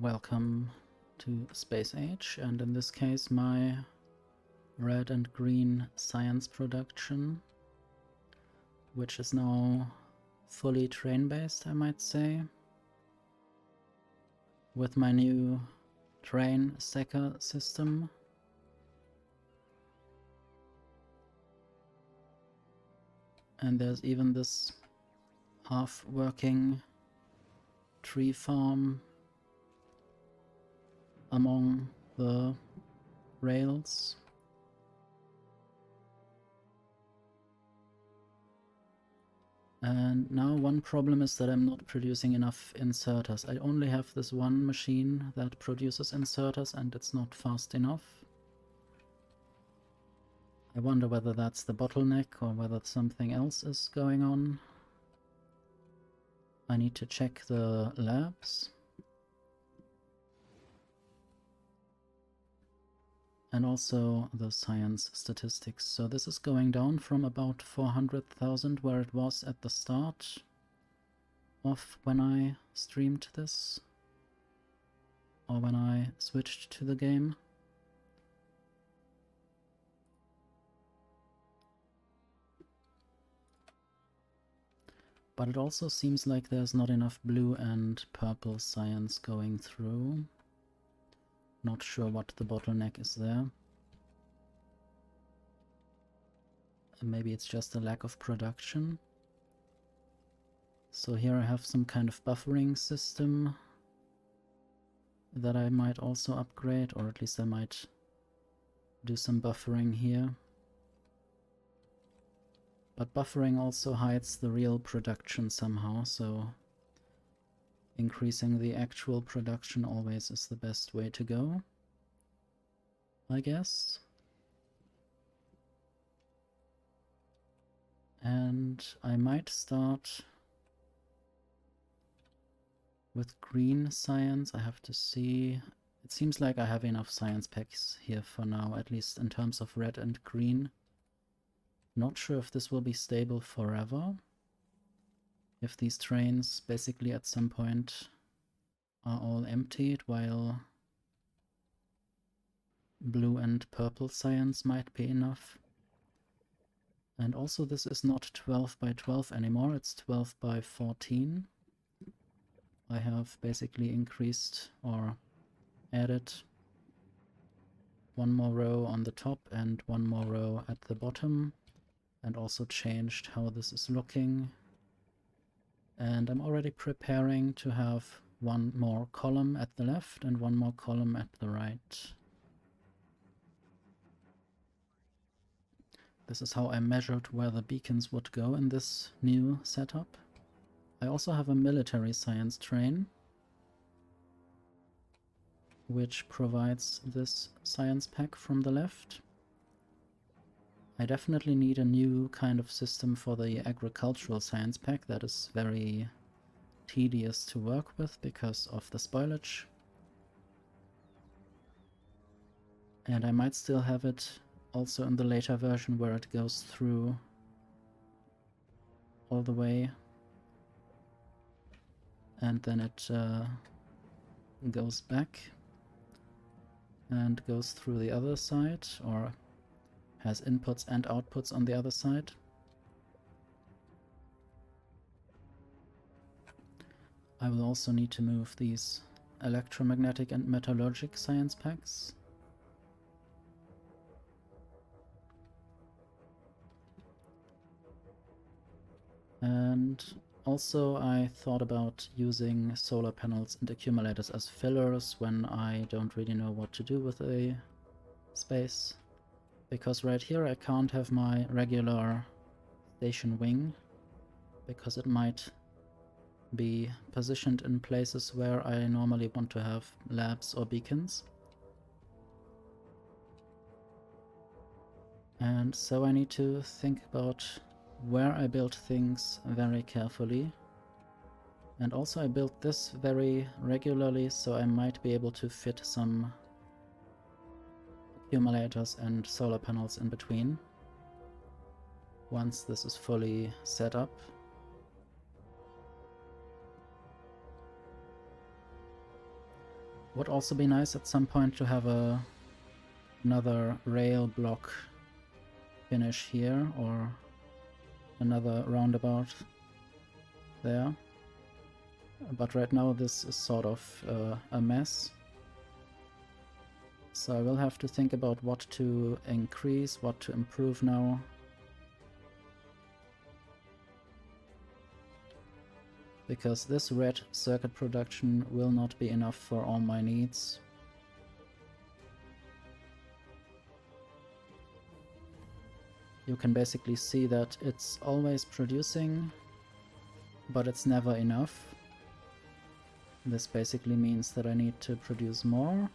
Welcome to Space Age, and in this case my red and green science production, which is now fully train-based, I might say, with my new train stacker system. And there's even this half-working tree farm among the rails. And now one problem is that I'm not producing enough inserters. I only have this one machine that produces inserters and it's not fast enough. I wonder whether that's the bottleneck or whether something else is going on. I need to check the labs. And also the science statistics. So this is going down from about 400,000 where it was at the start of when I streamed this, or when I switched to the game. But it also seems like there's not enough blue and purple science going through. Not sure what the bottleneck is there. Maybe it's just a lack of production. So here I have some kind of buffering system that I might also upgrade, or at least I might do some buffering here. But buffering also hides the real production somehow, so increasing the actual production always is the best way to go, I guess. And I might start with green science. I have to see. It seems like I have enough science packs here for now, at least in terms of red and green. Not sure if this will be stable forever. If these trains basically at some point are all emptied, while blue and purple science might be enough. And also this is not 12 by 12 anymore, it's 12 by 14. I have basically increased or added one more row on the top and one more row at the bottom, and also changed how this is looking. And I'm already preparing to have one more column at the left and one more column at the right. This is how I measured where the beacons would go in this new setup. I also have a military science train, which provides this science pack from the left. I definitely need a new kind of system for the agricultural science pack that is very tedious to work with because of the spoilage. And I might still have it also in the later version where it goes through all the way and then it goes back and goes through the other side, or has inputs and outputs on the other side. I will also need to move these electromagnetic and metallurgic science packs. And also I thought about using solar panels and accumulators as fillers when I don't really know what to do with a space. Because right here I can't have my regular station wing, because it might be positioned in places where I normally want to have labs or beacons. And so I need to think about where I build things very carefully. And also I built this very regularly, so I might be able to fit some accumulators and solar panels in between once this is fully set up. Would also be nice at some point to have another rail block finish here, or another roundabout there. But right now this is sort of a mess. So I will have to think about what to increase, what to improve now. Because this red circuit production will not be enough for all my needs. You can basically see that it's always producing, but it's never enough. This basically means that I need to produce more,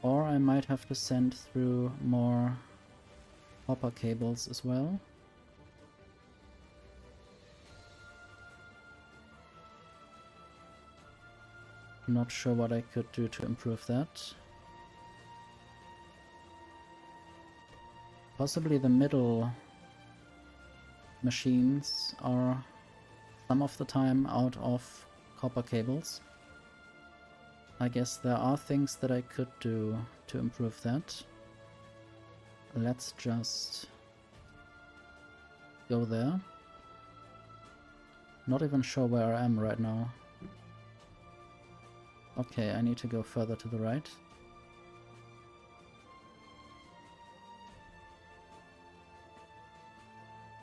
or I might have to send through more copper cables as well. Not sure what I could do to improve that. Possibly the middle machines are some of the time out of copper cables. I guess there are things that I could do to improve that. Let's just go there. Not even sure where I am right now. Okay, I need to go further to the right.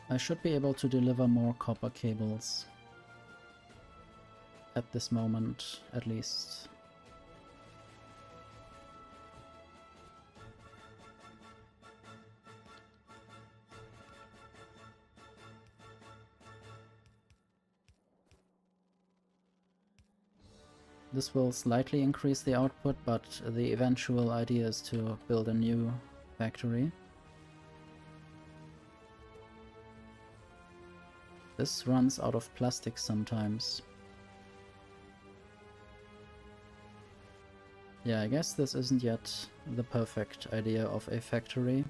I should be able to deliver more copper cables. At this moment, at least. This will slightly increase the output, but the eventual idea is to build a new factory. This runs out of plastic sometimes. Yeah, I guess this isn't yet the perfect idea of a factory.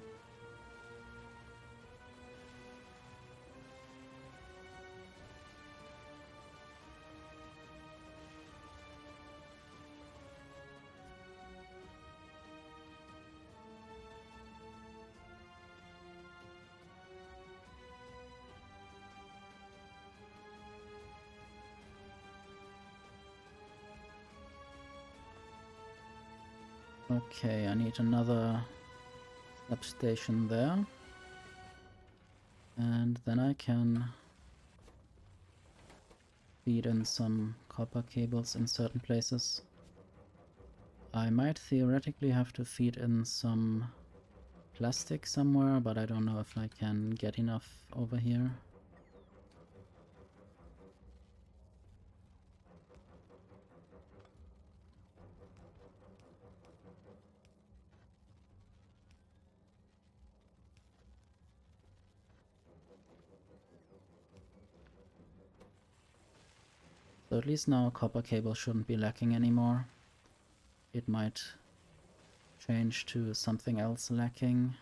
Okay, I need another substation there. And then I can feed in some copper cables in certain places. I might theoretically have to feed in some plastic somewhere, but I don't know if I can get enough over here. So at least now copper cable shouldn't be lacking anymore. It might change to something else lacking.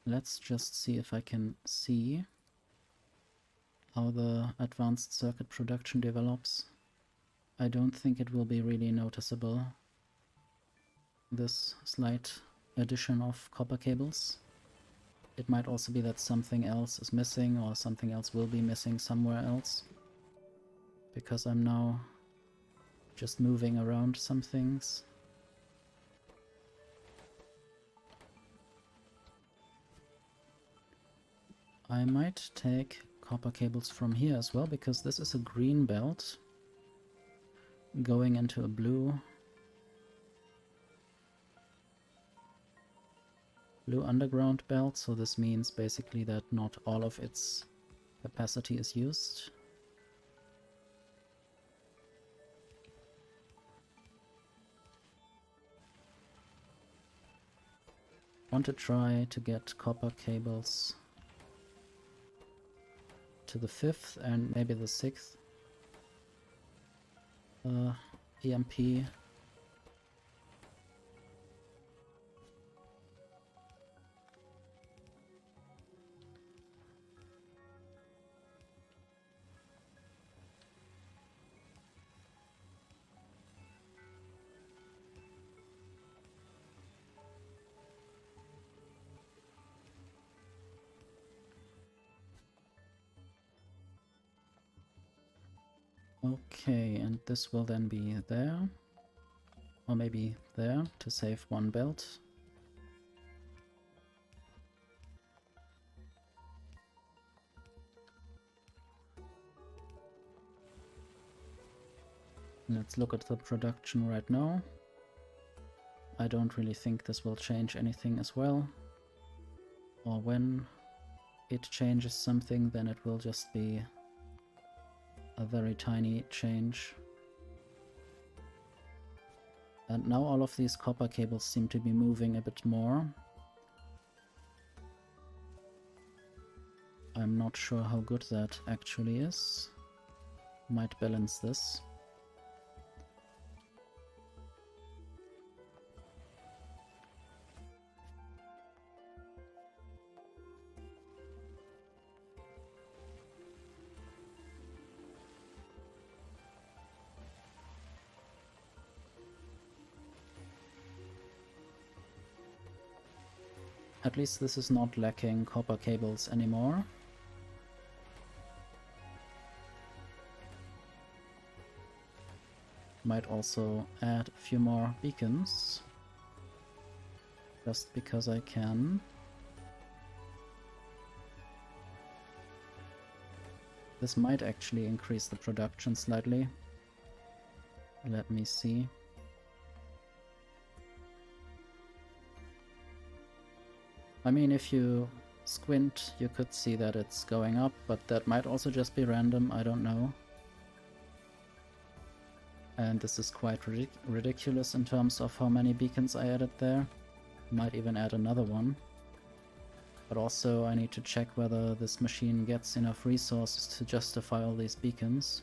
Let's just see if I can see how the advanced circuit production develops. I don't think it will be really noticeable, this slight addition of copper cables. It might also be that something else is missing, or something else will be missing somewhere else, because I'm now just moving around some things. I might take copper cables from here as well, because this is a green belt going into a blue underground belt, so this means basically that not all of its capacity is used. Want to try to get copper cables to the 5th and maybe the 6th. EMP. Okay, and this will then be there. Or maybe there, to save one belt. Let's look at the production right now. I don't really think this will change anything as well. Or when it changes something, then it will just be a very tiny change. And now all of these copper cables seem to be moving a bit more. I'm not sure how good that actually is. Might balance this. At least this is not lacking copper cables anymore. Might also add a few more beacons. Just because I can. This might actually increase the production slightly. Let me see. I mean, if you squint, you could see that it's going up, but that might also just be random, I don't know. And this is quite ridiculous in terms of how many beacons I added there. Might even add another one. But also I need to check whether this machine gets enough resources to justify all these beacons.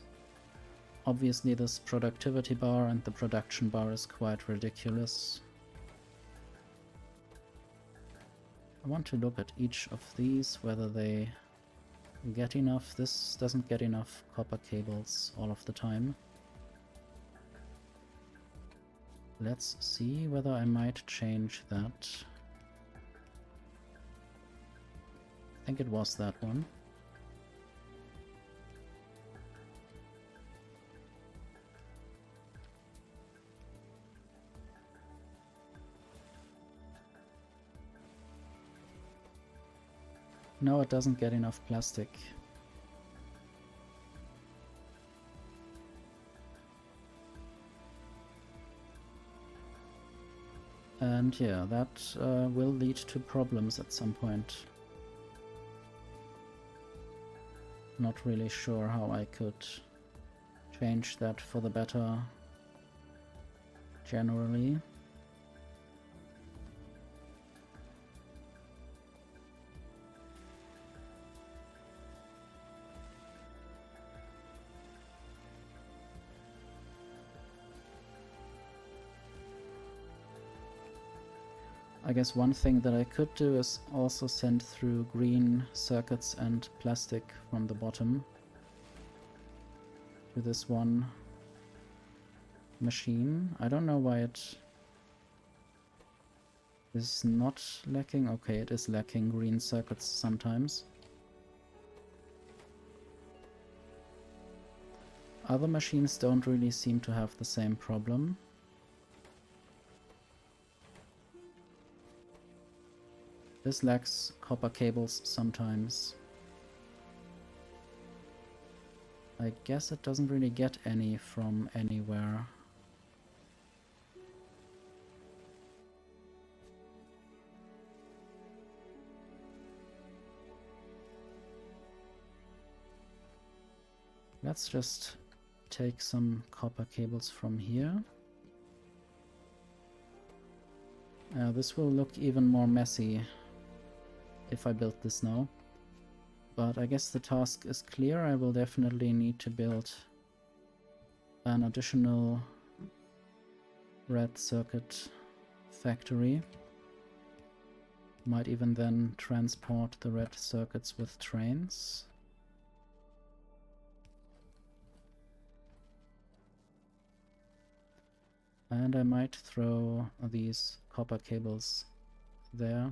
Obviously this productivity bar and the production bar is quite ridiculous. I want to look at each of these, whether they get enough. This doesn't get enough copper cables all of the time. Let's see whether I might change that. I think it was that one. No, it doesn't get enough plastic. And yeah, that will lead to problems at some point. Not really sure how I could change that for the better generally. I guess one thing that I could do is also send through green circuits and plastic from the bottom to this one machine. I don't know why it is not lacking. Okay, it is lacking green circuits sometimes. Other machines don't really seem to have the same problem. This lacks copper cables sometimes. I guess it doesn't really get any from anywhere. Let's just take some copper cables from here. This will look even more messy if I build this now. But I guess the task is clear. I will definitely need to build an additional red circuit factory. Might even then transport the red circuits with trains. And I might throw these copper cables there.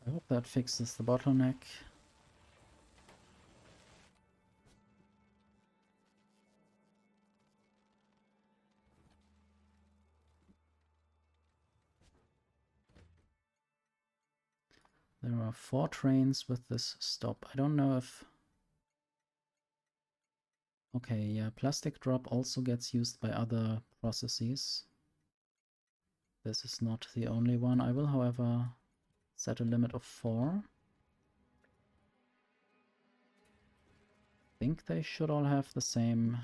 I hope that fixes the bottleneck. There are 4 trains with this stop. I don't know if... Okay, yeah, plastic drop also gets used by other processes. This is not the only one. I will, however, set a limit of 4. I think they should all have the same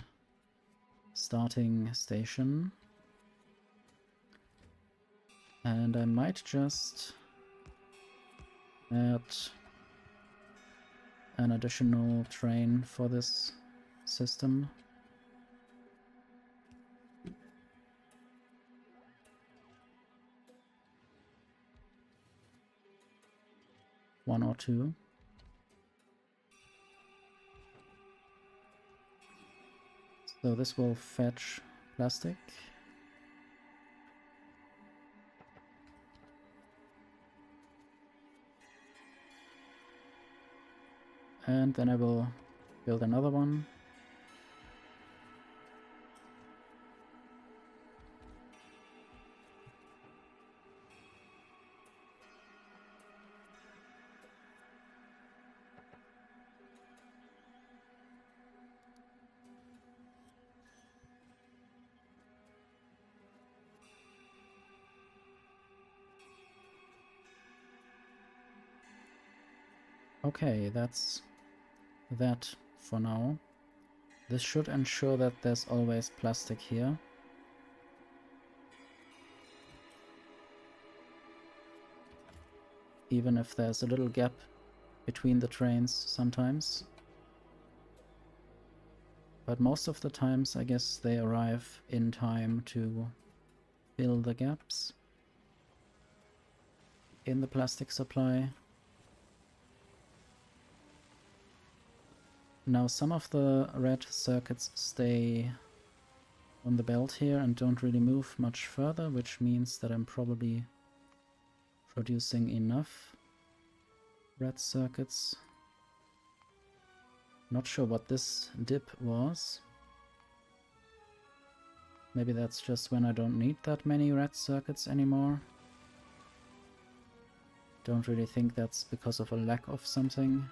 starting station. And I might just add an additional train for this system. One or two. So this will fetch plastic. And then I will build another one. Okay, that's that for now. This should ensure that there's always plastic here. Even if there's a little gap between the trains sometimes. But most of the times I guess they arrive in time to fill the gaps in the plastic supply. Now some of the red circuits stay on the belt here and don't really move much further, which means that I'm probably producing enough red circuits. Not sure what this dip was. Maybe that's just when I don't need that many red circuits anymore. Don't really think that's because of a lack of something.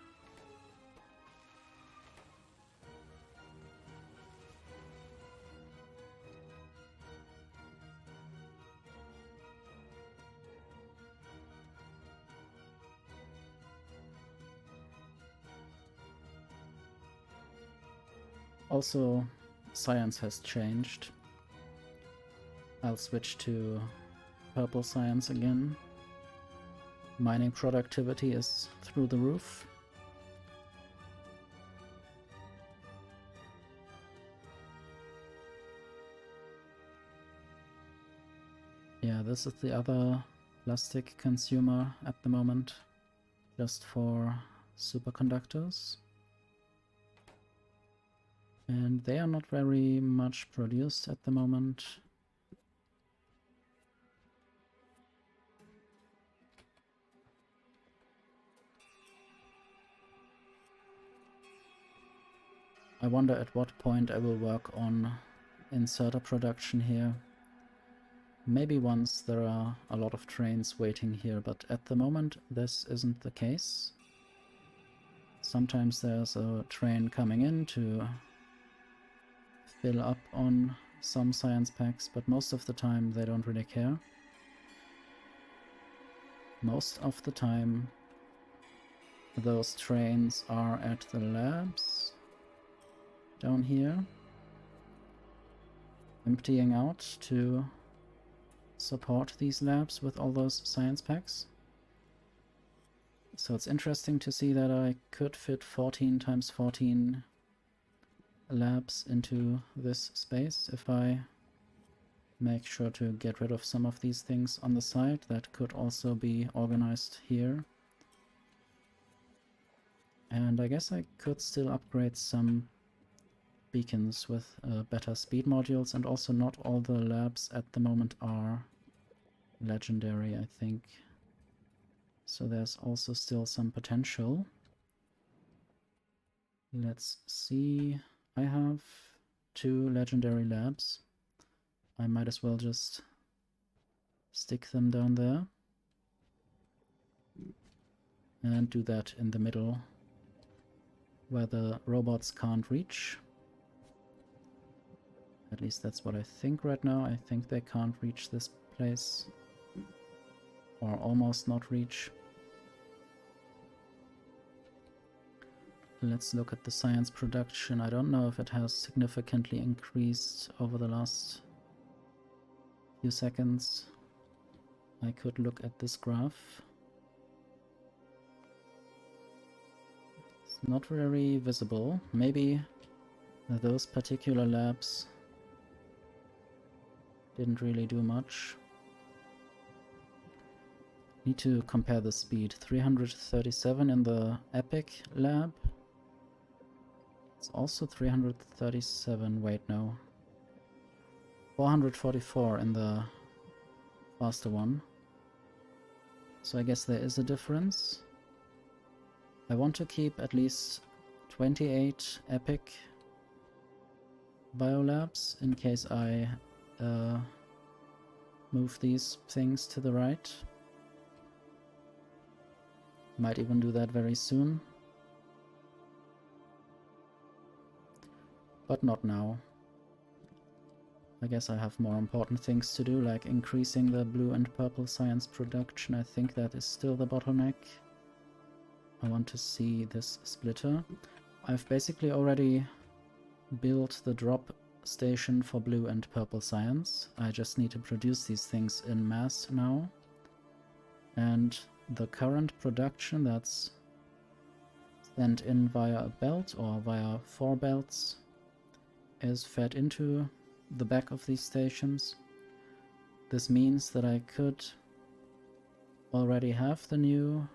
Also, science has changed. I'll switch to purple science again. Mining productivity is through the roof. Yeah, this is the other plastic consumer at the moment, just for superconductors. And they are not very much produced at the moment. I wonder at what point I will work on inserter production here. Maybe once there are a lot of trains waiting here, but at the moment this isn't the case. Sometimes there's a train coming in to fill up on some science packs, but most of the time they don't really care. Most of the time those trains are at the labs down here, emptying out to support these labs with all those science packs. So it's interesting to see that I could fit 14 times 14 labs into this space if I make sure to get rid of some of these things on the side that could also be organized here. And I guess I could still upgrade some beacons with better speed modules, and also not all the labs at the moment are legendary, I think. So there's also still some potential. Let's see. I have 2 legendary labs. I might as well just stick them down there. And do that in the middle, where the robots can't reach. At least that's what I think right now. I think they can't reach this place. Or almost not reach. Let's look at the science production. I don't know if it has significantly increased over the last few seconds. I could look at this graph. It's not very visible. Maybe those particular labs didn't really do much. Need to compare the speed. 337 in the Epic lab. It's also 337. Wait, no. 444 in the faster one. So I guess there is a difference. I want to keep at least 28 Epic biolabs in case I move these things to the right. Might even do that very soon. But not now. I guess I have more important things to do, like increasing the blue and purple science production. I think that is still the bottleneck. I want to see this splitter. I've basically already built the drop station for blue and purple science. I just need to produce these things in mass now. And the current production that's sent in via a belt or via 4 belts is fed into the back of these stations. This means that I could already have the new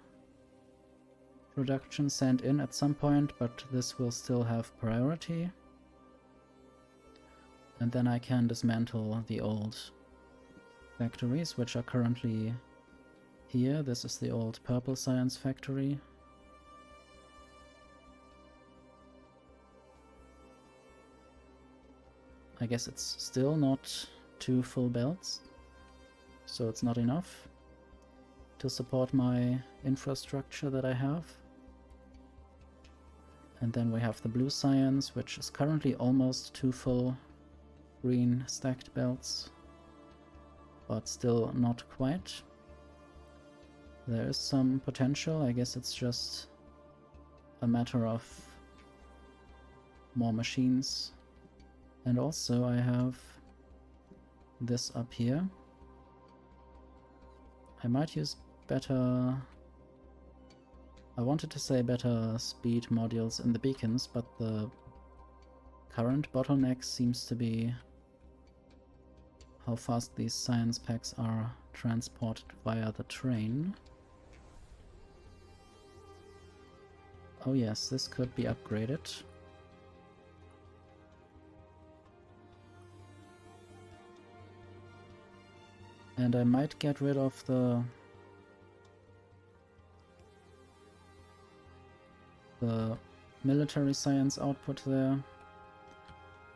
production sent in at some point, but this will still have priority. And then I can dismantle the old factories, which are currently here. This is the old purple science factory. I guess it's still not 2 full belts, so it's not enough to support my infrastructure that I have. And then we have the blue science, which is currently almost 2 full green stacked belts, but still not quite. There is some potential. I guess it's just a matter of more machines. And also I have this up here. I might use better... I wanted to say better speed modules in the beacons, but the current bottleneck seems to be how fast these science packs are transported via the train. Oh yes, this could be upgraded. And I might get rid of the military science output there.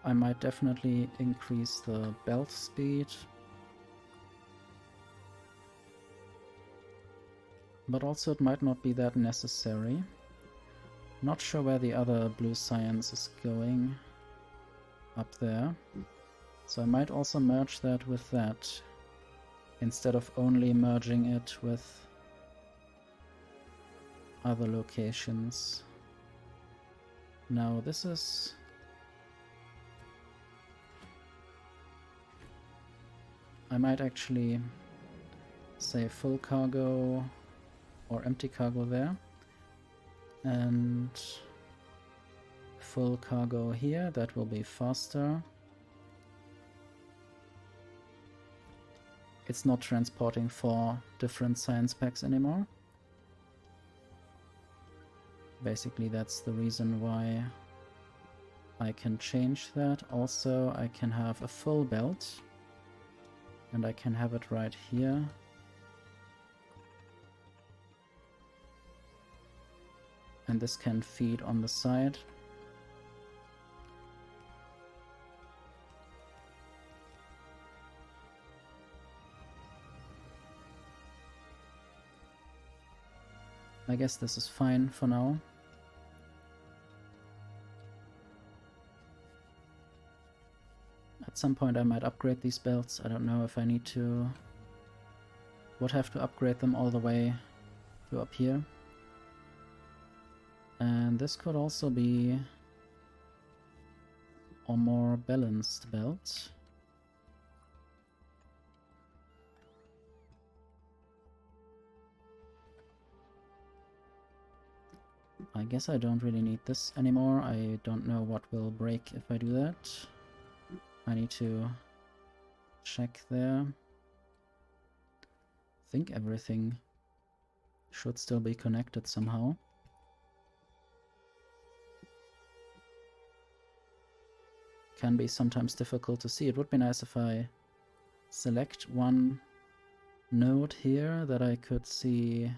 I might definitely increase the belt speed. But also it might not be that necessary. Not sure where the other blue science is going up there. So I might also merge that with that, instead of only merging it with other locations. Now this is... I might actually say full cargo or empty cargo there. And full cargo here, that will be faster. It's not transporting 4 different science packs anymore. Basically, that's the reason why I can change that. Also, I can have a full belt, and I can have it right here. And this can feed on the side. I guess this is fine for now. At some point I might upgrade these belts. I don't know if I need to. Would have to upgrade them all the way to up here. And this could also be a more balanced belt. I guess I don't really need this anymore. I don't know what will break if I do that. I need to check there. I think everything should still be connected somehow. Can be sometimes difficult to see. It would be nice if I select one node here that I could see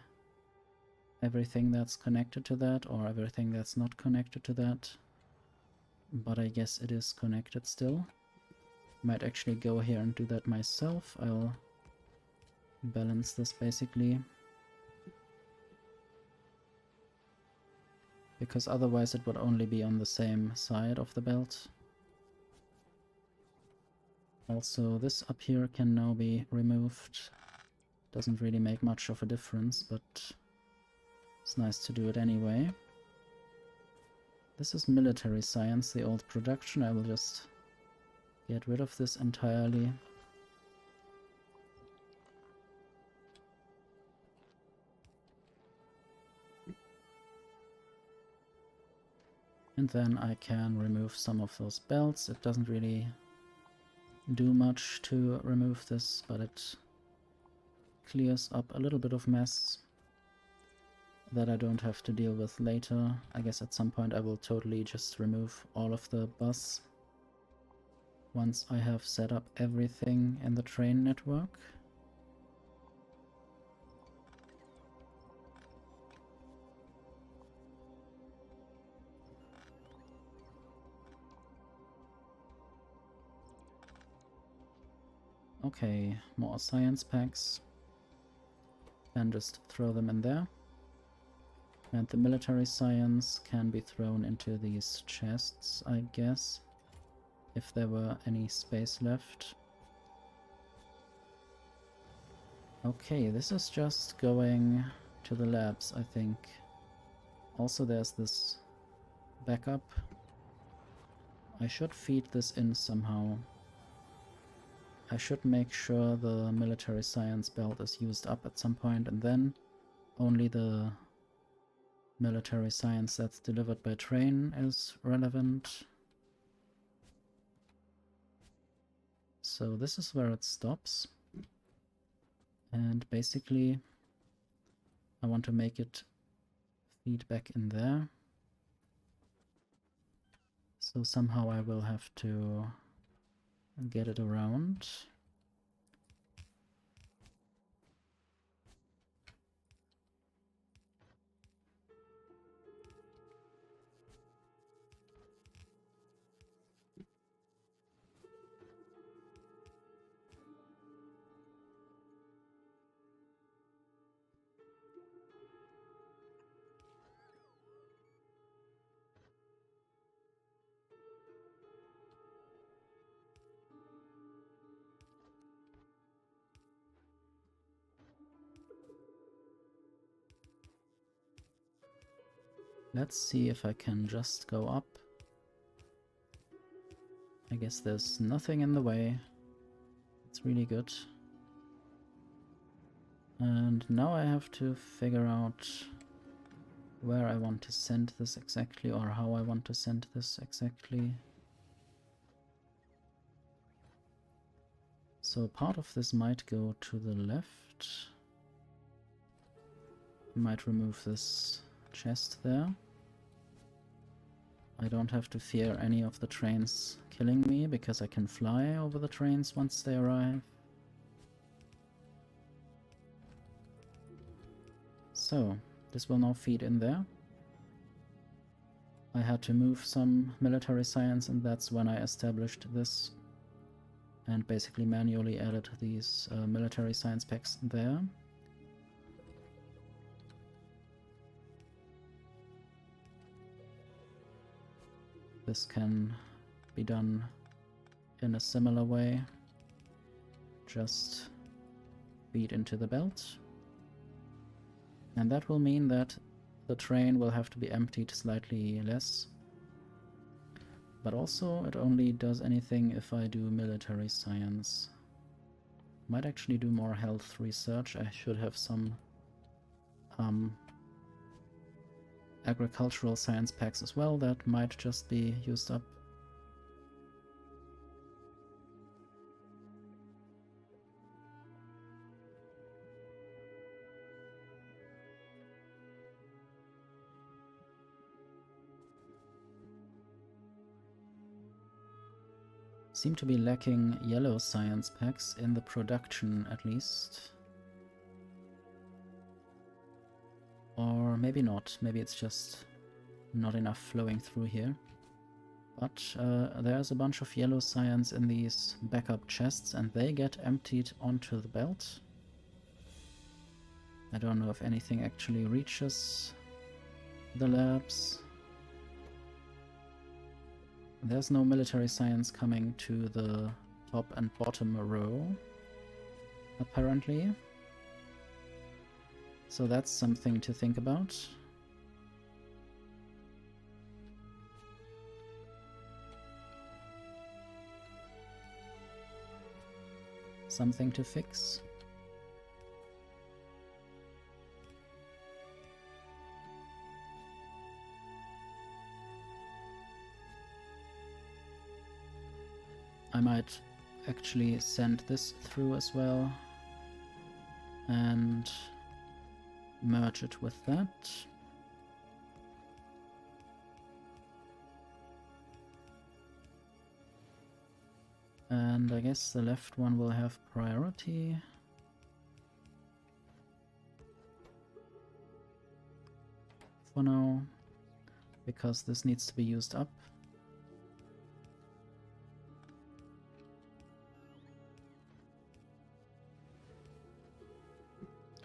everything that's connected to that or everything that's not connected to that. But I guess it is connected still. Might actually go here and do that myself. I'll balance this basically. Because otherwise it would only be on the same side of the belt. Also, this up here can now be removed. Doesn't really make much of a difference, but it's nice to do it anyway. This is military science, the old production. I will just get rid of this entirely. And then I can remove some of those belts. It doesn't really do much to remove this, but it clears up a little bit of mess that I don't have to deal with later. I guess at some point I will totally just remove all of the bus once I have set up everything in the train network. Okay, more science packs. And just throw them in there. And the military science can be thrown into these chests, I guess, if there were any space left. Okay, this is just going to the labs, I think. Also, there's this backup. I should feed this in somehow. I should make sure the military science belt is used up at some point, and then only the military science that's delivered by train is relevant. So this is where it stops. And basically I want to make it feed back in there. So somehow I will have to get it around. Let's see if I can just go up. I guess there's nothing in the way. It's It's really good. And now I have to figure out where I want to send this exactly, or how I want to send this exactly. So part of this might go to the left. I might remove this chest there. I don't have to fear any of the trains killing me, because I can fly over the trains once they arrive. So, this will now feed in there. I had to move some military science, and that's when I established this and basically manually added these military science packs there. This can be done in a similar way. Just feed into the belt. And that will mean that the train will have to be emptied slightly less. But also it only does anything if I do military science. Might actually do more health research. I should have some agricultural science packs as well that might just be used up. Seem to be lacking yellow science packs in the production, at least. Or maybe not. Maybe it's just not enough flowing through here. But there's a bunch of yellow science in these backup chests, and they get emptied onto the belt. I don't know if anything actually reaches the labs. There's no military science coming to the top and bottom row, apparently. So that's something to think about. Something to fix. I might actually send this through as well and merge it with that. And I guess the left one will have priority. For now, because this needs to be used up.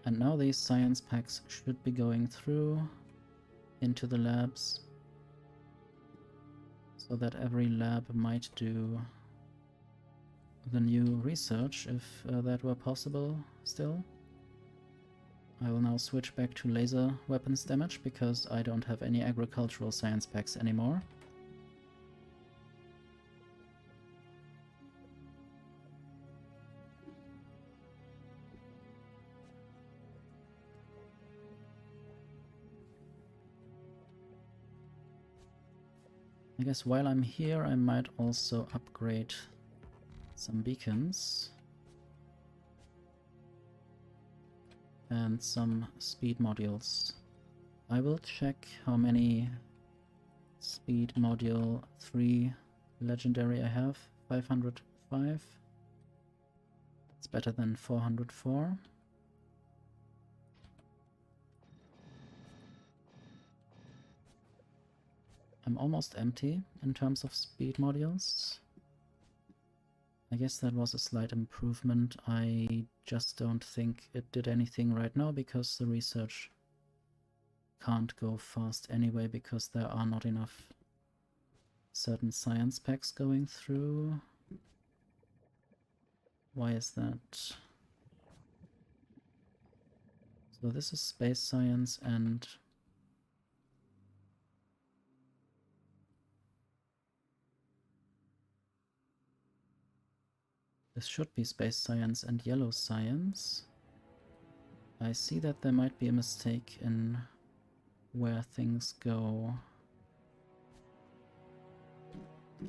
And now these science packs should be going through into the labs, so that every lab might do the new research, if that were possible still. I will now switch back to laser weapons damage, because I don't have any agricultural science packs anymore. I guess while I'm here I might also upgrade some beacons and some speed modules. I will check how many speed module 3 legendary I have. 505. It's better than 404. I'm almost empty in terms of speed modules. I guess that was a slight improvement. I just don't think it did anything right now, because the research can't go fast anyway, because there are not enough certain science packs going through. Why is that? So this is space science, and This should be space science and yellow science. I see that there might be a mistake in where things go.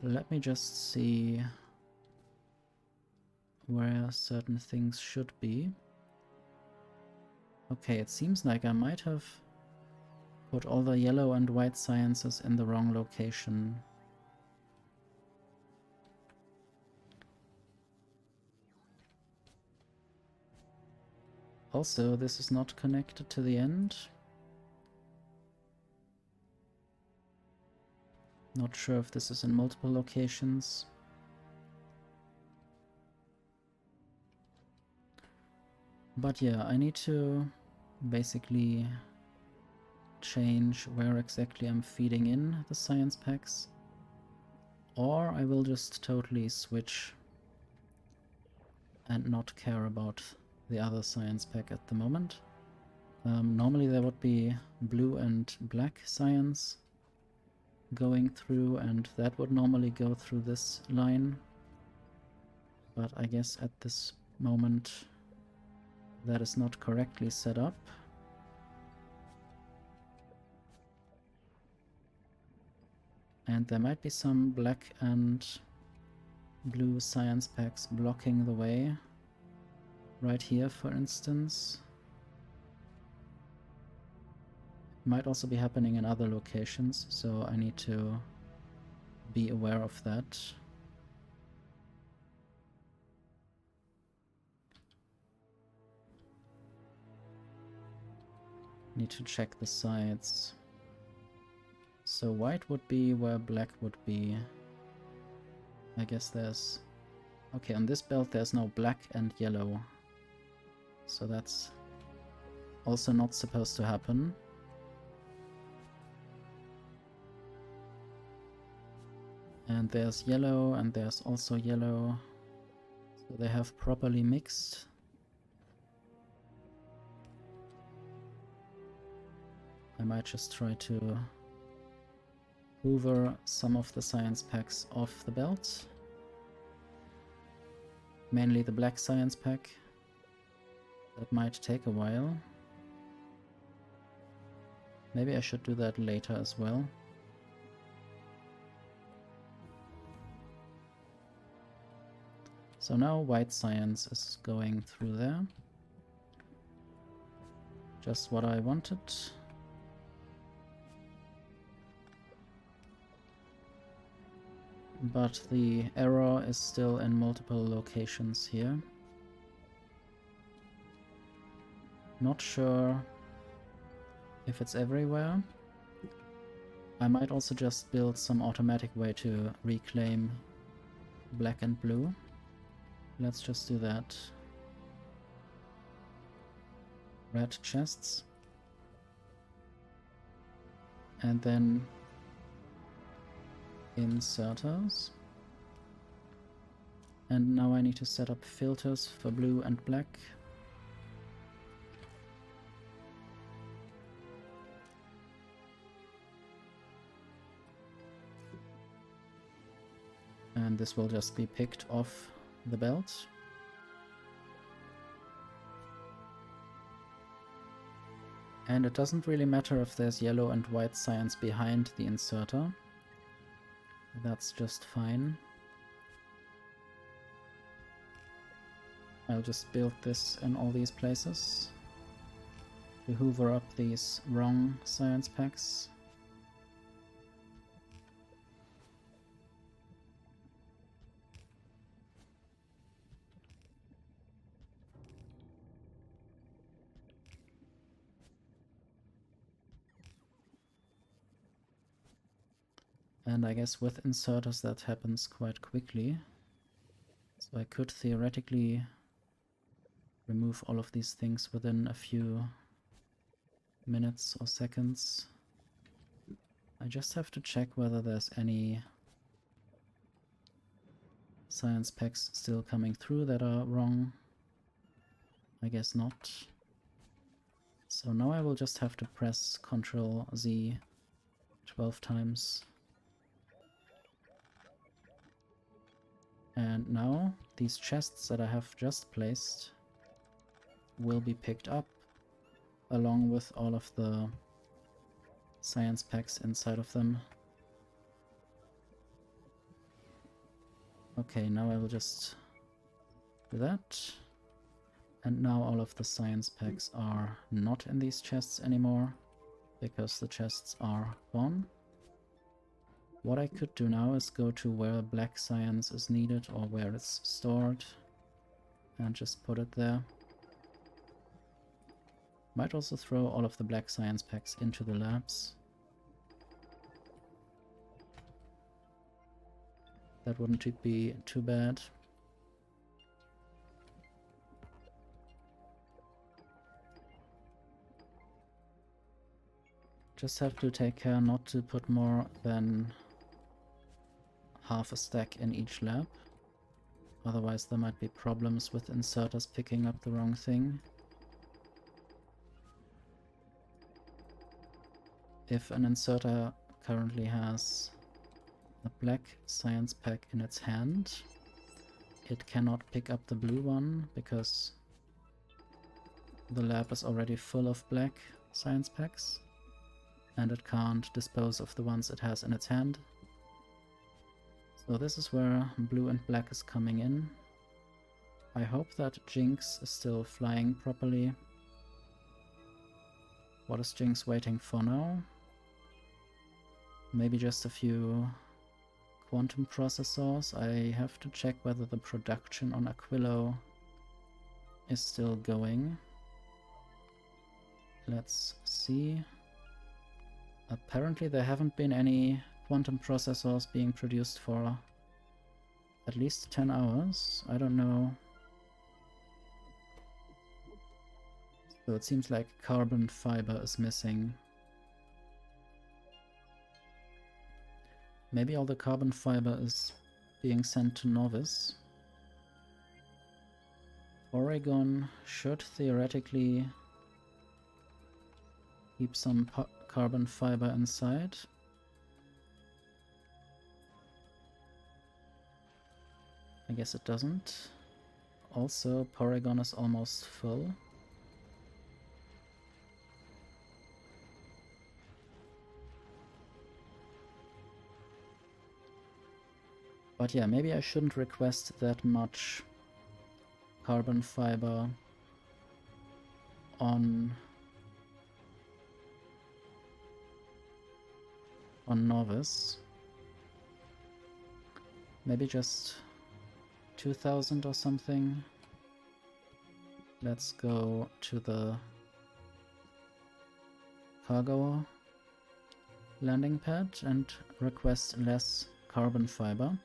Let me just see where certain things should be. Okay, it seems like I might have put all the yellow and white sciences in the wrong location. Also, this is not connected to the end. Not sure if this is in multiple locations. But yeah, I need to basically change where exactly I'm feeding in the science packs. Or I will just totally switch and not care about the other science pack at the moment. Normally there would be blue and black science going through, and that would normally go through this line. But I guess at this moment that is not correctly set up. And there might be some black and blue science packs blocking the way. Right here, for instance. Might also be happening in other locations, so I need to be aware of that. Need to check the sides. So white would be where black would be. I guess there's... Okay, on this belt there's no black and yellow. So that's also not supposed to happen. And there's yellow, and there's also yellow. So they have properly mixed. I might just try to hoover some of the science packs off the belt. Mainly the black science pack. That might take a while. Maybe I should do that later as well. So now white science is going through there. Just what I wanted. But the error is still in multiple locations here. Not sure if it's everywhere. I might also just build some automatic way to reclaim black and blue. Let's just do that. Red chests. And then inserters. And now I need to set up filters for blue and black. And this will just be picked off the belt. And it doesn't really matter if there's yellow and white science behind the inserter. That's just fine. I'll just build this in all these places to hoover up these wrong science packs. And I guess with inserters that happens quite quickly. So I could theoretically remove all of these things within a few minutes or seconds. I just have to check whether there's any science packs still coming through that are wrong. I guess not. So now I will just have to press Ctrl Z 12 times. And now these chests that I have just placed will be picked up along with all of the science packs inside of them. Okay, now I will just do that. And now all of the science packs are not in these chests anymore, because the chests are gone. What I could do now is go to where black science is needed or where it's stored and just put it there. Might also throw all of the black science packs into the labs. That wouldn't be too bad. Just have to take care not to put more than half a stack in each lab. Otherwise there might be problems with inserters picking up the wrong thing. If an inserter currently has a black science pack in its hand, it cannot pick up the blue one because the lab is already full of black science packs, and it can't dispose of the ones it has in its hand. So this is where blue and black is coming in. I hope that Jinx is still flying properly. What is Jinx waiting for now? Maybe just a few quantum processors. I have to check whether the production on Aquilo is still going. Let's see. Apparently there haven't been any quantum processors being produced for at least 10 hours. I don't know. So it seems like carbon fiber is missing. Maybe all the carbon fiber is being sent to Nauvis. Oregon should theoretically keep some carbon fiber inside. I guess it doesn't. Also, Porygon is almost full. But yeah, maybe I shouldn't request that much carbon fiber on Nauvis. Maybe just 2000 or something. Let's go to the cargo landing pad and request less carbon fiber.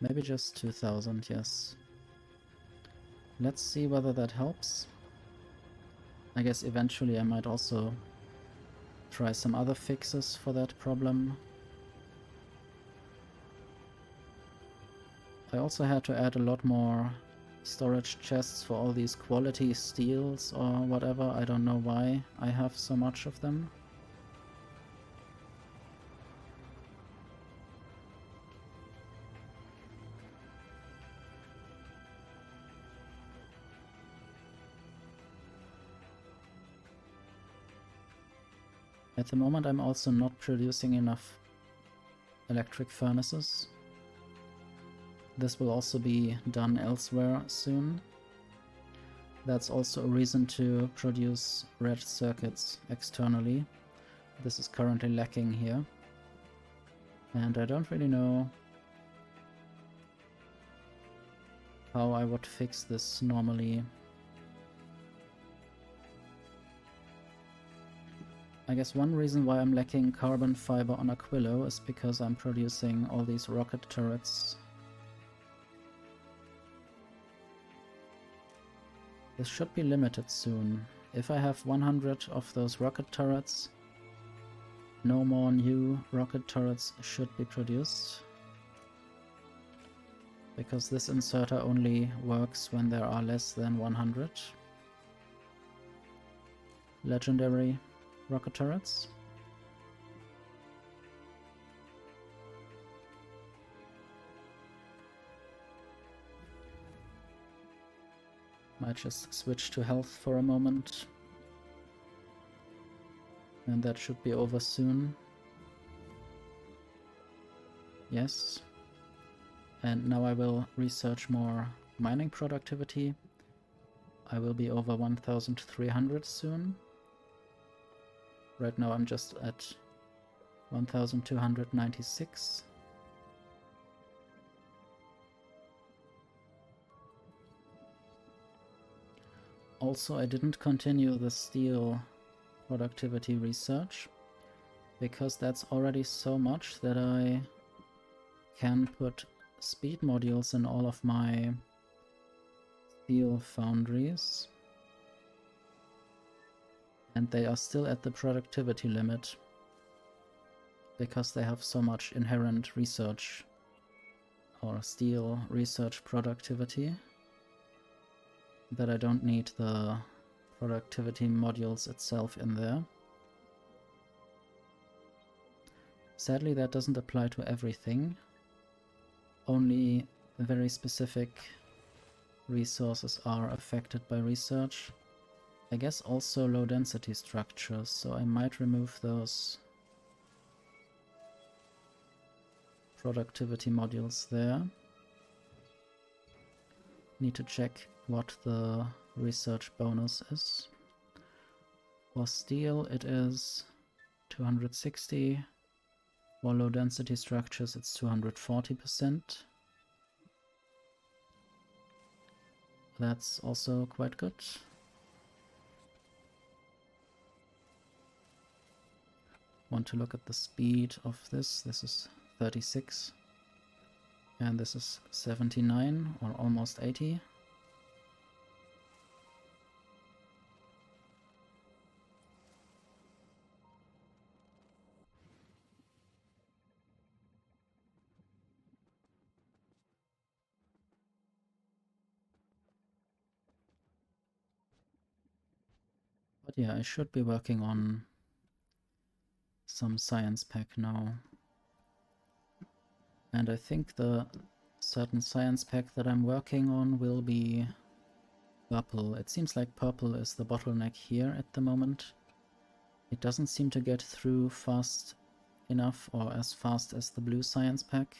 Maybe just 2000, yes. Let's see whether that helps. I guess eventually I might also try some other fixes for that problem. I also had to add a lot more storage chests for all these quality steels or whatever. I don't know why I have so much of them. At the moment I'm also not producing enough electric furnaces. This will also be done elsewhere soon. That's also a reason to produce red circuits externally. This is currently lacking here. And I don't really know how I would fix this normally. I guess one reason why I'm lacking carbon fiber on Aquilo is because I'm producing all these rocket turrets. This should be limited soon. If I have 100 of those rocket turrets, no more new rocket turrets should be produced. Because this inserter only works when there are less than 100 legendary rocket turrets. Might just switch to health for a moment. And that should be over soon. Yes. And now I will research more mining productivity. I will be over 1,300 soon. Right now I'm just at 1,296. Also, I didn't continue the steel productivity research because that's already so much that I can put speed modules in all of my steel foundries, and they are still at the productivity limit because they have so much inherent research or steel research productivity that I don't need the productivity modules itself in there. Sadly, that doesn't apply to everything. Only very specific resources are affected by research. I guess also low density structures, so I might remove those productivity modules there. Need to check what the research bonus is. For steel it is 260. For low density structures it's 240%. That's also quite good. Want to look at the speed of this. This is 36. And this is 79 or almost 80. But yeah, I should be working on some science pack now. And I think the certain science pack that I'm working on will be purple. It seems like purple is the bottleneck here at the moment. It doesn't seem to get through fast enough or as fast as the blue science pack,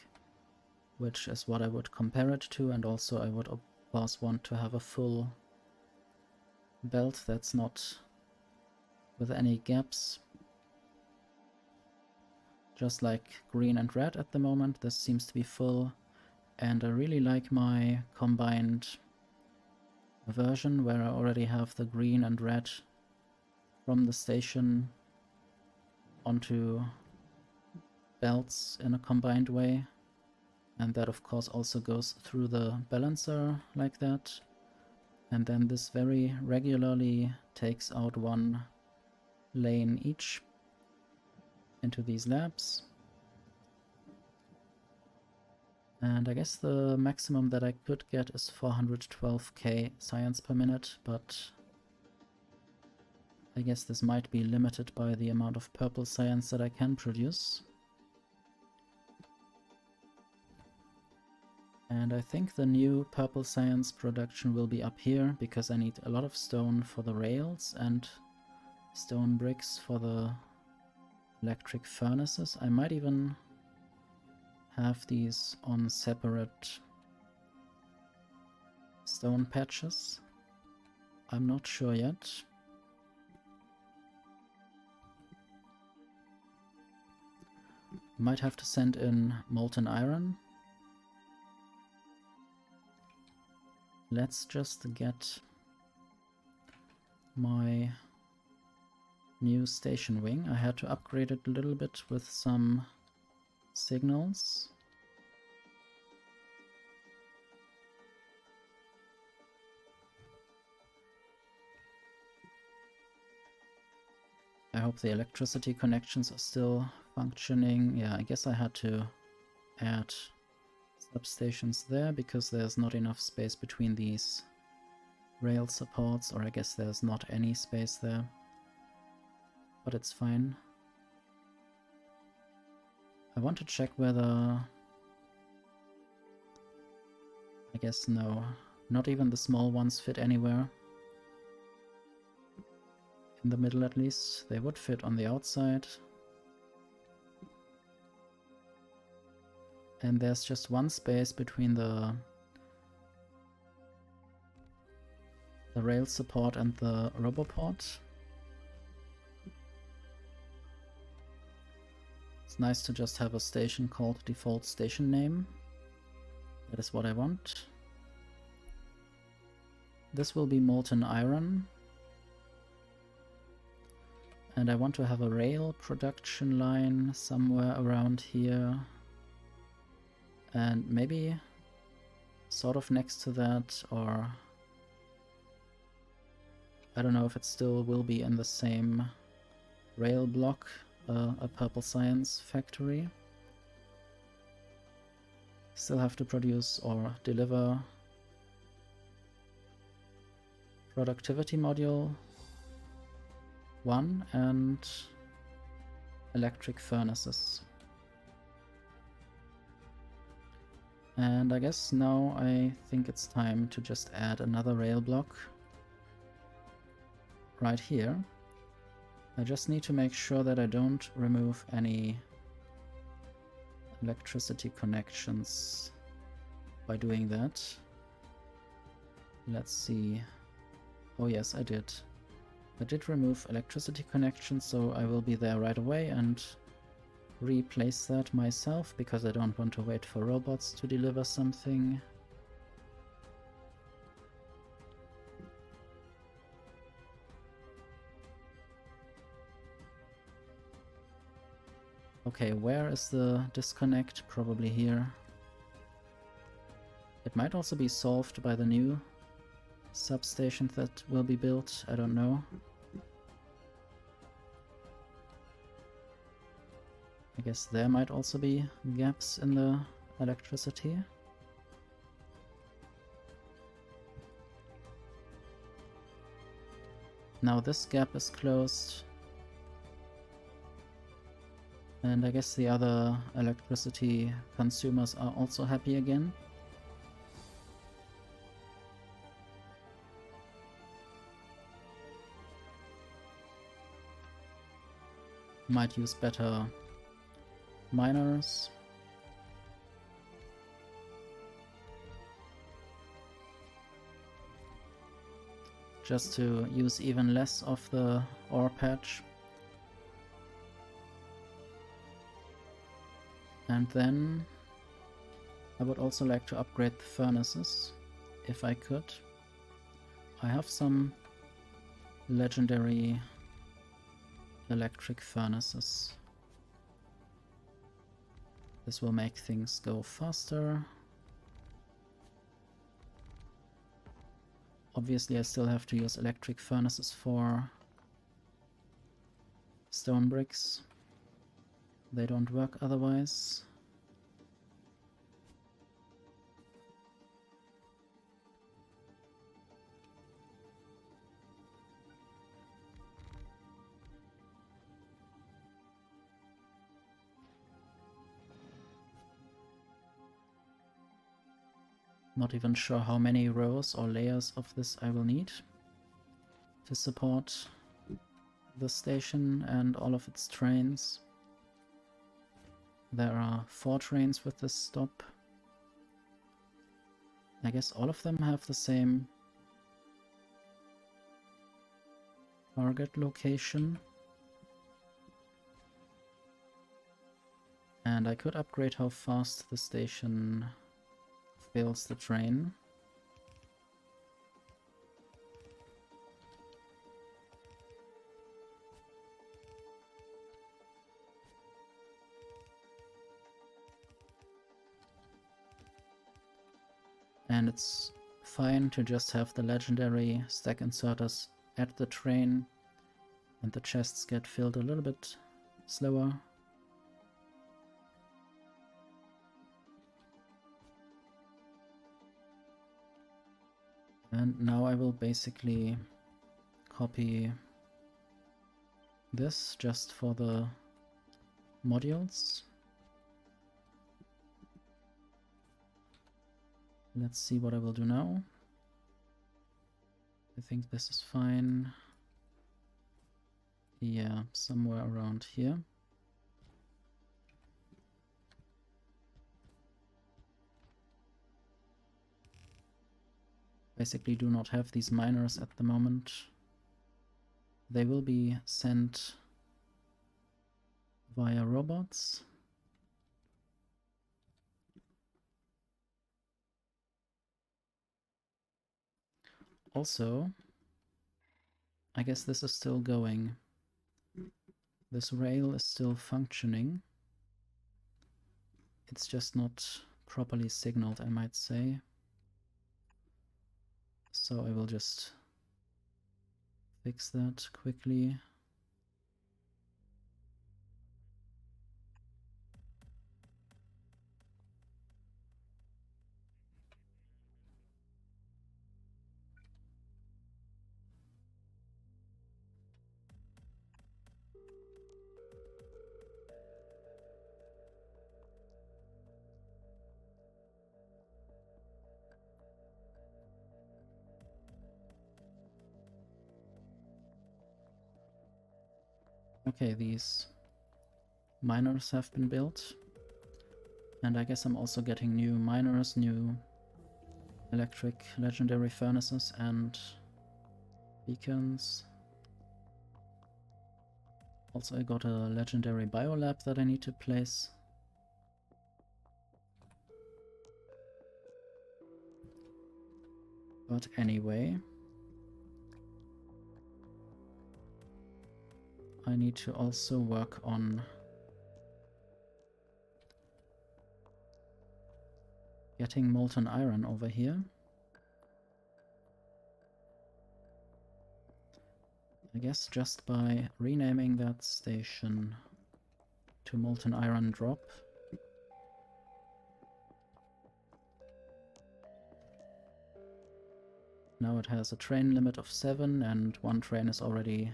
which is what I would compare it to, and also I would of course want to have a full belt that's not with any gaps. Just like green and red at the moment, this seems to be full, and I really like my combined version where I already have the green and red from the station onto belts in a combined way, and that of course also goes through the balancer like that, and then this very regularly takes out one lane each into these labs. And I guess the maximum that I could get is 412k science per minute, but I guess this might be limited by the amount of purple science that I can produce. And I think the new purple science production will be up here, because I need a lot of stone for the rails and stone bricks for the electric furnaces. I might even have these on separate stone patches. I'm not sure yet. Might have to send in molten iron. Let's just get my new station wing. I had to upgrade it a little bit with some signals. I hope the electricity connections are still functioning. Yeah, I guess I had to add substations there because there's not enough space between these rail supports, or I guess there's not any space there. But it's fine. I want to check whether... I guess no Not even the small ones fit anywhere. In the middle at least. They would fit on the outside. And there's just one space between the rail support and the roboport. It's nice to just have a station called default station name. That is what I want. This will be molten iron. And I want to have a rail production line somewhere around here. And maybe sort of next to that, or I don't know if it still will be in the same rail block, a Purple Science factory. Still have to produce or deliver productivity module 1 and electric furnaces. And I guess now I think it's time to just add another rail block right here. I just need to make sure that I don't remove any electricity connections by doing that. Let's see. Oh yes, I did. I did remove electricity connections, so I will be there right away and replace that myself, because I don't want to wait for robots to deliver something. Okay, where is the disconnect? Probably here. It might also be solved by the new substation that will be built, I don't know. I guess there might also be gaps in the electricity. Now this gap is closed. And I guess the other electricity consumers are also happy again. Might use better miners. Just to use even less of the ore patch. And then I would also like to upgrade the furnaces, if I could. I have some legendary electric furnaces. This will make things go faster. Obviously I still have to use electric furnaces for stone bricks. They don't work otherwise. Not even sure how many rows or layers of this I will need to support the station and all of its trains. There are 4 trains with this stop. I guess all of them have the same target location. And I could upgrade how fast the station fills the train. And it's fine to just have the legendary stack inserters at the train, and the chests get filled a little bit slower. And now I will basically copy this just for the modules. Let's see what I will do now. I think this is fine. Yeah, somewhere around here. Basically do not have these miners at the moment. They will be sent via robots. Also, I guess this is still going. This rail is still functioning. It's just not properly signaled, I might say. So I will just fix that quickly. Okay, these miners have been built. And I guess I'm also getting new miners, new electric legendary furnaces and beacons. Also I got a legendary biolab that I need to place. But anyway, I need to also work on getting molten iron over here. I guess just by renaming that station to molten iron drop. Now it has a train limit of 7 and one train is already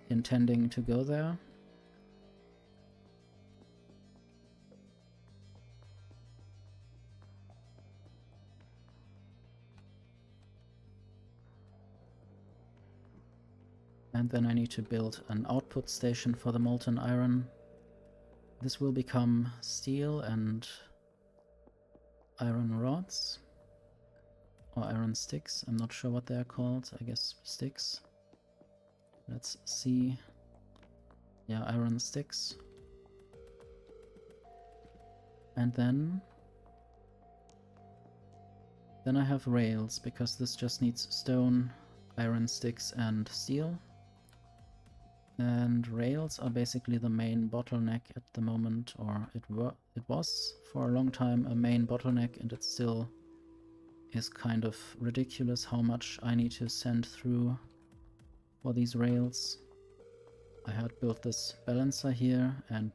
intending to go there. And then I need to build an output station for the molten iron. This will become steel and iron rods. Or iron sticks, I'm not sure what they are called, I guess sticks. Let's see. Yeah, iron sticks. And then I have rails, because this just needs stone, iron sticks and steel. And rails are basically the main bottleneck at the moment, or it was for a long time a main bottleneck, and it still is kind of ridiculous how much I need to send through for these rails. I had built this balancer here, and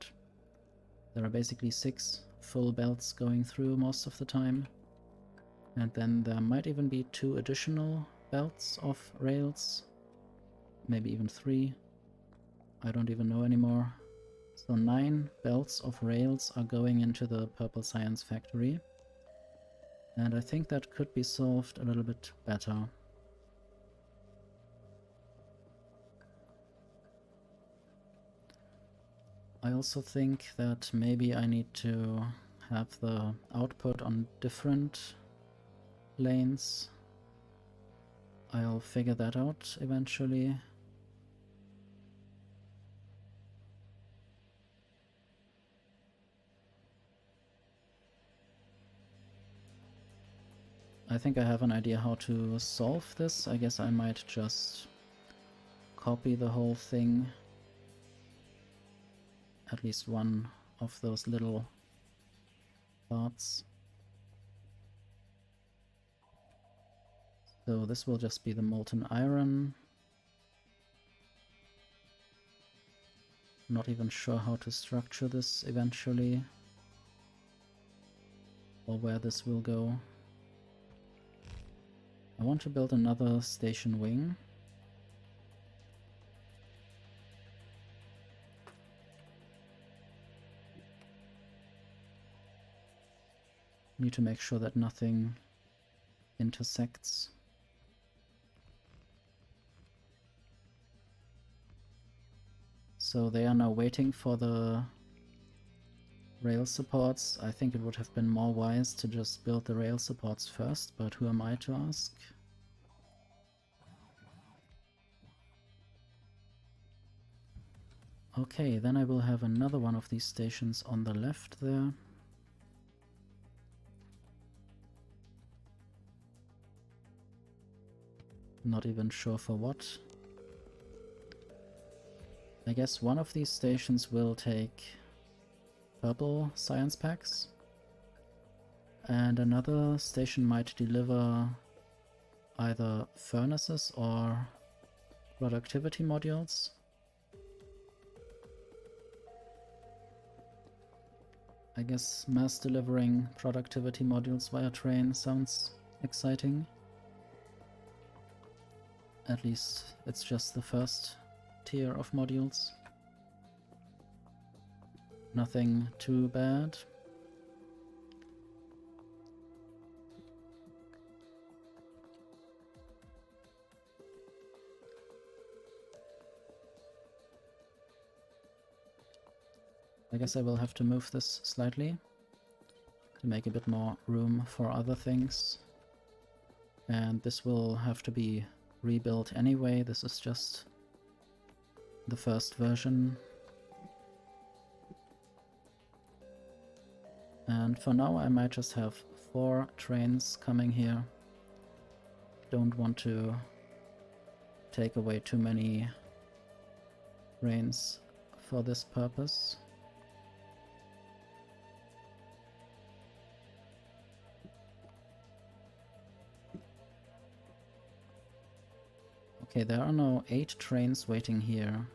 there are basically 6 full belts going through most of the time. And then there might even be 2 additional belts of rails, maybe even 3. I don't even know anymore. So 9 belts of rails are going into the Purple Science Factory. And I think that could be solved a little bit better. I also think that maybe I need to have the output on different lanes. I'll figure that out eventually. I think I have an idea how to solve this. I guess I might just copy the whole thing. At least one of those little parts. So this will just be the molten iron. Not even sure how to structure this eventually, or where this will go. I want to build another station wing. Need to make sure that nothing intersects. So they are now waiting for the rail supports. I think it would have been more wise to just build the rail supports first, but who am I to ask? Okay, then I will have another one of these stations on the left there. Not even sure for what. I guess one of these stations will take purple science packs, and another station might deliver either furnaces or productivity modules. I guess mass delivering productivity modules via train sounds exciting. At least it's just the first tier of modules. Nothing too bad. I guess I will have to move this slightly to make a bit more room for other things. And this will have to be rebuilt anyway. This is just the first version. And for now I might just have 4 trains coming here. Don't want to take away too many trains for this purpose. Okay, there are now 8 trains waiting here.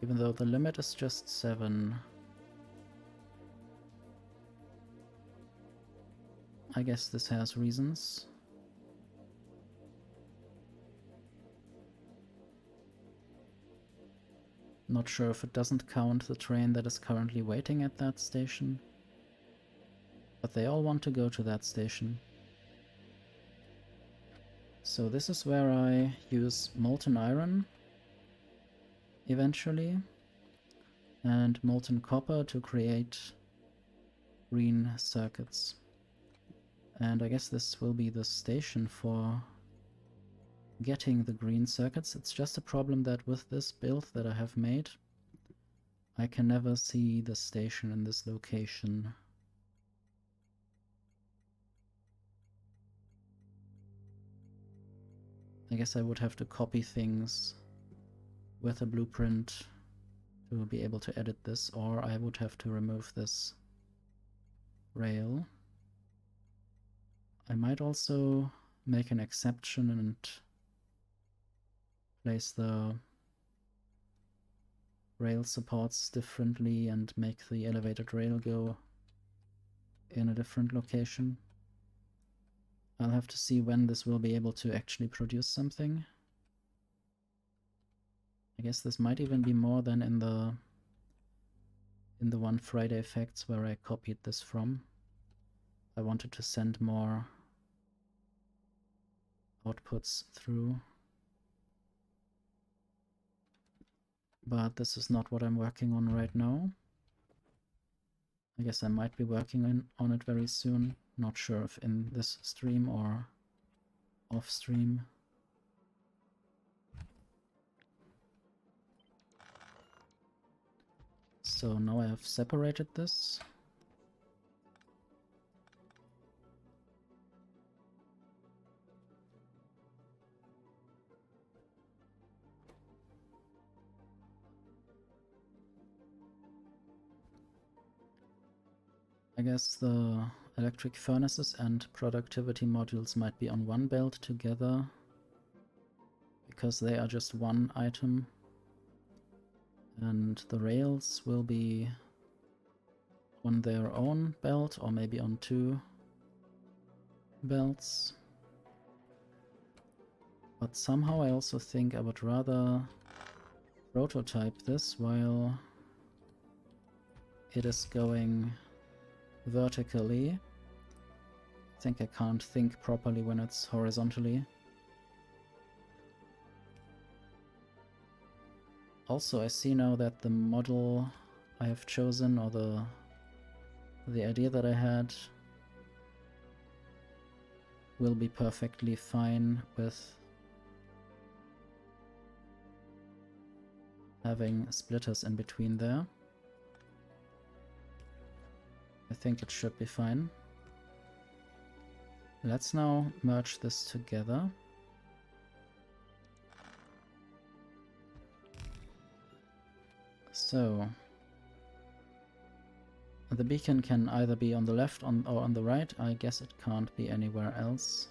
Even though the limit is just 7. I guess this has reasons. Not sure if it doesn't count the train that is currently waiting at that station. But they all want to go to that station. So this is where I use molten iron eventually, and molten copper to create green circuits. And I guess this will be the station for getting the green circuits. It's just a problem that with this build that I have made, I can never see the station in this location. I guess I would have to copy things with a blueprint to be able to edit this, or I would have to remove this rail. I might also make an exception and place the rail supports differently and make the elevated rail go in a different location. I'll have to see when this will be able to actually produce something. I guess this might even be more than in the one Friday Facts where I copied this from. I wanted to send more outputs through. But this is not what I'm working on right now. I guess I might be working on it very soon. Not sure if in this stream or off stream. So now I have separated this. I guess the electric furnaces and productivity modules might be on one belt together, because they are just one item. And the rails will be on their own belt, or maybe on 2 belts. But somehow I also think I would rather prototype this while it is going vertically. I think I can't think properly when it's horizontally. Also, I see now that the model I have chosen, or the idea that I had, will be perfectly fine with having splitters in between there. I think it should be fine. Let's now merge this together. So the beacon can either be on the left or on the right. I guess it can't be anywhere else.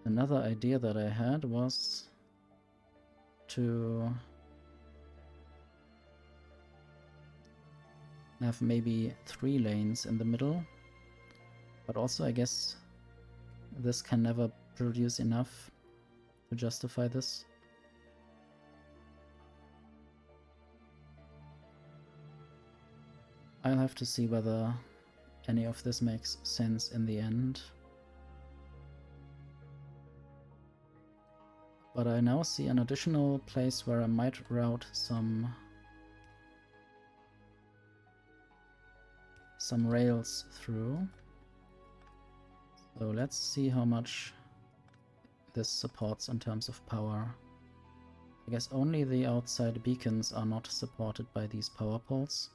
Another idea that I had was to have maybe 3 lanes in the middle, but also I guess this can never produce enough to justify this. I'll have to see whether any of this makes sense in the end. But I now see an additional place where I might route some rails through. So let's see how much this supports in terms of power. I guess only the outside beacons are not supported by these power poles.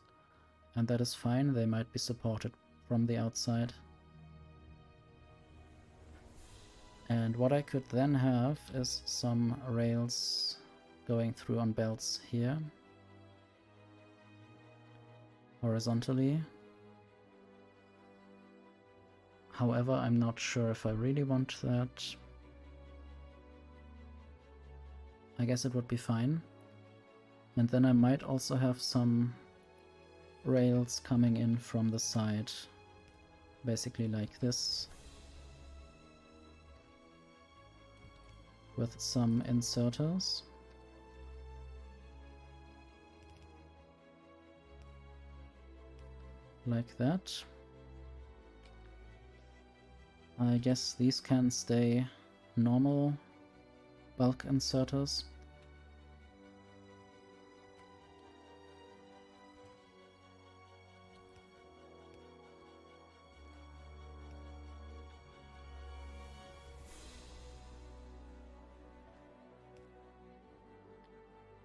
And that is fine, they might be supported from the outside. And what I could then have is some rails going through on belts here, horizontally. However, I'm not sure if I really want that. I guess it would be fine. And then I might also have some rails coming in from the side, basically like this, with some inserters. Like that. I guess these can stay normal bulk inserters.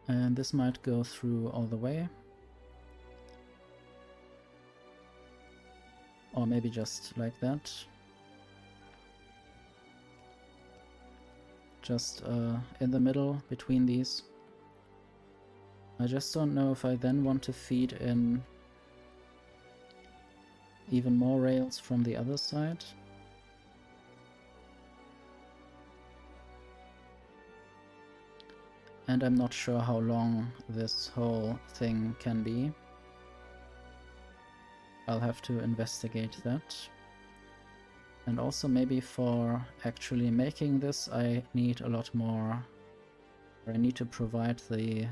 And this might go through all the way. Or maybe just like that. Just in the middle between these. I just don't know if I then want to feed in even more rails from the other side. And I'm not sure how long this whole thing can be. I'll have to investigate that. And also maybe for actually making this I need a lot more, or I need to provide the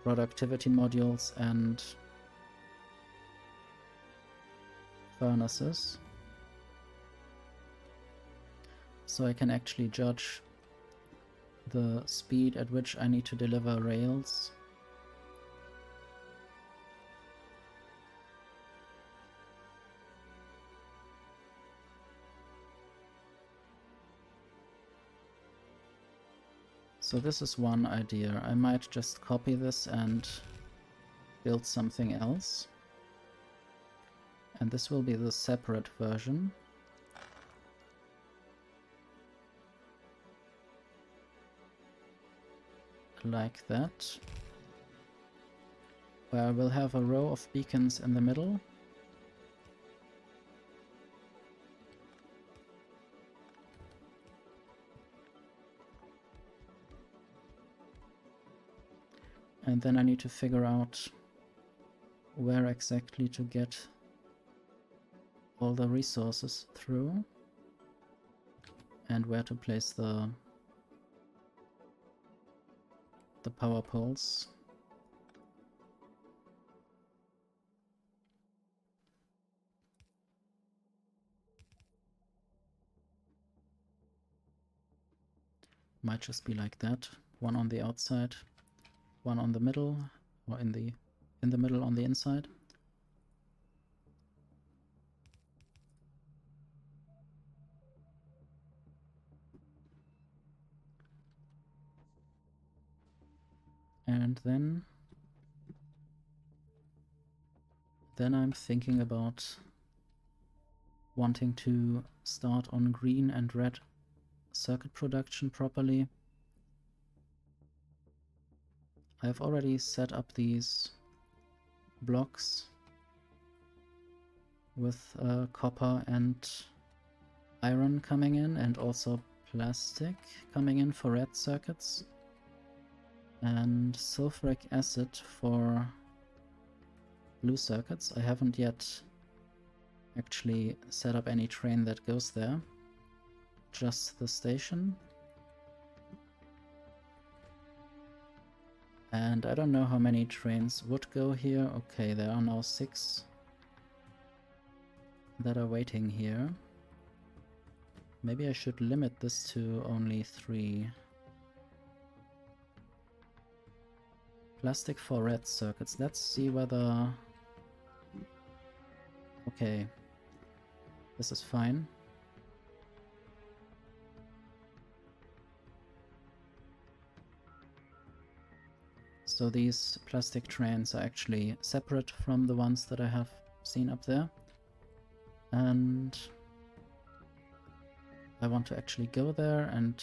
productivity modules and furnaces. So I can actually judge the speed at which I need to deliver rails. So this is one idea. I might just copy this and build something else. And this will be the separate version. Like that. Where I will have a row of beacons in the middle. And then I need to figure out where exactly to get all the resources through and where to place the power poles. Might just be like that. One on the outside, one on the middle, or in the middle on the inside. And then I'm thinking about wanting to start on green and red circuit production properly. I've already set up these blocks with copper and iron coming in, and also plastic coming in for red circuits, and sulfuric acid for blue circuits. I haven't yet actually set up any train that goes there, just the station. And I don't know how many trains would go here. Okay, there are now 6 that are waiting here. Maybe I should limit this to only 3. Plastic for red circuits. Let's see whether... Okay, this is fine. So these plastic trains are actually separate from the ones that I have seen up there. And I want to actually go there and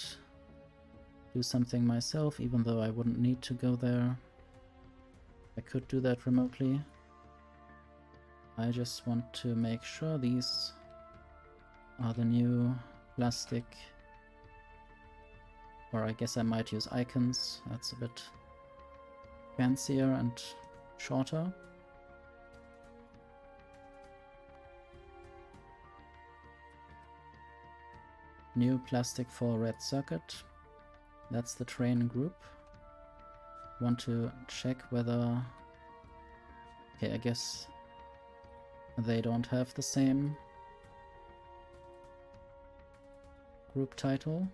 do something myself, even though I wouldn't need to go there. I could do that remotely. I just want to make sure these are the new plastic, or I guess I might use icons. That's a bit fancier and shorter. New plastic for red circuit. That's the train group. Want to check whether... Okay, I guess they don't have the same group title.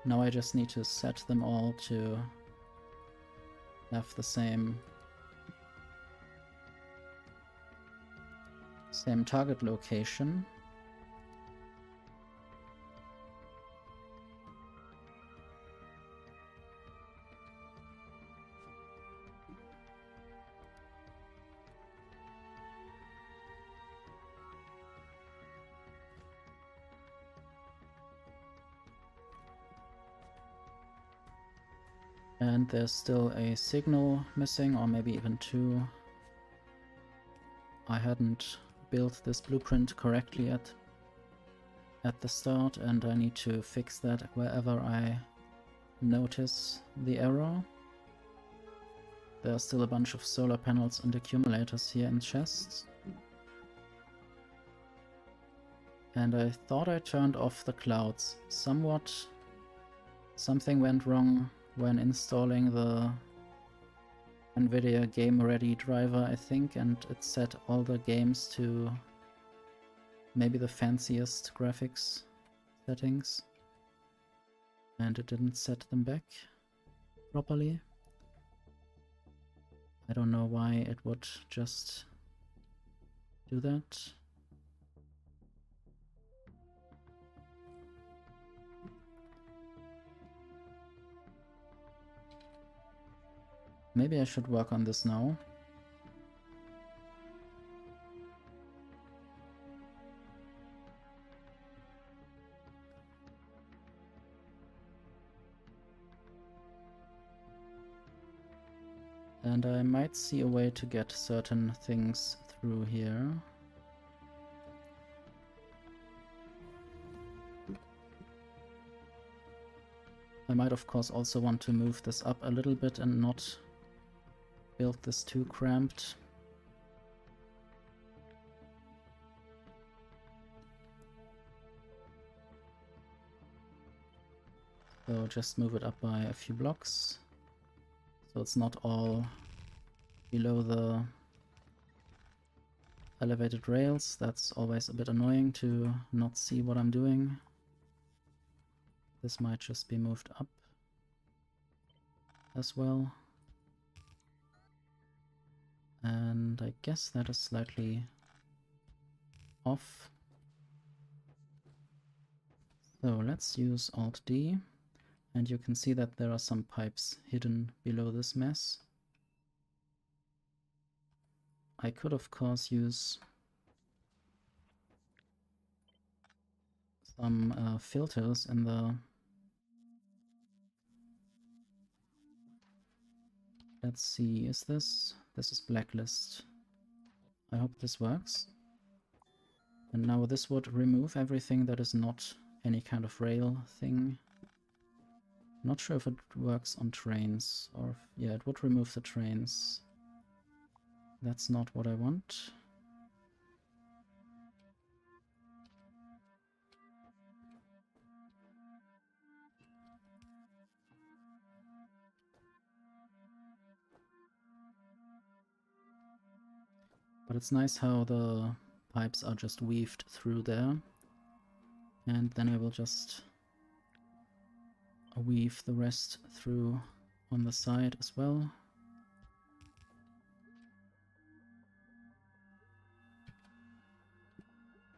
Now I just need to set them all to have the same target location. And there's still a signal missing, or maybe even 2. I hadn't built this blueprint correctly at the start, and I need to fix that wherever I notice the error. There are still a bunch of solar panels and accumulators here in chests. And I thought I turned off the clouds. Something went wrong when installing the NVIDIA Game Ready driver, I think, and it set all the games to maybe the fanciest graphics settings, and it didn't set them back properly. I don't know why it would just do that. Maybe I should work on this now. And I might see a way to get certain things through here. I might of course also want to move this up a little bit and not build this too cramped. So just move it up by a few blocks, so it's not all below the elevated rails. That's always a bit annoying to not see what I'm doing. This might just be moved up as well. And I guess that is slightly off. So let's use Alt-D, and you can see that there are some pipes hidden below this mess. I could of course use some filters in the... Let's see, is this... This is blacklist. I hope this works. And now this would remove everything that is not any kind of rail thing. Not sure if it works on trains, or if, yeah, it would remove the trains. That's not what I want. But it's nice how the pipes are just weaved through there. And then I will just weave the rest through on the side as well.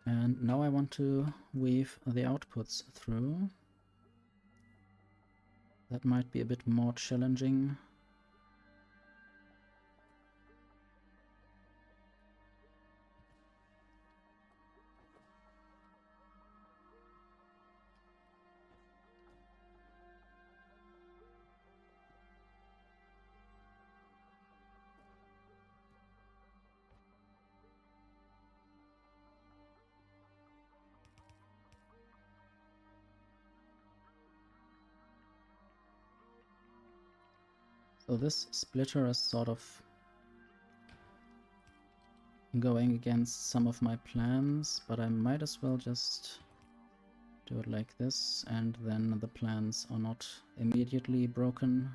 And now I want to weave the outputs through. That might be a bit more challenging. So this splitter is sort of going against some of my plans, but I might as well just do it like this, and then the plans are not immediately broken.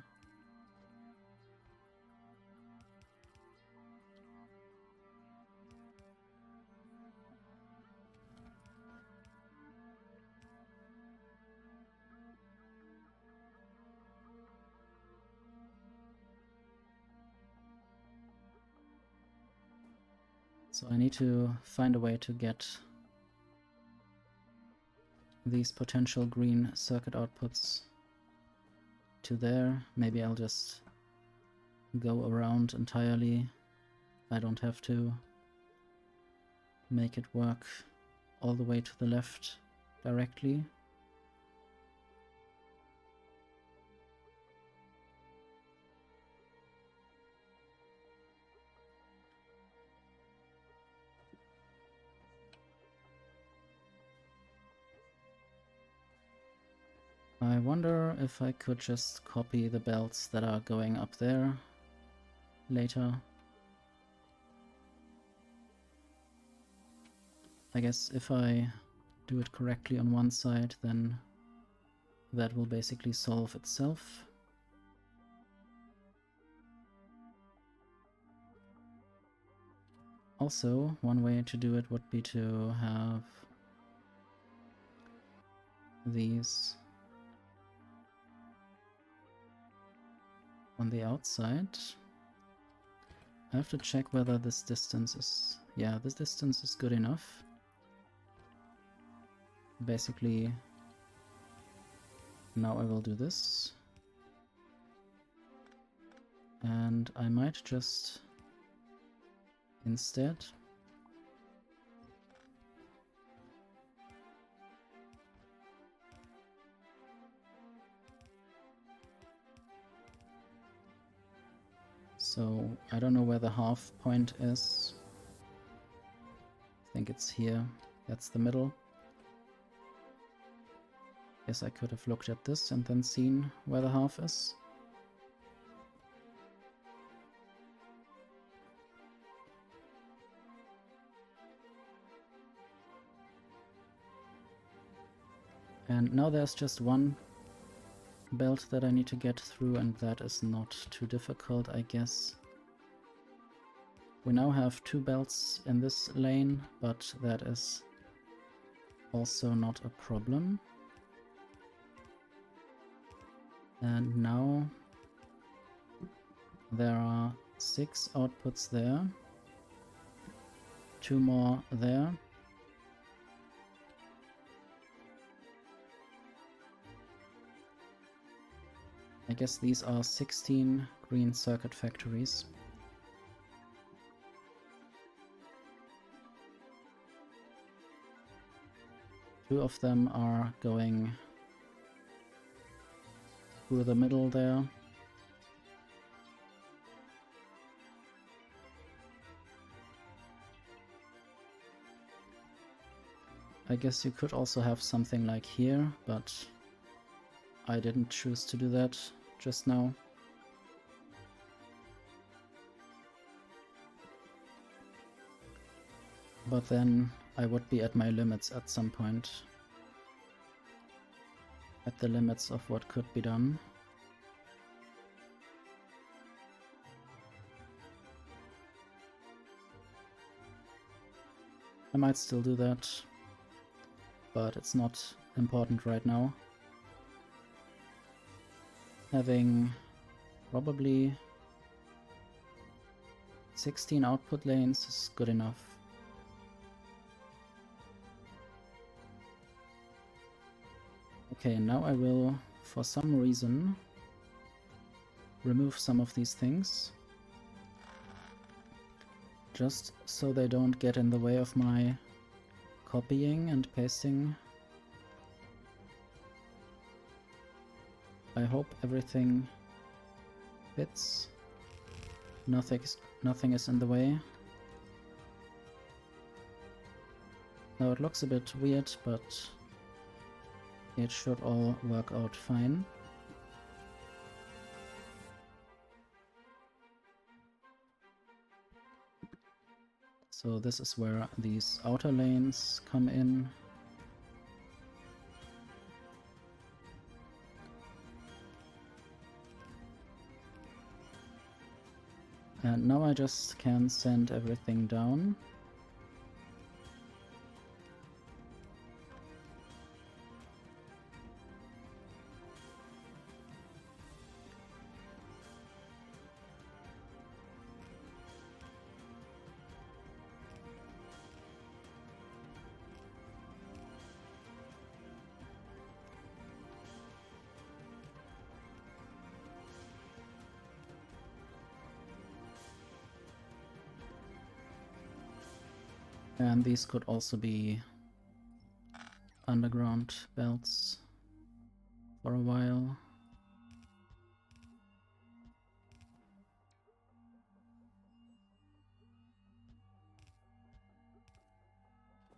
So I need to find a way to get these potential green circuit outputs to there. Maybe I'll just go around entirely. I don't have to make it work all the way to the left directly. I wonder if I could just copy the belts that are going up there later. I guess if I do it correctly on one side, then that will basically solve itself. Also, one way to do it would be to have these on the outside. I have to check whether this distance is... yeah, this distance is good enough. Basically, now I will do this. And I might just instead so I don't know where the half point is. I think it's here. That's the middle. Guess I could have looked at this and then seen where the half is. And now there's just one belt that I need to get through, and that is not too difficult, I guess. We now have 2 belts in this lane, but that is also not a problem. And now there are 6 outputs there, 2 more there. I guess these are 16 green circuit factories. Two of them are going through the middle there. I guess you could also have something like here, but I didn't choose to do that just now. But then I would be at my limits at some point. At the limits of what could be done. I might still do that, but it's not important right now. Having probably 16 output lanes is good enough. Okay, now I will, for some reason, remove some of these things. Just so they don't get in the way of my copying and pasting. I hope everything fits. Nothing is in the way. Now it looks a bit weird, but it should all work out fine. So this is where these outer lanes come in. And now I just can send everything down. And these could also be underground belts for a while.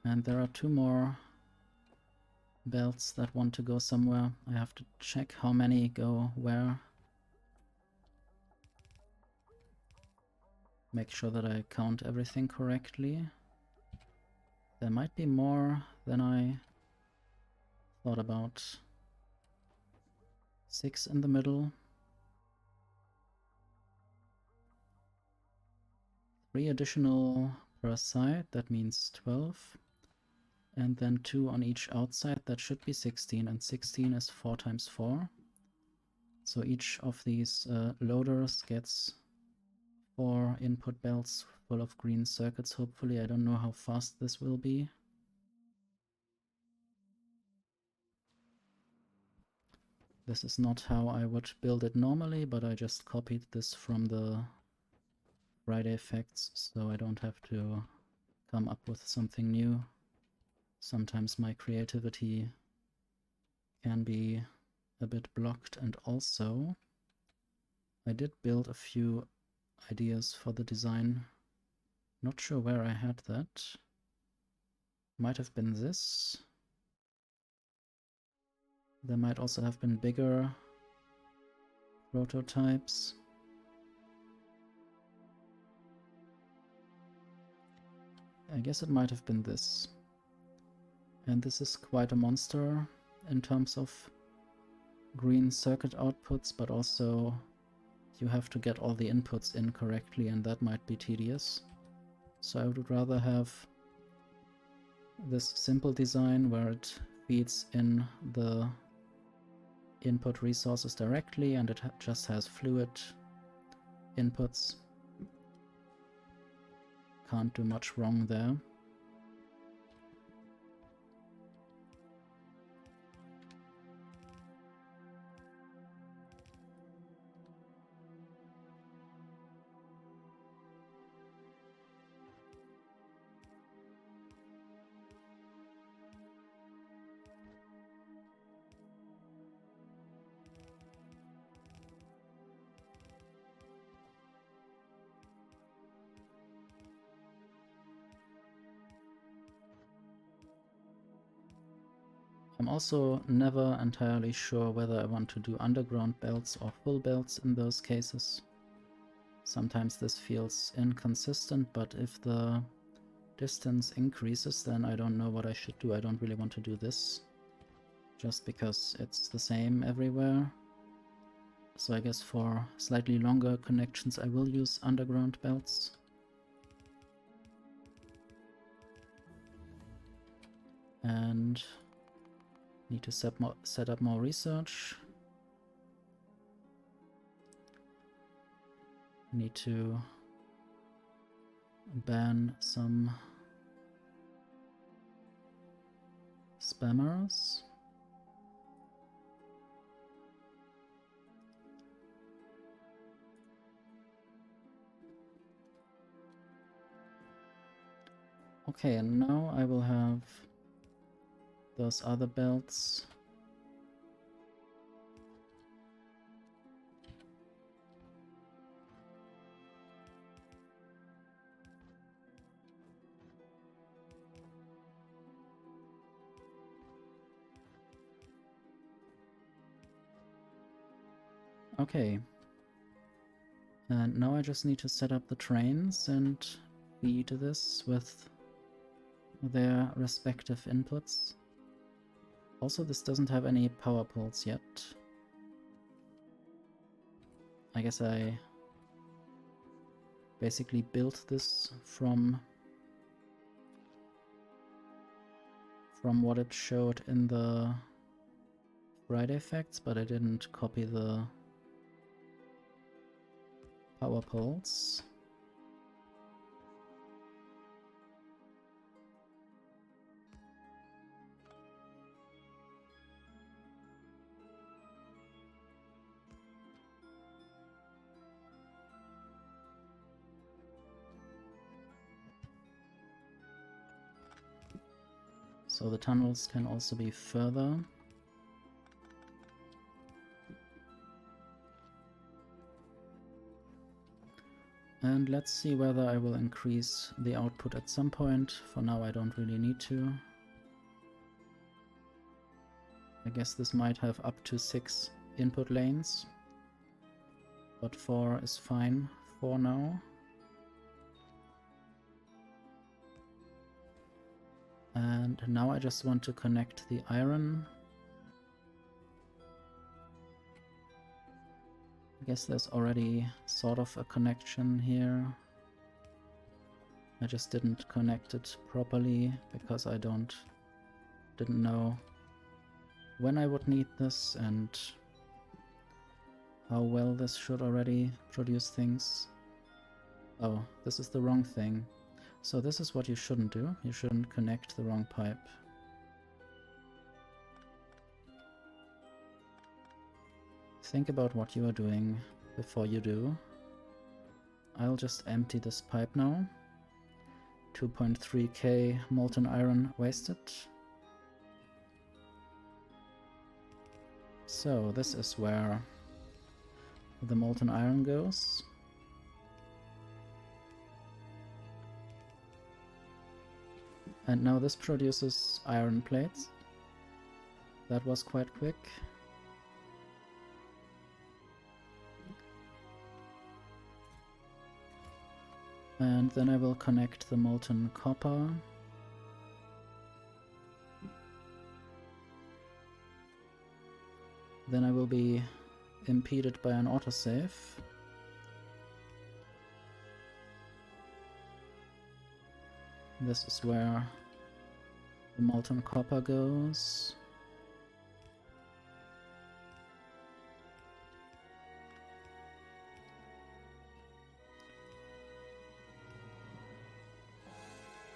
And there are 2 more belts that want to go somewhere. I have to check how many go where. Make sure that I count everything correctly. There might be more than I thought about. 6 in the middle. 3 additional per side, that means 12. And then 2 on each outside, that should be 16. And 16 is 4 times 4. So each of these loaders gets 4 input belts full of green circuits, hopefully. I don't know how fast this will be. This is not how I would build it normally, but I just copied this from the Friday facts, so I don't have to come up with something new. Sometimes my creativity can be a bit blocked, and also I did build a few ideas for the design. Not sure where I had that. Might have been this. There might also have been bigger prototypes. I guess it might have been this. And this is quite a monster in terms of green circuit outputs, but also you have to get all the inputs in correctly, and that might be tedious. So I would rather have this simple design where it feeds in the input resources directly and it just has fluid inputs. Can't do much wrong there. I'm also never entirely sure whether I want to do underground belts or full belts in those cases. Sometimes this feels inconsistent, but if the distance increases, then I don't know what I should do. I don't really want to do this, just because it's the same everywhere. So I guess for slightly longer connections I will use underground belts. And need to set up more research. Need to ban some spammers. Okay, and now I will have those other belts. Okay. And now I just need to set up the trains and feed this with their respective inputs. Also, this doesn't have any power poles yet. I guess I basically built this from what it showed in the Friday facts, but I didn't copy the power poles. So the tunnels can also be further. And let's see whether I will increase the output at some point. For now I don't really need to. I guess this might have up to 6 input lanes, but 4 is fine for now. And now I just want to connect the iron. I guess there's already sort of a connection here. I just didn't connect it properly because I didn't know when I would need this and how well this should already produce things. Oh, this is the wrong thing. So this is what you shouldn't do. You shouldn't connect the wrong pipe. Think about what you are doing before you do. I'll just empty this pipe now. 2.3k molten iron wasted. So this is where the molten iron goes. And now this produces iron plates. That was quite quick. And then I will connect the molten copper. Then I will be impeded by an autosave. This is where the molten copper goes.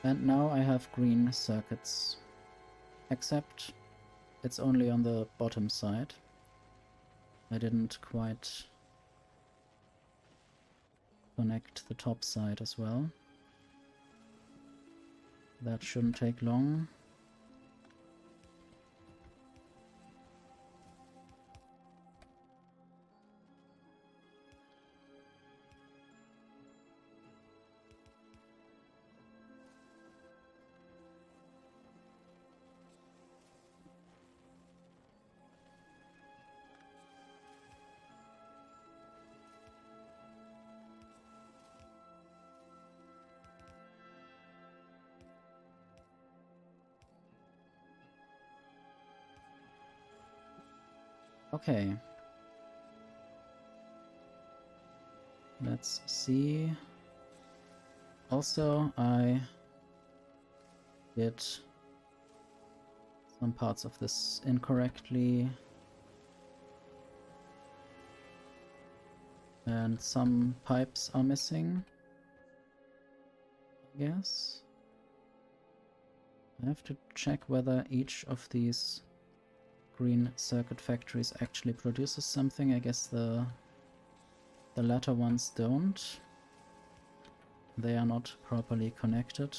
And now I have green circuits, except it's only on the bottom side. I didn't quite connect the top side as well. That shouldn't take long. Okay. Let's see. Also, I did some parts of this incorrectly. And some pipes are missing, I guess. I have to check whether each of these green circuit factories actually produces something. I guess the latter ones don't. They are not properly connected.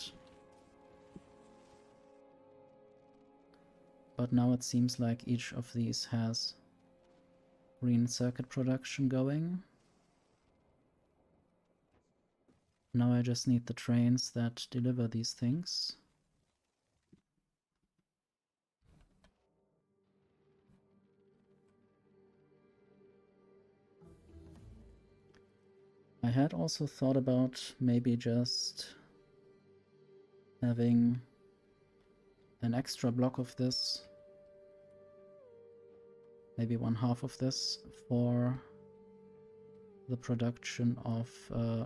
But now it seems like each of these has green circuit production going. Now I just need the trains that deliver these things. I had also thought about maybe just having an extra block of this, maybe 1/2 of this, for the production of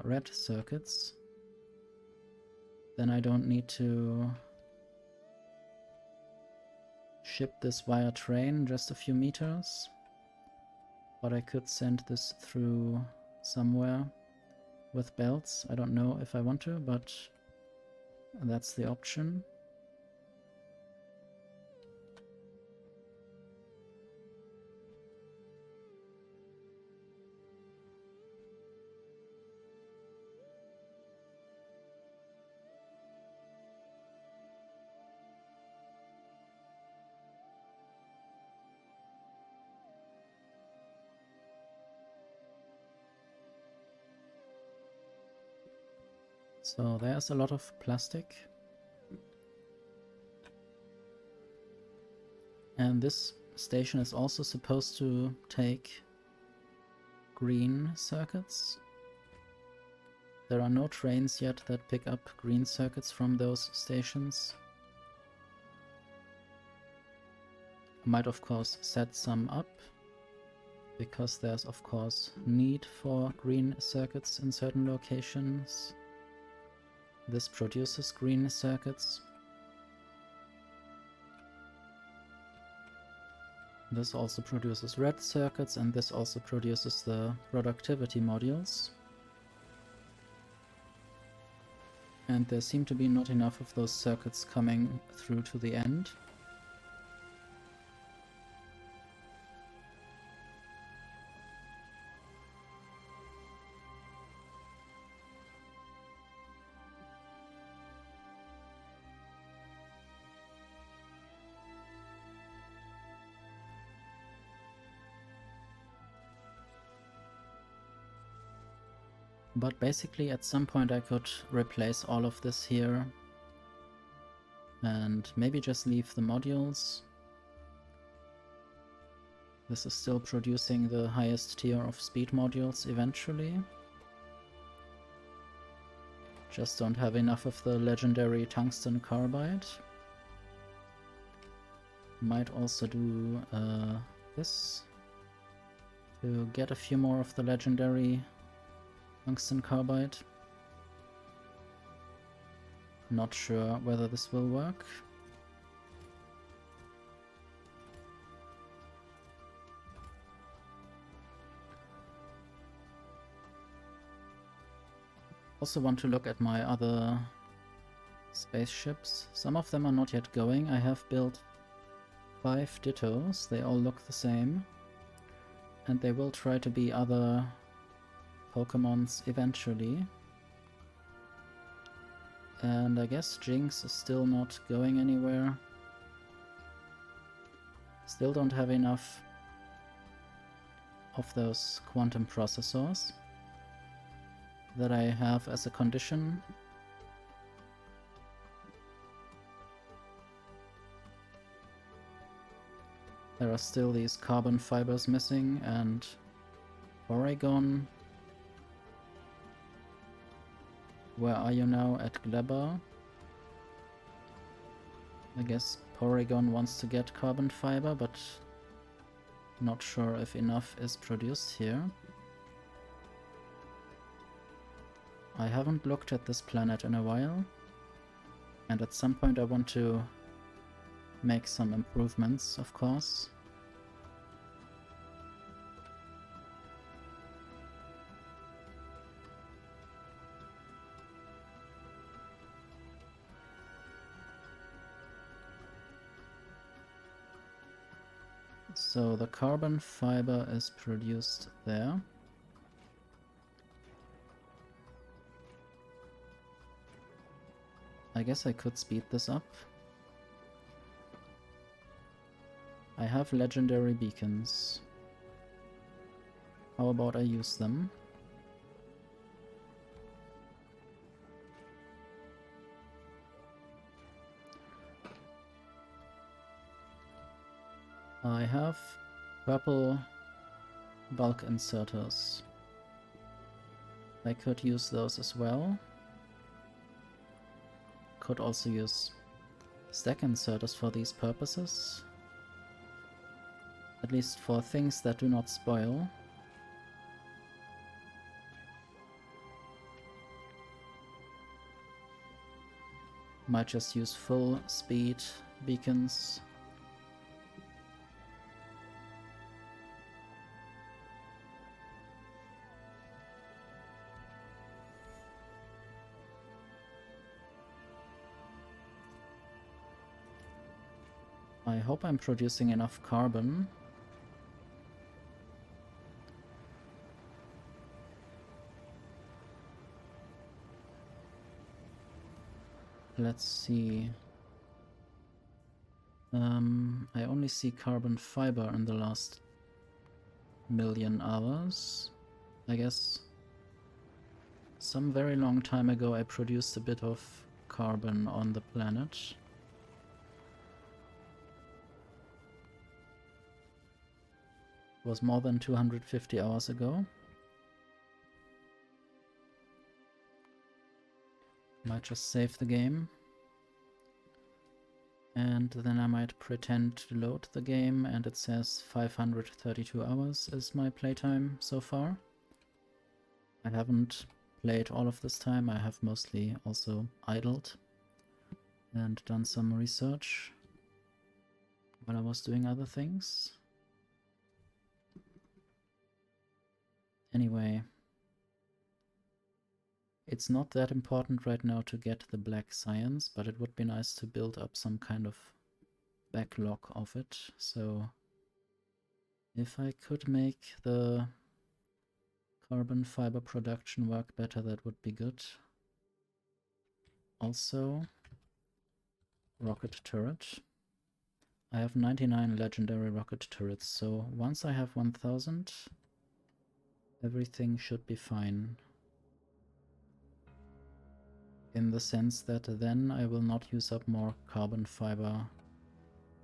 red circuits. Then I don't need to ship this via train just a few meters, but I could send this through somewhere with belts. I don't know if I want to, but that's the option. So there's a lot of plastic. And this station is also supposed to take green circuits. There are no trains yet that pick up green circuits from those stations. I might of course set some up, because there's of course need for green circuits in certain locations. This produces green circuits. This also produces red circuits, and this also produces the productivity modules. And there seem to be not enough of those circuits coming through to the end. But basically at some point I could replace all of this here and maybe just leave the modules. This is still producing the highest tier of speed modules eventually. Just don't have enough of the legendary tungsten carbide. Might also do this to get a few more of the legendary tungsten carbide. Not sure whether this will work. Also want to look at my other spaceships. Some of them are not yet going. I have built 5 dittos. They all look the same. And they will try to be other Pokemons eventually. And I guess Jinx is still not going anywhere. Still don't have enough of those quantum processors that I have as a condition. There are still these carbon fibers missing, and Porygon. Where are you now? At Glebber? I guess Porygon wants to get carbon fiber, but not sure if enough is produced here. I haven't looked at this planet in a while, and at some point I want to make some improvements, of course. So the carbon fiber is produced there. I guess I could speed this up. I have legendary beacons. How about I use them? I have purple bulk inserters. I could use those as well. Could also use stack inserters for these purposes. At least for things that do not spoil. Might just use full speed beacons. I hope I'm producing enough carbon. Let's see. I only see carbon fiber in the last million hours. I guess some very long time ago I produced a bit of carbon on the planet. It was more than 250 hours ago. Might just save the game. And then I might pretend to load the game, and it says 532 hours is my playtime so far. I haven't played all of this time. I have mostly also idled and done some research while I was doing other things. Anyway, it's not that important right now to get the black science, but it would be nice to build up some kind of backlog of it. So if I could make the carbon fiber production work better, that would be good. Also, rocket turret. I have 99 legendary rocket turrets, so once I have 1000, everything should be fine. In the sense that then I will not use up more carbon fiber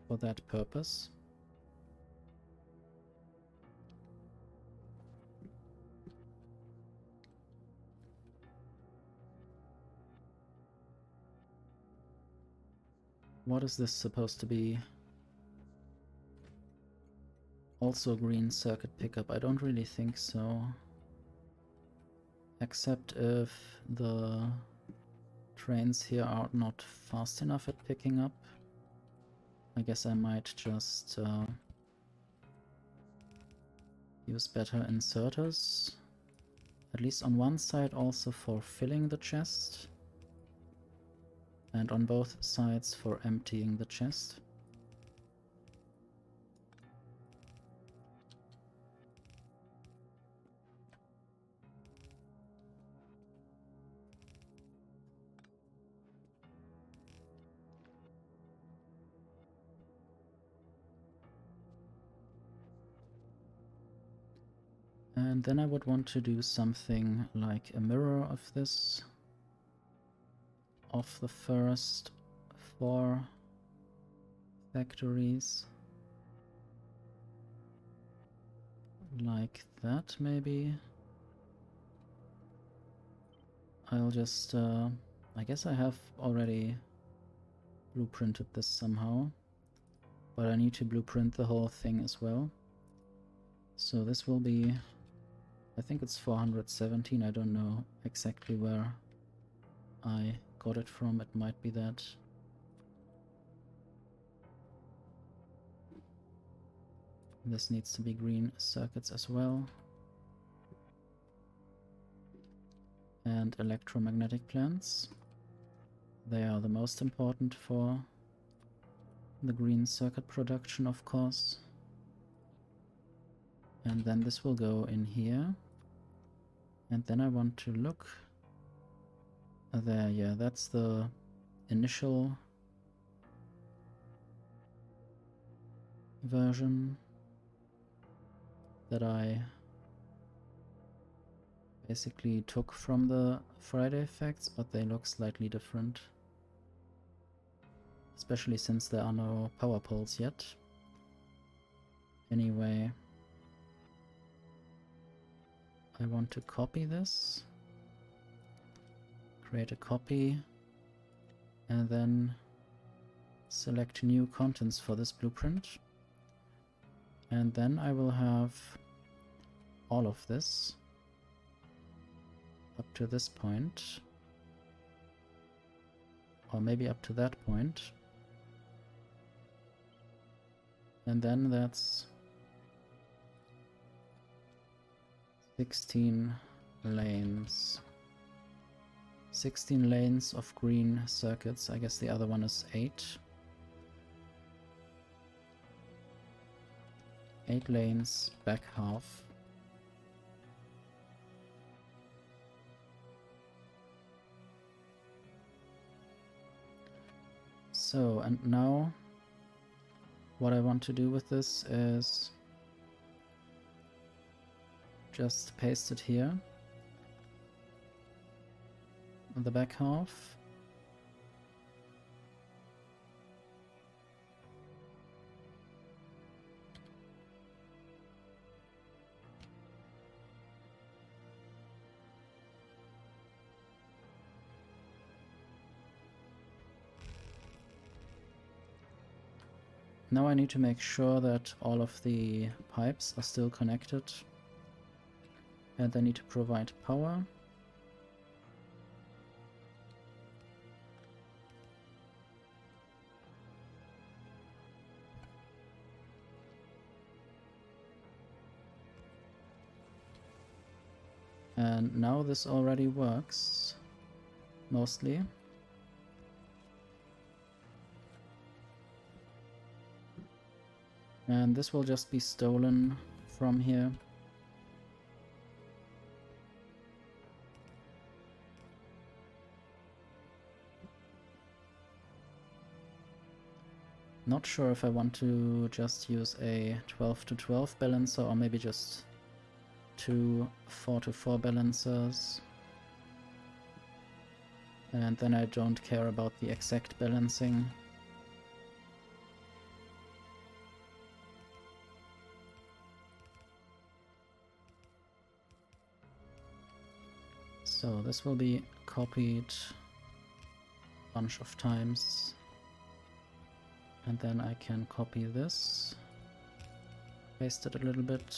for that purpose. What is this supposed to be? Also green circuit pickup? I don't really think so. Except if the Trains here are not fast enough at picking up. I guess I might just use better inserters. At least on one side also for filling the chest. And on both sides for emptying the chest. And then I would want to do something like a mirror of this, of the first 4 factories. Like that, maybe. I'll just, I guess I have already blueprinted this somehow, but I need to blueprint the whole thing as well. So this will be, I think it's 417, I don't know exactly where I got it from, it might be that. This needs to be green circuits as well. And electromagnetic plants. They are the most important for the green circuit production, of course. And then this will go in here. And then I want to look there. Yeah, that's the initial version that I basically took from the Friday effects, but they look slightly different. Especially since there are no power poles yet. Anyway, I want to copy this, create a copy, and then select new contents for this blueprint. And then I will have all of this up to this point, or maybe up to that point. And then that's 16 lanes. 16 lanes of green circuits. I guess the other one is 8. 8 lanes, back half. So, and now what I want to do with this is just paste it here on the back half. Now I need to make sure that all of the pipes are still connected, and I need to provide power. And now this already works, mostly. And this will just be stolen from here. Not sure if I want to just use a 12 to 12 balancer or maybe just 2 4 to 4 balancers. And then I don't care about the exact balancing. So this will be copied a bunch of times. And then I can copy this, paste it a little bit.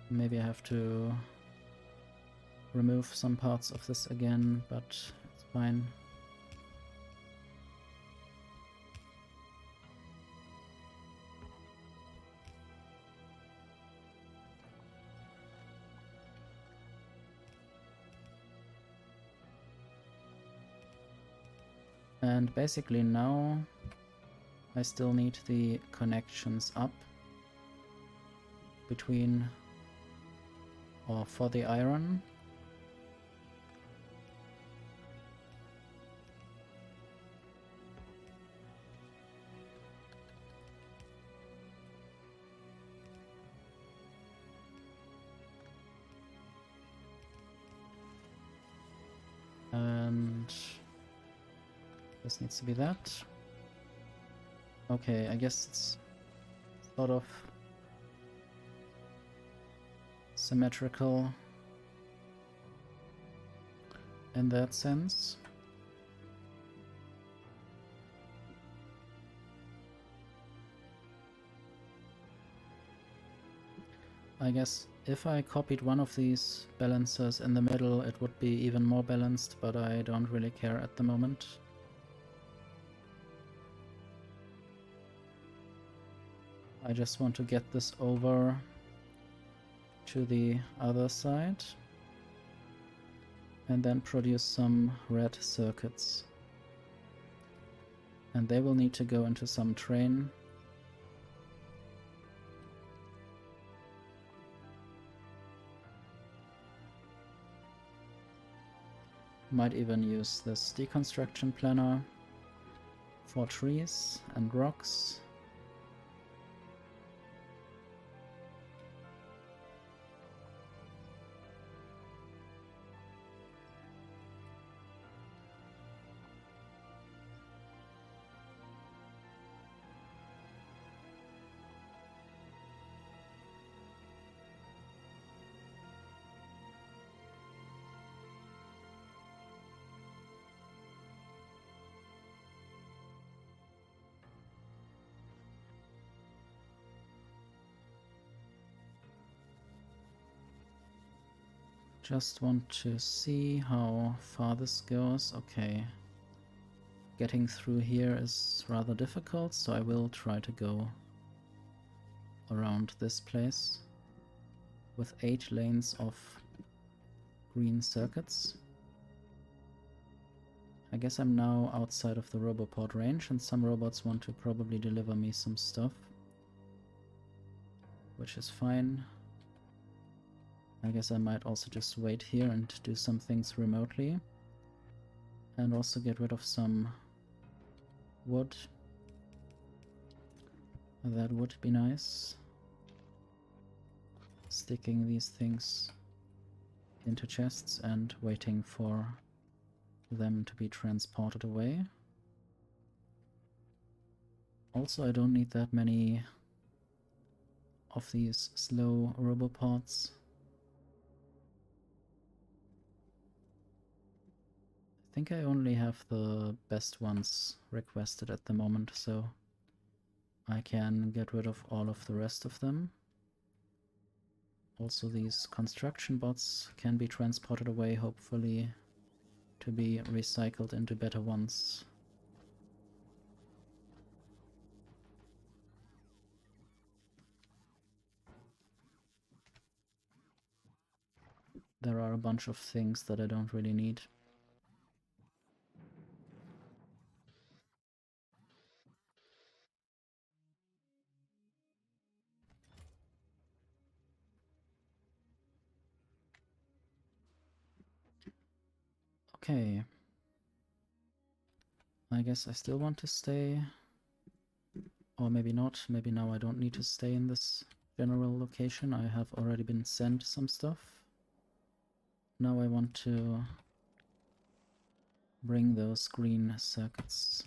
Maybe I have to remove some parts of this again, but fine. And basically now I still need the connections up between or for the iron. And this needs to be that. Okay, I guess it's sort of symmetrical in that sense. I guess if I copied one of these balancers in the middle, it would be even more balanced, but I don't really care at the moment. I just want to get this over to the other side and then produce some red circuits. And they will need to go into some train. Might even use this deconstruction planner for trees and rocks. Just want to see how far this goes. Okay. Getting through here is rather difficult, so I will try to go around this place with 8 lanes of green circuits. I guess I'm now outside of the Roboport range, and some robots want to probably deliver me some stuff, which is fine. I guess I might also just wait here and do some things remotely. And also get rid of some wood. That would be nice. Sticking these things into chests and waiting for them to be transported away. Also, I don't need that many of these slow robopods. I think I only have the best ones requested at the moment, so I can get rid of all of the rest of them. Also, these construction bots can be transported away, hopefully, to be recycled into better ones. There are a bunch of things that I don't really need. Okay. I guess I still want to stay. Or maybe not. Maybe now I don't need to stay in this general location. I have already been sent some stuff. Now I want to bring those green circuits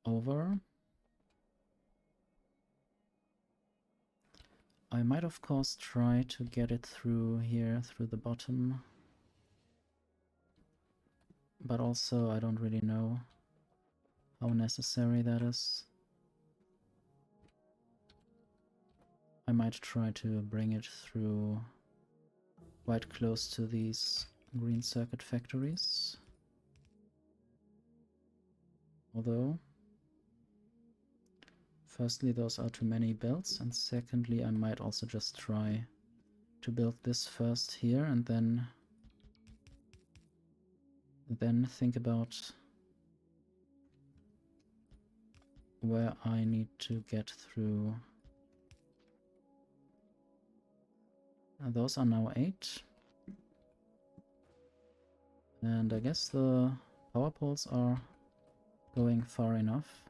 over. I might of course try to get it through here, through the bottom. But also I don't really know how necessary that is. I might try to bring it through quite close to these green circuit factories. Although, firstly, those are too many builds, and secondly, I might also just try to build this first here and then think about where I need to get through. Those are now 8. And I guess the power poles are going far enough.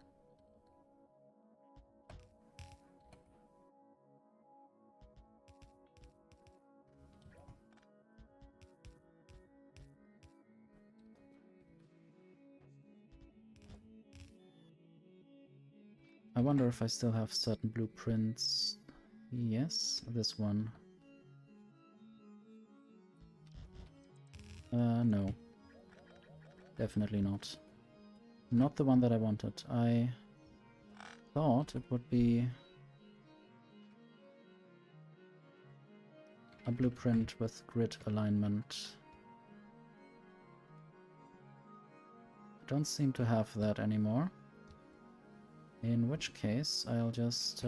I wonder if I still have certain blueprints. Yes, this one. No. Definitely not. Not the one that I wanted. I thought it would be a blueprint with grid alignment. I don't seem to have that anymore. In which case, I'll just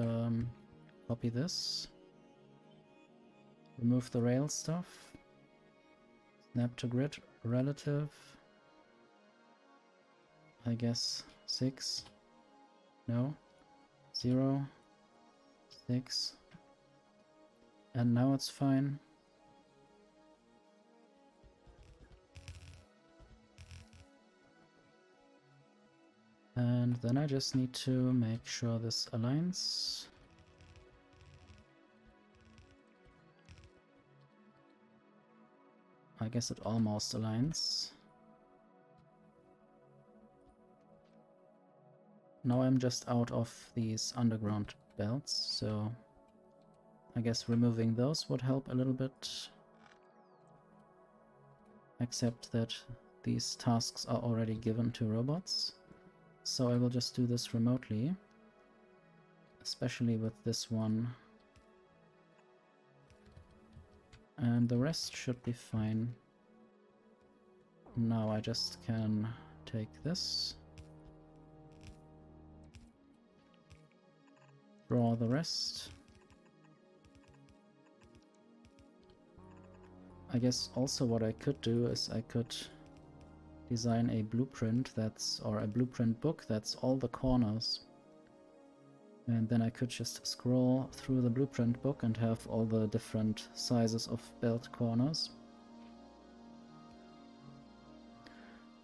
copy this, remove the rail stuff, snap to grid relative, I guess 6, no, 0, 6, and now it's fine. And then I just need to make sure this aligns. I guess it almost aligns. Now I'm just out of these underground belts, so I guess removing those would help a little bit. Except that these tasks are already given to robots. So I will just do this remotely, especially with this one. And the rest should be fine. Now I just can take this, draw the rest. I guess also what I could do is I could design a blueprint or a blueprint book that's all the corners. And then I could just scroll through the blueprint book and have all the different sizes of belt corners.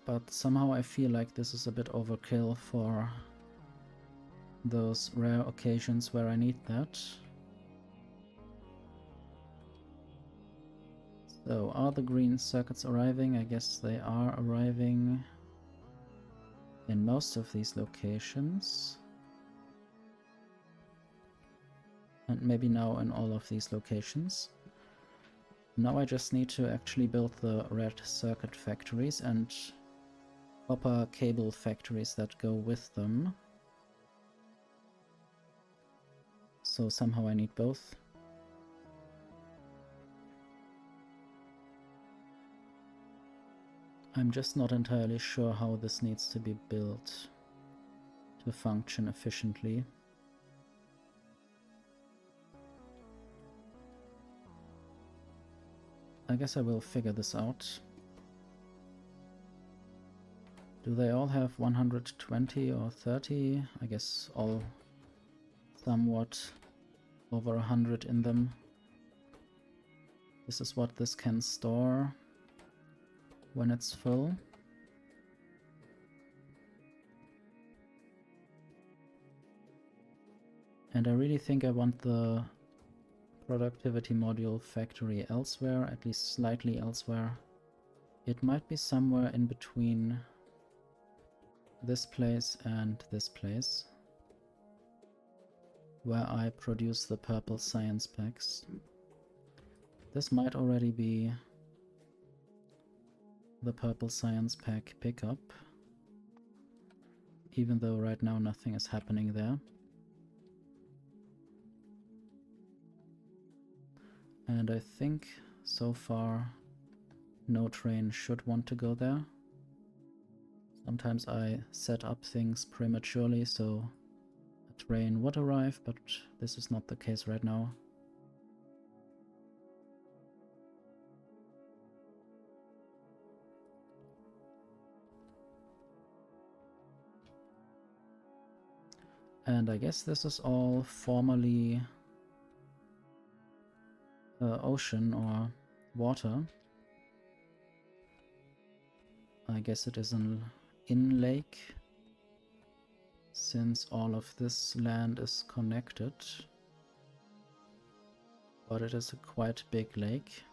But somehow I feel like this is a bit overkill for those rare occasions where I need that. So, are the green circuits arriving? I guess they are arriving in most of these locations. And maybe now in all of these locations. Now I just need to actually build the red circuit factories and copper cable factories that go with them. So somehow I need both. I'm just not entirely sure how this needs to be built to function efficiently. I guess I will figure this out. Do they all have 120 or 30? I guess all somewhat over 100 in them. This is what this can store when it's full. And I really think I want the productivity module factory elsewhere, at least slightly elsewhere. It might be somewhere in between this place and this place, where I produce the purple science packs. This might already be the purple science pack pickup, even though right now nothing is happening there. And I think so far no train should want to go there. Sometimes I set up things prematurely so a train would arrive, but this is not the case right now. And I guess this is all formerly ocean or water. I guess it is an in-lake, since all of this land is connected. But it is a quite big lake.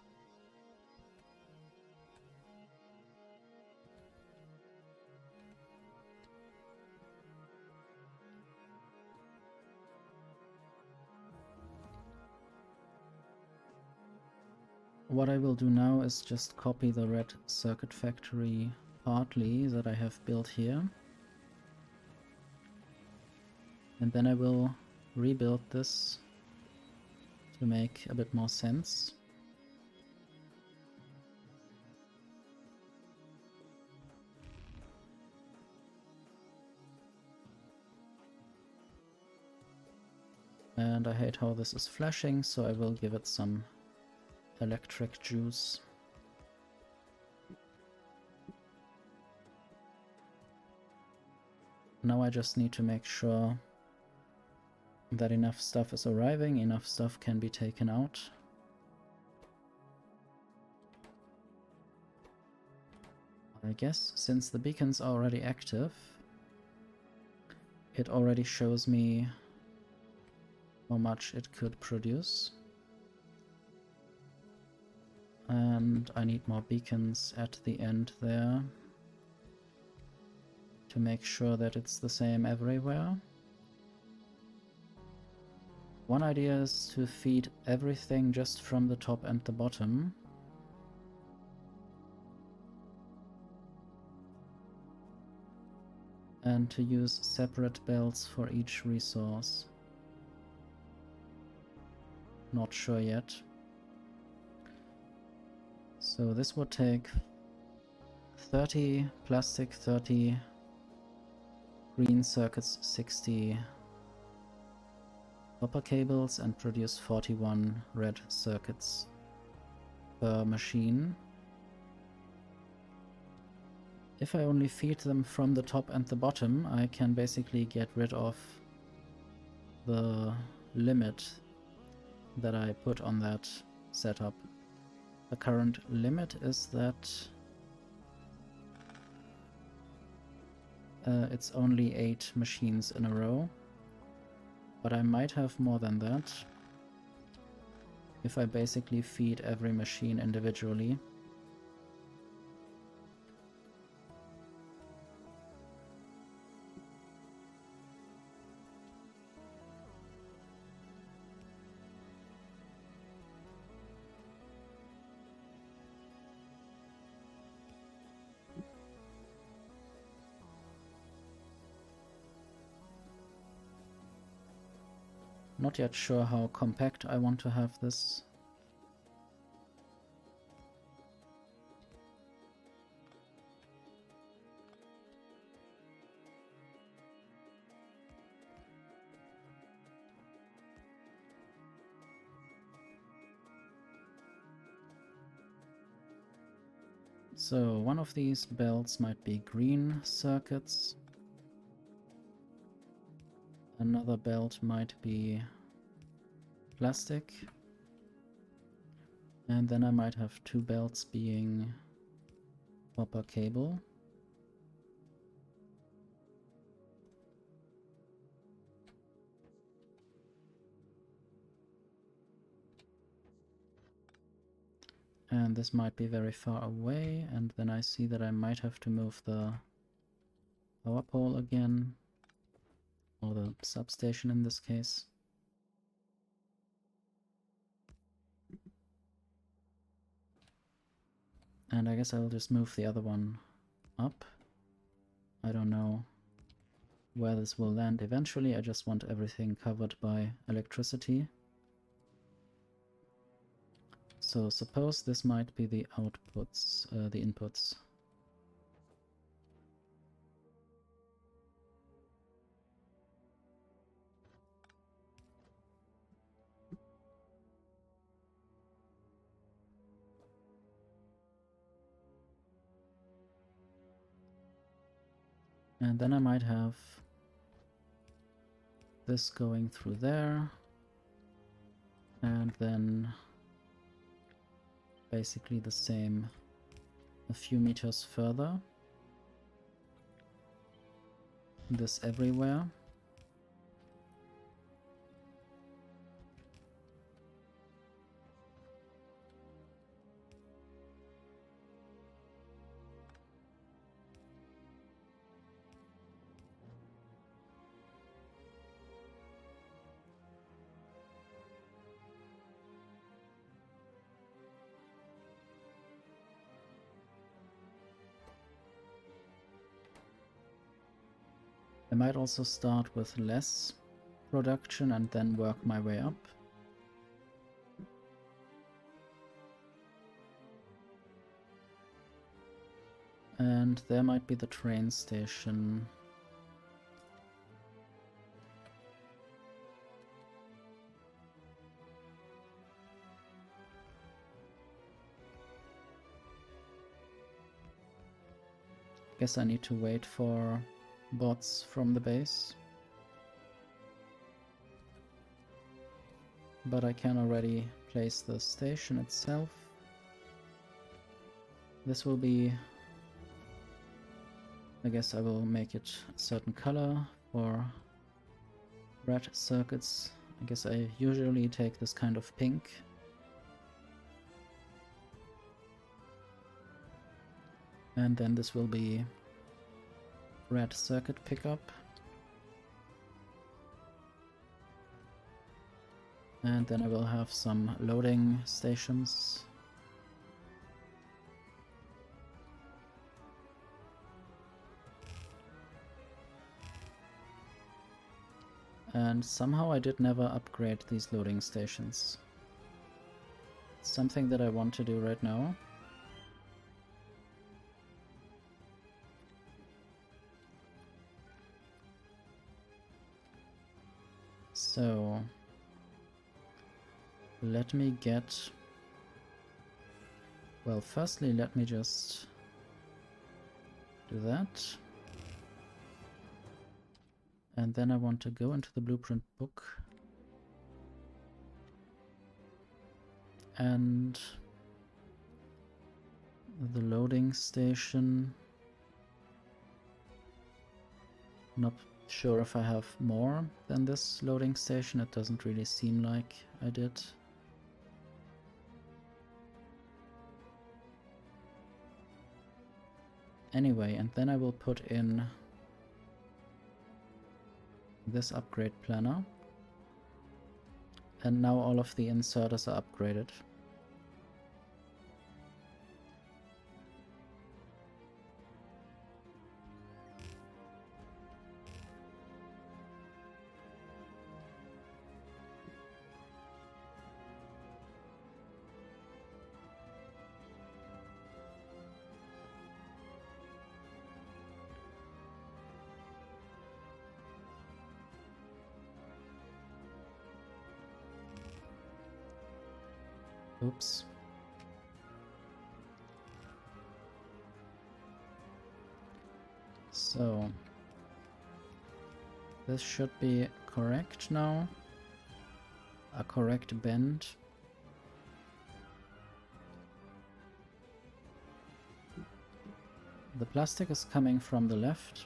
What I will do now is just copy the red circuit factory partly that I have built here. And then I will rebuild this to make a bit more sense. And I hate how this is flashing, so I will give it some electric juice. Now I just need to make sure that enough stuff is arriving, enough stuff can be taken out. I guess since the beacons are already active, it already shows me how much it could produce. And I need more beacons at the end there to make sure that it's the same everywhere. One idea is to feed everything just from the top and the bottom. And to use separate belts for each resource. Not sure yet. So this would take 30 plastic, 30 green circuits, 60 copper cables, and produce 41 red circuits per machine. If I only feed them from the top and the bottom, I can basically get rid of the limit that I put on that setup. The current limit is that it's only 8 machines in a row, but I might have more than that if I basically feed every machine individually. Not yet sure how compact I want to have this. So one of these belts might be green circuits. Another belt might be plastic. And then I might have 2 belts being copper cable. And this might be very far away, and then I see that I might have to move the power pole again, or the substation in this case. And I guess I'll just move the other one up. I don't know where this will land eventually, I just want everything covered by electricity. So suppose this might be the outputs, the inputs. And then I might have this going through there, and then basically the same a few meters further. This everywhere. I might also start with less production and then work my way up. And there might be the train station. Guess I need to wait for bots from the base. But I can already place the station itself. This will be... I guess I will make it a certain color for red circuits. I guess I usually take this kind of pink. And then this will be red circuit pickup. And then I will have some loading stations. And somehow I did never upgrade these loading stations. It's something that I want to do right now. So let me get... Well, firstly, let me just do that. And then I want to go into the blueprint book and the loading station. Not sure if I have more than this loading station. It doesn't really seem like I did. Anyway, and then I will put in this upgrade planner. And now all of the inserters are upgraded. Oops. So this should be correct now. A correct bend. The plastic is coming from the left.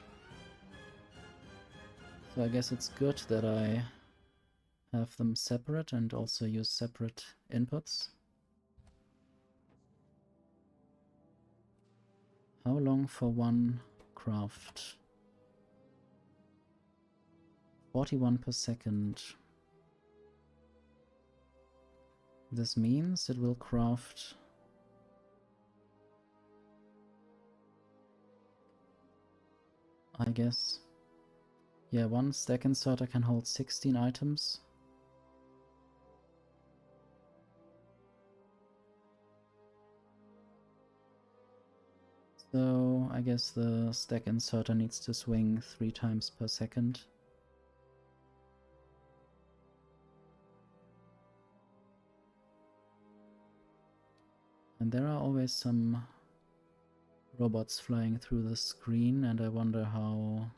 So I guess it's good that I have them separate and also use separate inputs. How long for one craft? 41 per second. This means it will craft I guess. Yeah, one stack inserter can hold 16 items. So I guess the stack inserter needs to swing 3 times per second. And there are always some robots flying through the screen, and I wonder how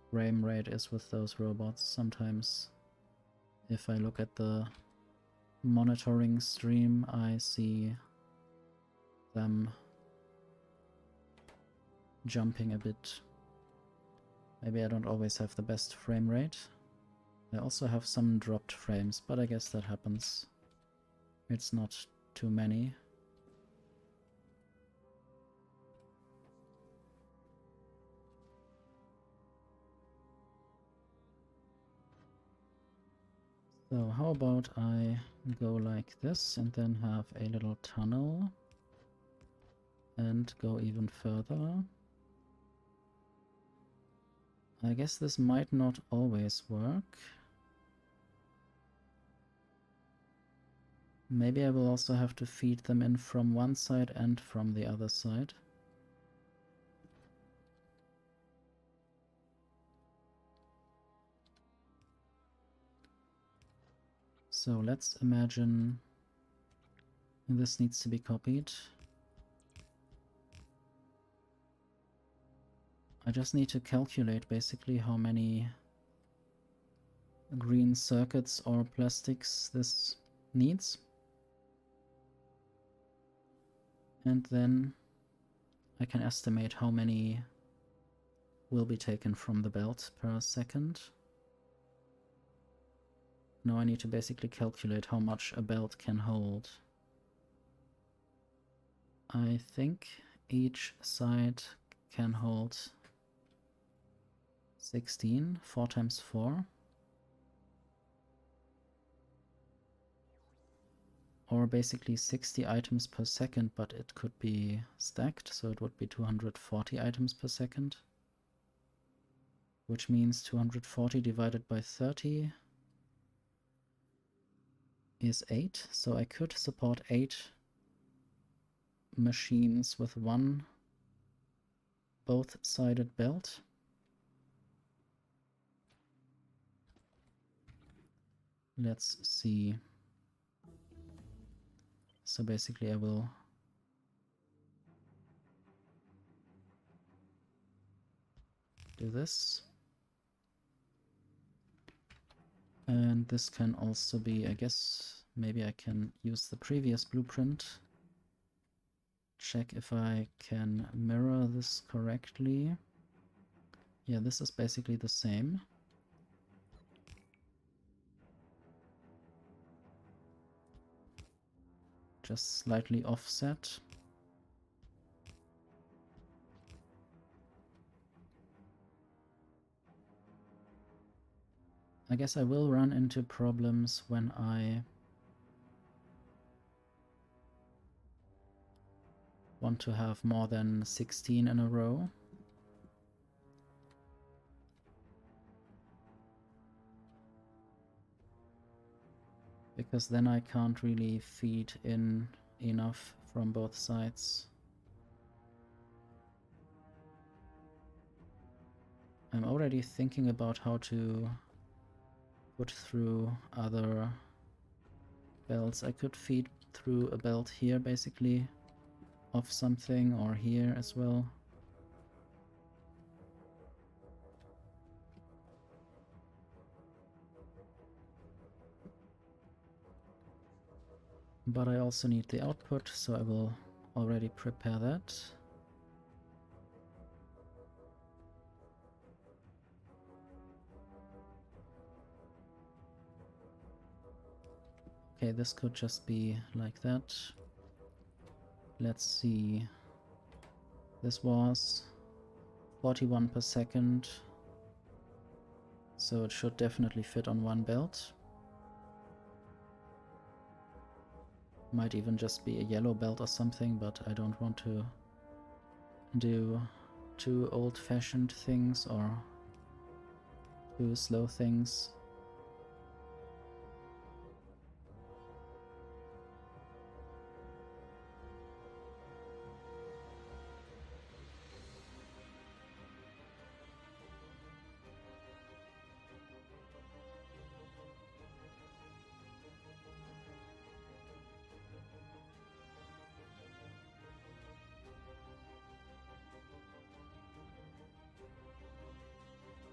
frame rate is with those robots. Sometimes if I look at the monitoring stream, I see them jumping a bit. Maybe I don't always have the best frame rate. I also have some dropped frames, but I guess that happens. It's not too many. So how about I go like this and then have a little tunnel and go even further. I guess this might not always work. Maybe I will also have to feed them in from one side and from the other side. So let's imagine this needs to be copied. I just need to calculate basically how many green circuits or plastics this needs. And then I can estimate how many will be taken from the belt per second. Now I need to basically calculate how much a belt can hold. I think each side can hold 16, 4 times 4. Or basically 60 items per second, but it could be stacked, so it would be 240 items per second. Which means 240 divided by 30 is 8, so I could support 8 machines with one both-sided belt. Let's see. So basically I will do this. And this can also be, I guess, maybe I can use the previous blueprint. Check if I can mirror this correctly. Yeah, this is basically the same. Just slightly offset. I guess I will run into problems when I want to have more than 16 in a row. Because then I can't really feed in enough from both sides. I'm already thinking about how to put through other belts. I could feed through a belt here basically of something, or here as well. But I also need the output, so I will already prepare that. Okay, this could just be like that. Let's see. This was 41 per second. So it should definitely fit on one belt. Might even just be a yellow belt or something, but I don't want to do too old-fashioned things or too slow things.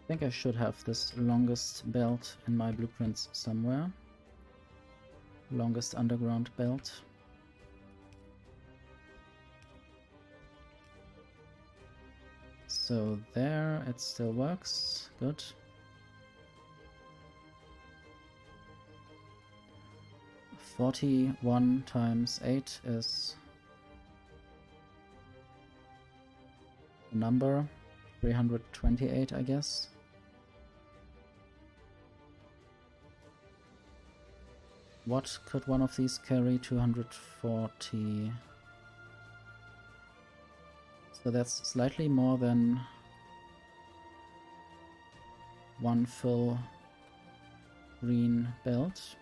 I think I should have this longest belt in my blueprints somewhere. Longest underground belt. So there, it still works. Good. $41 times 8 is a number. 328, I guess. What could one of these carry? 240. So that's slightly more than one full green belt.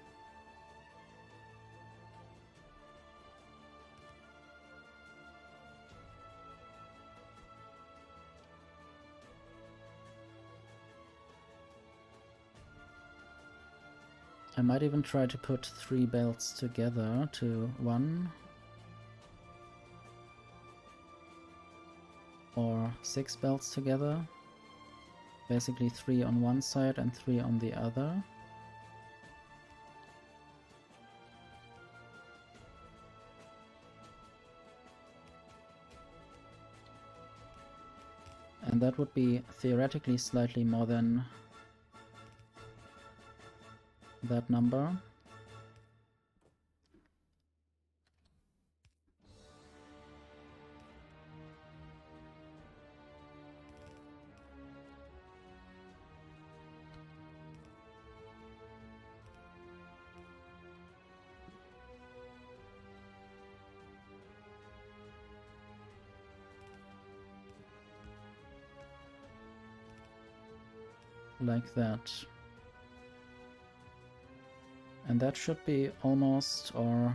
I might even try to put 3 belts together to one. Or 6 belts together. Basically 3 on one side and 3 on the other. And that would be theoretically slightly more than that number. Like that. And that should be almost, or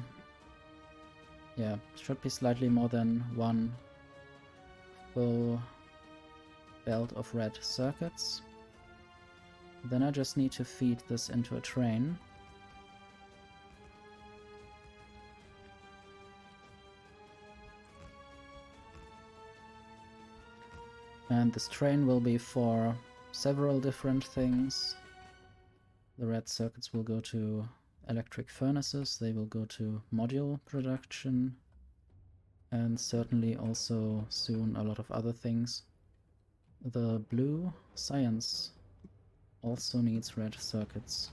yeah, should be slightly more than one full belt of red circuits. Then I just need to feed this into a train. And this train will be for several different things. The red circuits will go to electric furnaces, they will go to module production, and certainly also soon a lot of other things. The blue science also needs red circuits.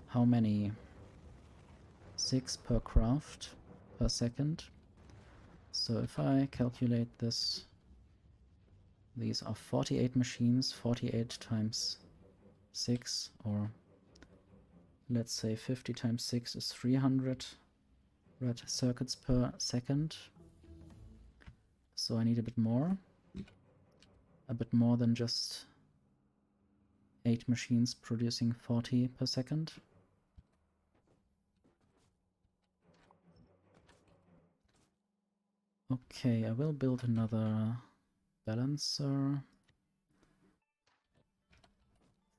How many? 6 per craft per second. So if I calculate this, these are 48 machines, 48 times 6, or let's say 50 times 6 is 300 red circuits per second. So I need a bit more than just 8 machines producing 40 per second. Okay, I will build another balancer.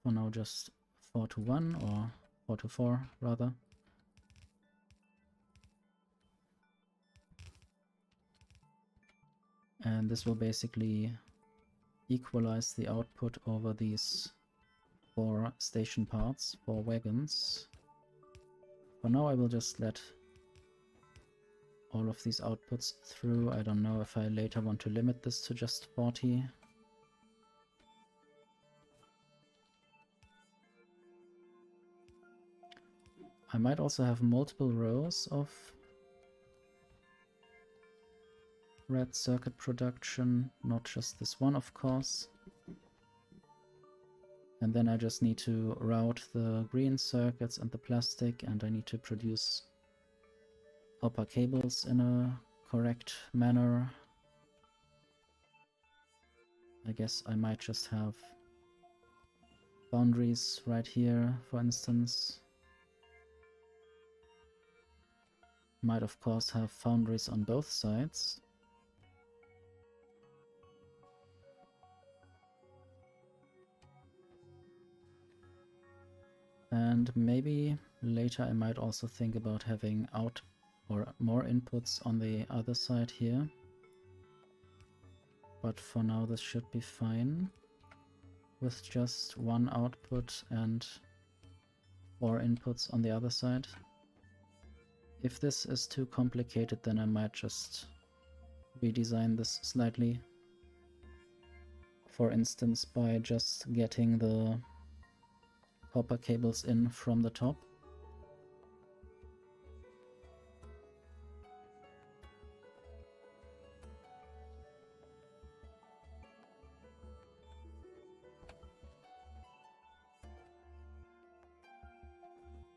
For now just 4 to 1, or 4 to 4 rather. And this will basically equalize the output over these 4 station parts, 4 wagons. For now I will just let all of these outputs through. I don't know if I later want to limit this to just 40. I might also have multiple rows of red circuit production, not just this one, of course. And then I just need to route the green circuits and the plastic, and I need to produce copper cables in a correct manner. I guess I might just have boundaries right here, for instance. Might of course have foundries on both sides. And maybe later I might also think about having out or more inputs on the other side here. but for now this should be fine with just one output and 4 inputs on the other side. If this is too complicated, then I might just redesign this slightly. For instance, by just getting the copper cables in from the top.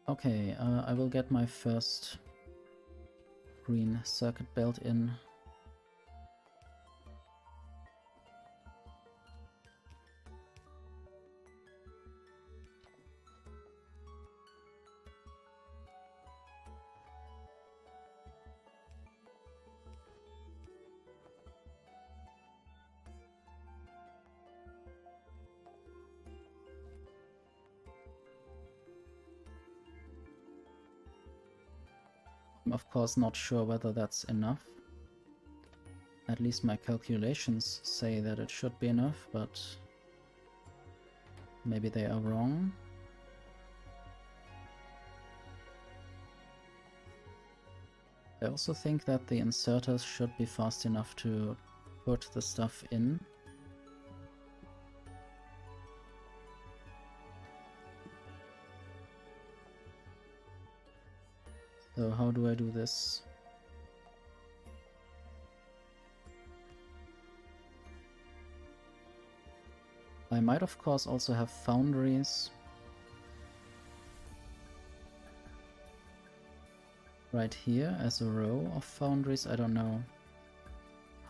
Okay, I will get my first green circuit belt in. I'm of course not sure whether that's enough. At least my calculations say that it should be enough, but maybe they are wrong. I also think that the inserters should be fast enough to put the stuff in. So how do I do this? I might of course also have foundries right here as a row of foundries. I don't know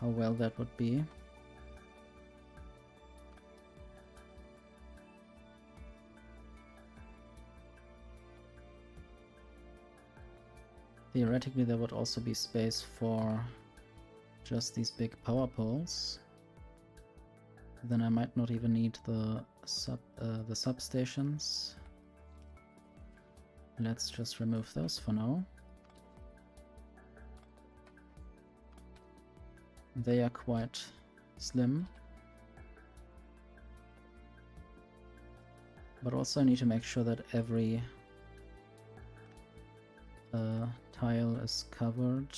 how well that would be. Theoretically there would also be space for just these big power poles. Then I might not even need the substations. Let's just remove those for now. They are quite slim. But also I need to make sure that every tile is covered.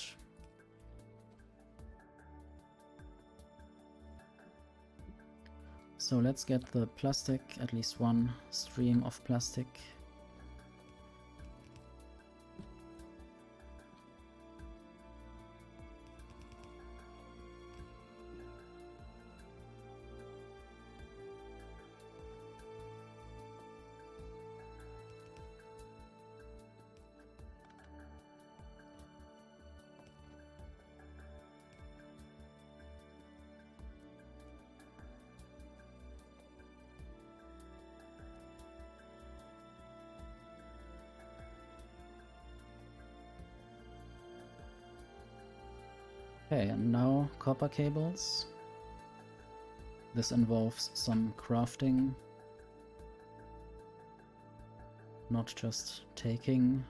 So let's get the plastic, at least one stream of plastic. Okay, and now copper cables. This involves some crafting, not just taking.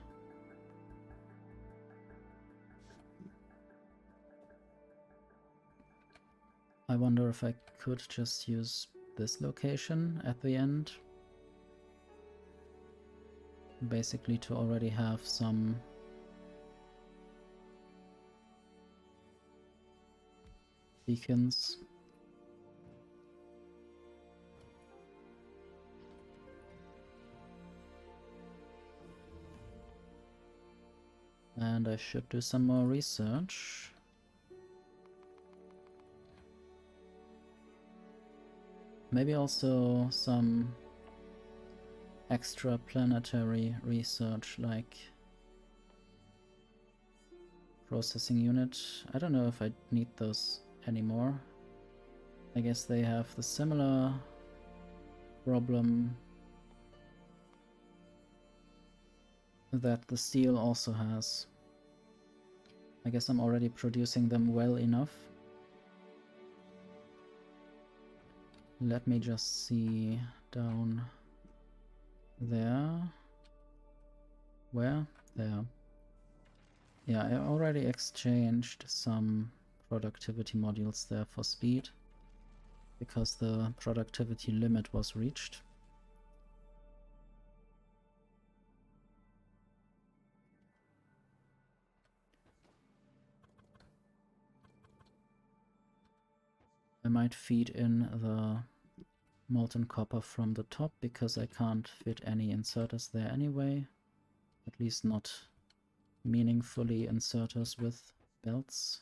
I wonder if I could just use this location at the end, basically to already have some beacons. And I should do some more research. Maybe also some extra planetary research like processing unit. I don't know if I need those anymore. I guess they have the similar problem that the steel also has. I guess I'm already producing them well enough. Let me just see down there. Where? There. Yeah, I already exchanged some productivity modules there for speed. because the productivity limit was reached. I might feed in the molten copper from the top because I can't fit any inserters there anyway. At least not meaningfully inserters with belts.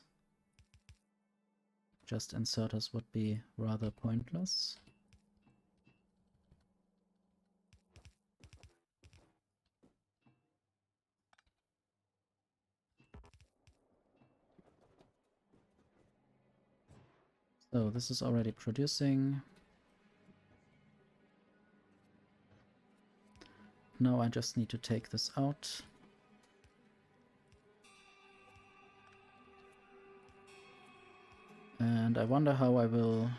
Just inserters would be rather pointless. So this is already producing. Now I just need to take this out. And I wonder how I will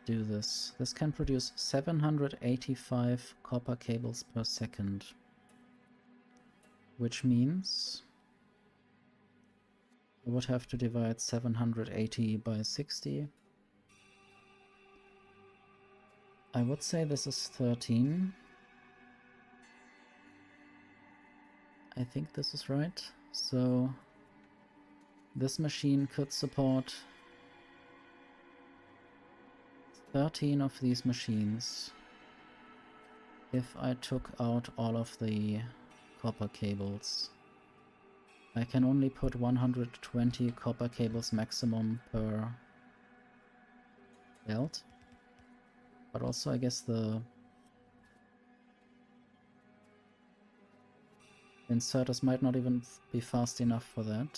do this. This can produce 785 copper cables per second. Which means I would have to divide 780 by 60. I would say this is 13. I think this is right. So this machine could support 13 of these machines if I took out all of the copper cables. I can only put 120 copper cables maximum per belt. But also I guess the inserters might not even be fast enough for that.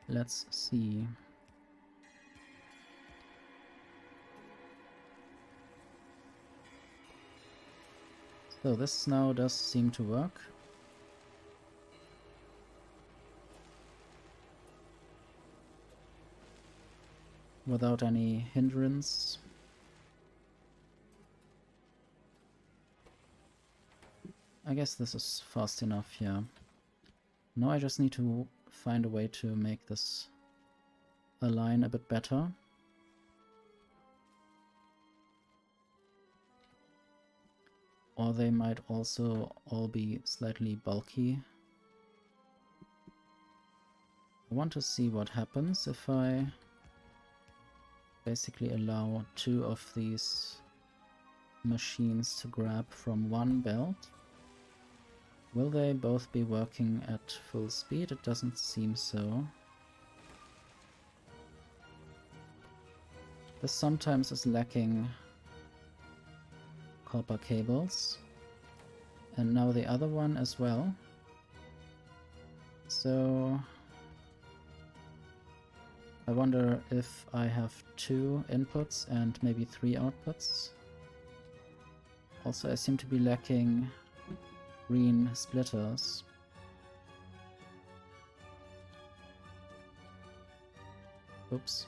Let's see. So this now does seem to work. Without any hindrance. I guess this is fast enough, yeah. Now I just need to find a way to make this align a bit better. Or they might also all be slightly bulky. I want to see what happens if I basically allow two of these machines to grab from one belt. Will they both be working at full speed? It doesn't seem so. This sometimes is lacking copper cables. And now the other one as well. So I wonder if I have 2 inputs and maybe 3 outputs. Also I seem to be lacking green splitters. Oops.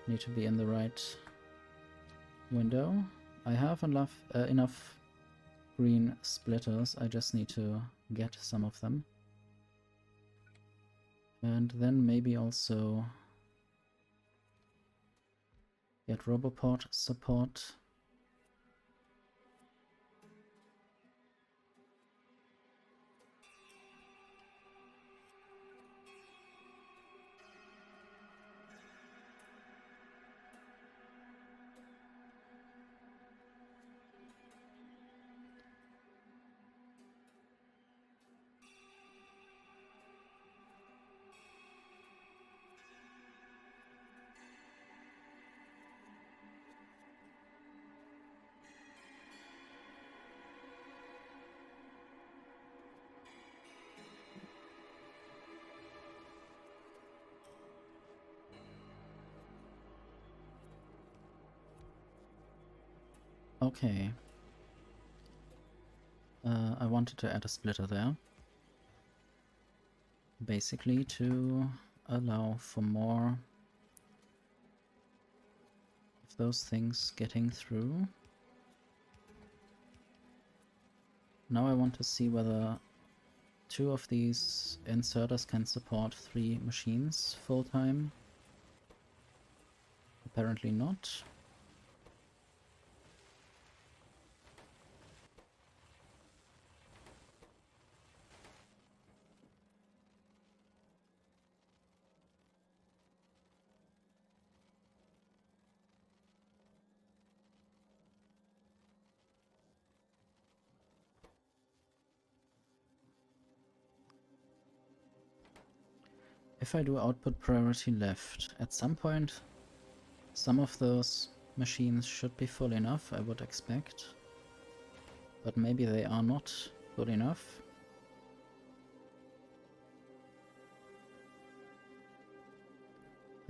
Need to be in the right window. I have enough green splitters, I just need to get some of them. And then maybe also get Roboport support. Okay. I wanted to add a splitter there. Basically to allow for more of those things getting through. Now I want to see whether 2 of these inserters can support 3 machines full-time. Apparently not. If I do output priority left, at some point some of those machines should be full enough, I would expect. But maybe they are not full enough.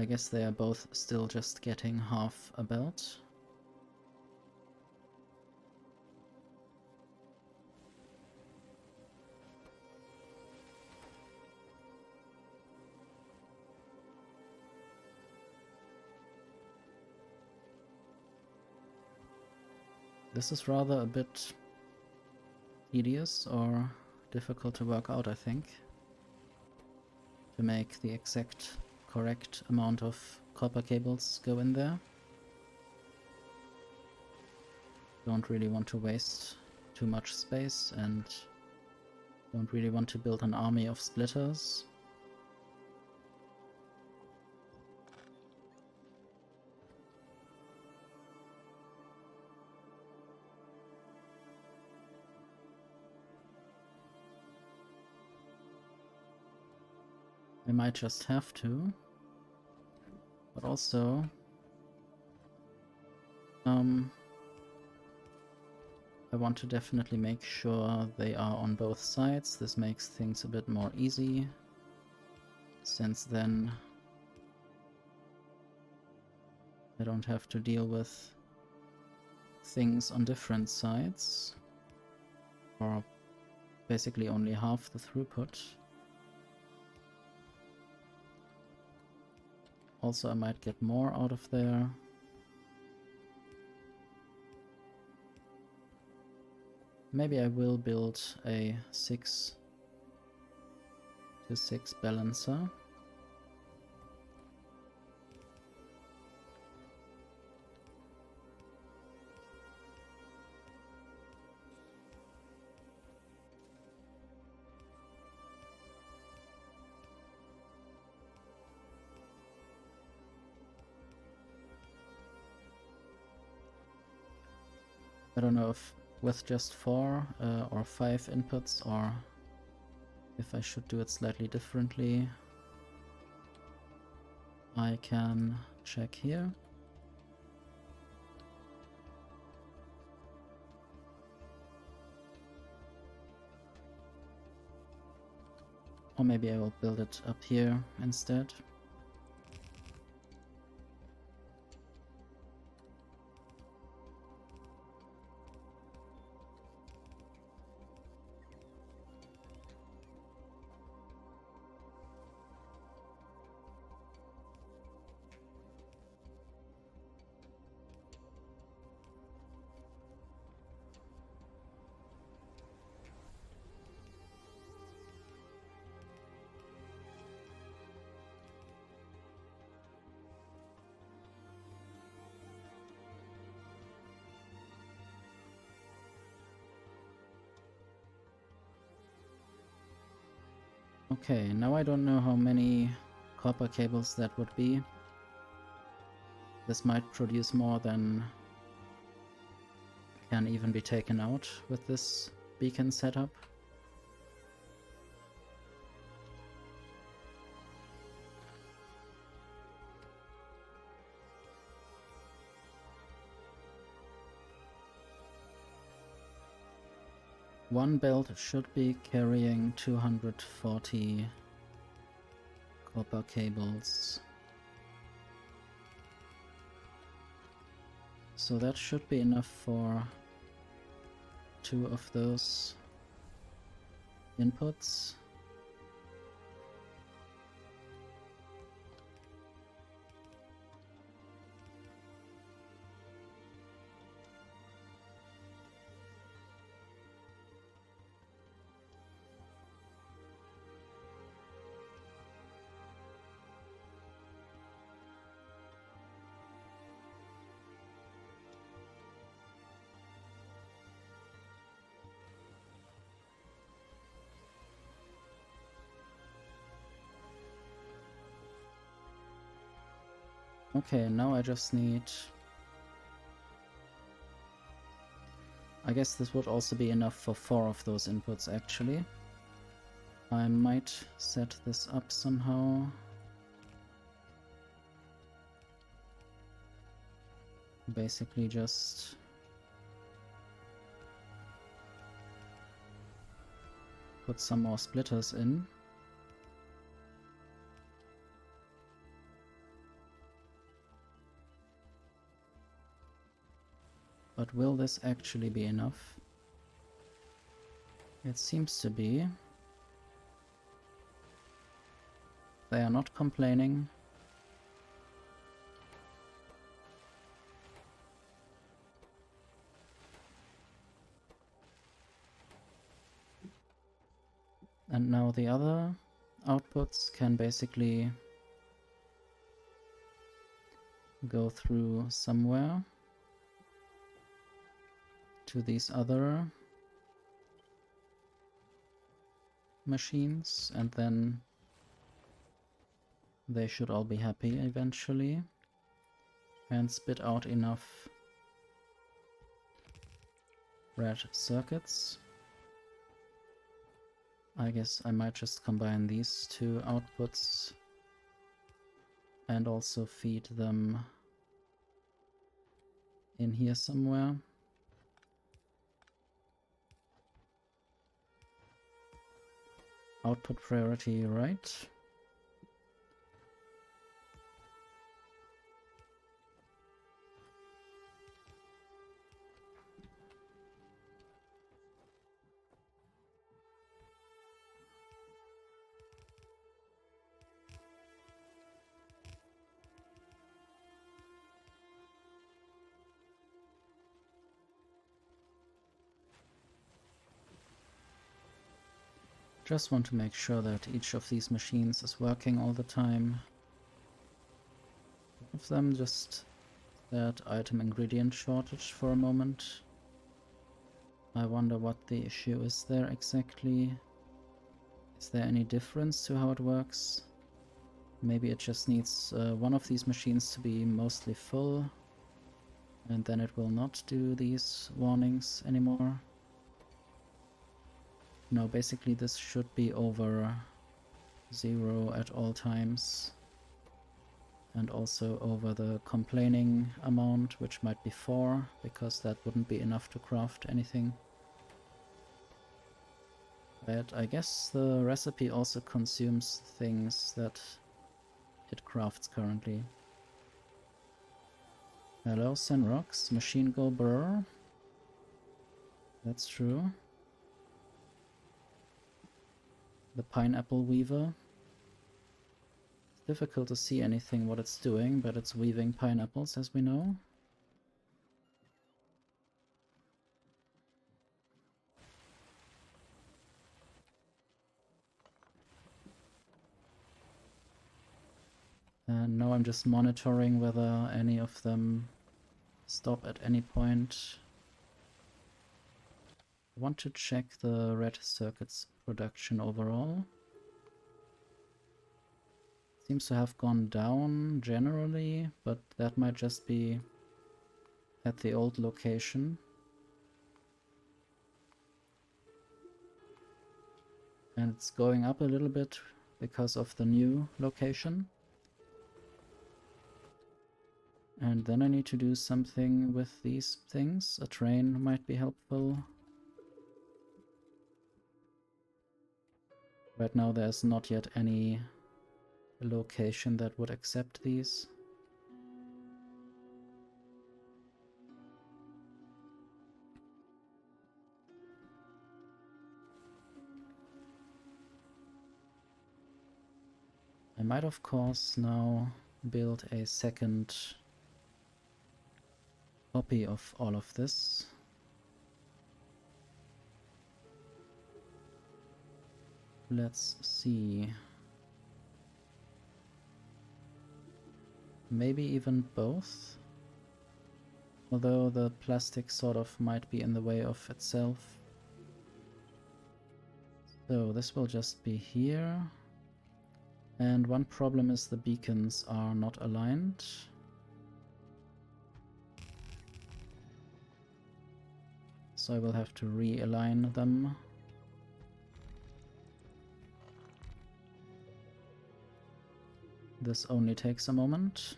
I guess they are both still just getting half a belt. This is rather a bit tedious or difficult to work out, I think, to make the exact correct amount of copper cables go in there. Don't really want to waste too much space and don't really want to build an army of splitters. I might just have to, but also I want to definitely make sure they are on both sides. This makes things a bit more easy, since then I don't have to deal with things on different sides, or basically only half the throughput. Also, I might get more out of there. Maybe I will build a 6 to 6 balancer. I don't know if with just 4 or 5 inputs, or if I should do it slightly differently. I can check here. Or maybe I will build it up here instead. Okay, now I don't know how many copper cables that would be. This might produce more than can even be taken out with this beacon setup. One belt should be carrying 240 copper cables. So that should be enough for 2 of those inputs. Okay, now I just need... I guess this would also be enough for 4 of those inputs, actually. I might set this up somehow. Basically just... put some more splitters in. But will this actually be enough? It seems to be. They are not complaining. And now the other outputs can basically go through somewhere to these other machines, and then they should all be happy eventually and spit out enough red circuits. I guess I might just combine these two outputs and also feed them in here somewhere. Output priority right. Just want to make sure that each of these machines is working all the time. Of them just that item ingredient shortage for a moment. I wonder what the issue is there exactly. Is there any difference to how it works? Maybe it just needs one of these machines to be mostly full, and then it will not do these warnings anymore. No, basically this should be over 0 at all times. And also over the complaining amount, which might be 4, because that wouldn't be enough to craft anything. But I guess the recipe also consumes things that it crafts currently. Hello, Senrox. Machine Go Brr. That's true. The Pineapple Weaver. It's difficult to see anything what it's doing, but it's weaving pineapples, as we know. And now I'm just monitoring whether any of them stop at any point. I want to check the red circuits production overall. Seems to have gone down generally, but that might just be at the old location. And it's going up a little bit because of the new location. And then I need to do something with these things. A train might be helpful. Right now there's not yet any location that would accept these. I might of course now build a second copy of all of this. Let's see. Maybe even both? Although the plastic sort of might be in the way of itself. So this will just be here. And one problem is the beacons are not aligned. so I will have to realign them. This only takes a moment.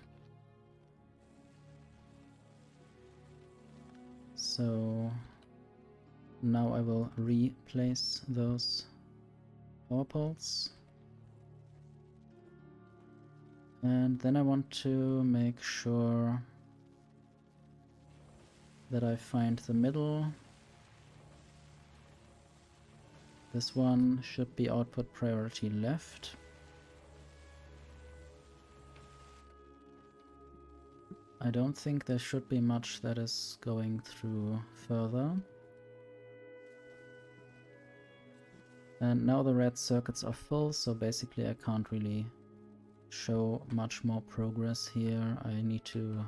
So now I will replace those power poles. And then I want to make sure that I find the middle. This one should be output priority left. I don't think there should be much that is going through further. And now the red circuits are full, so basically I can't really show much more progress here. I need to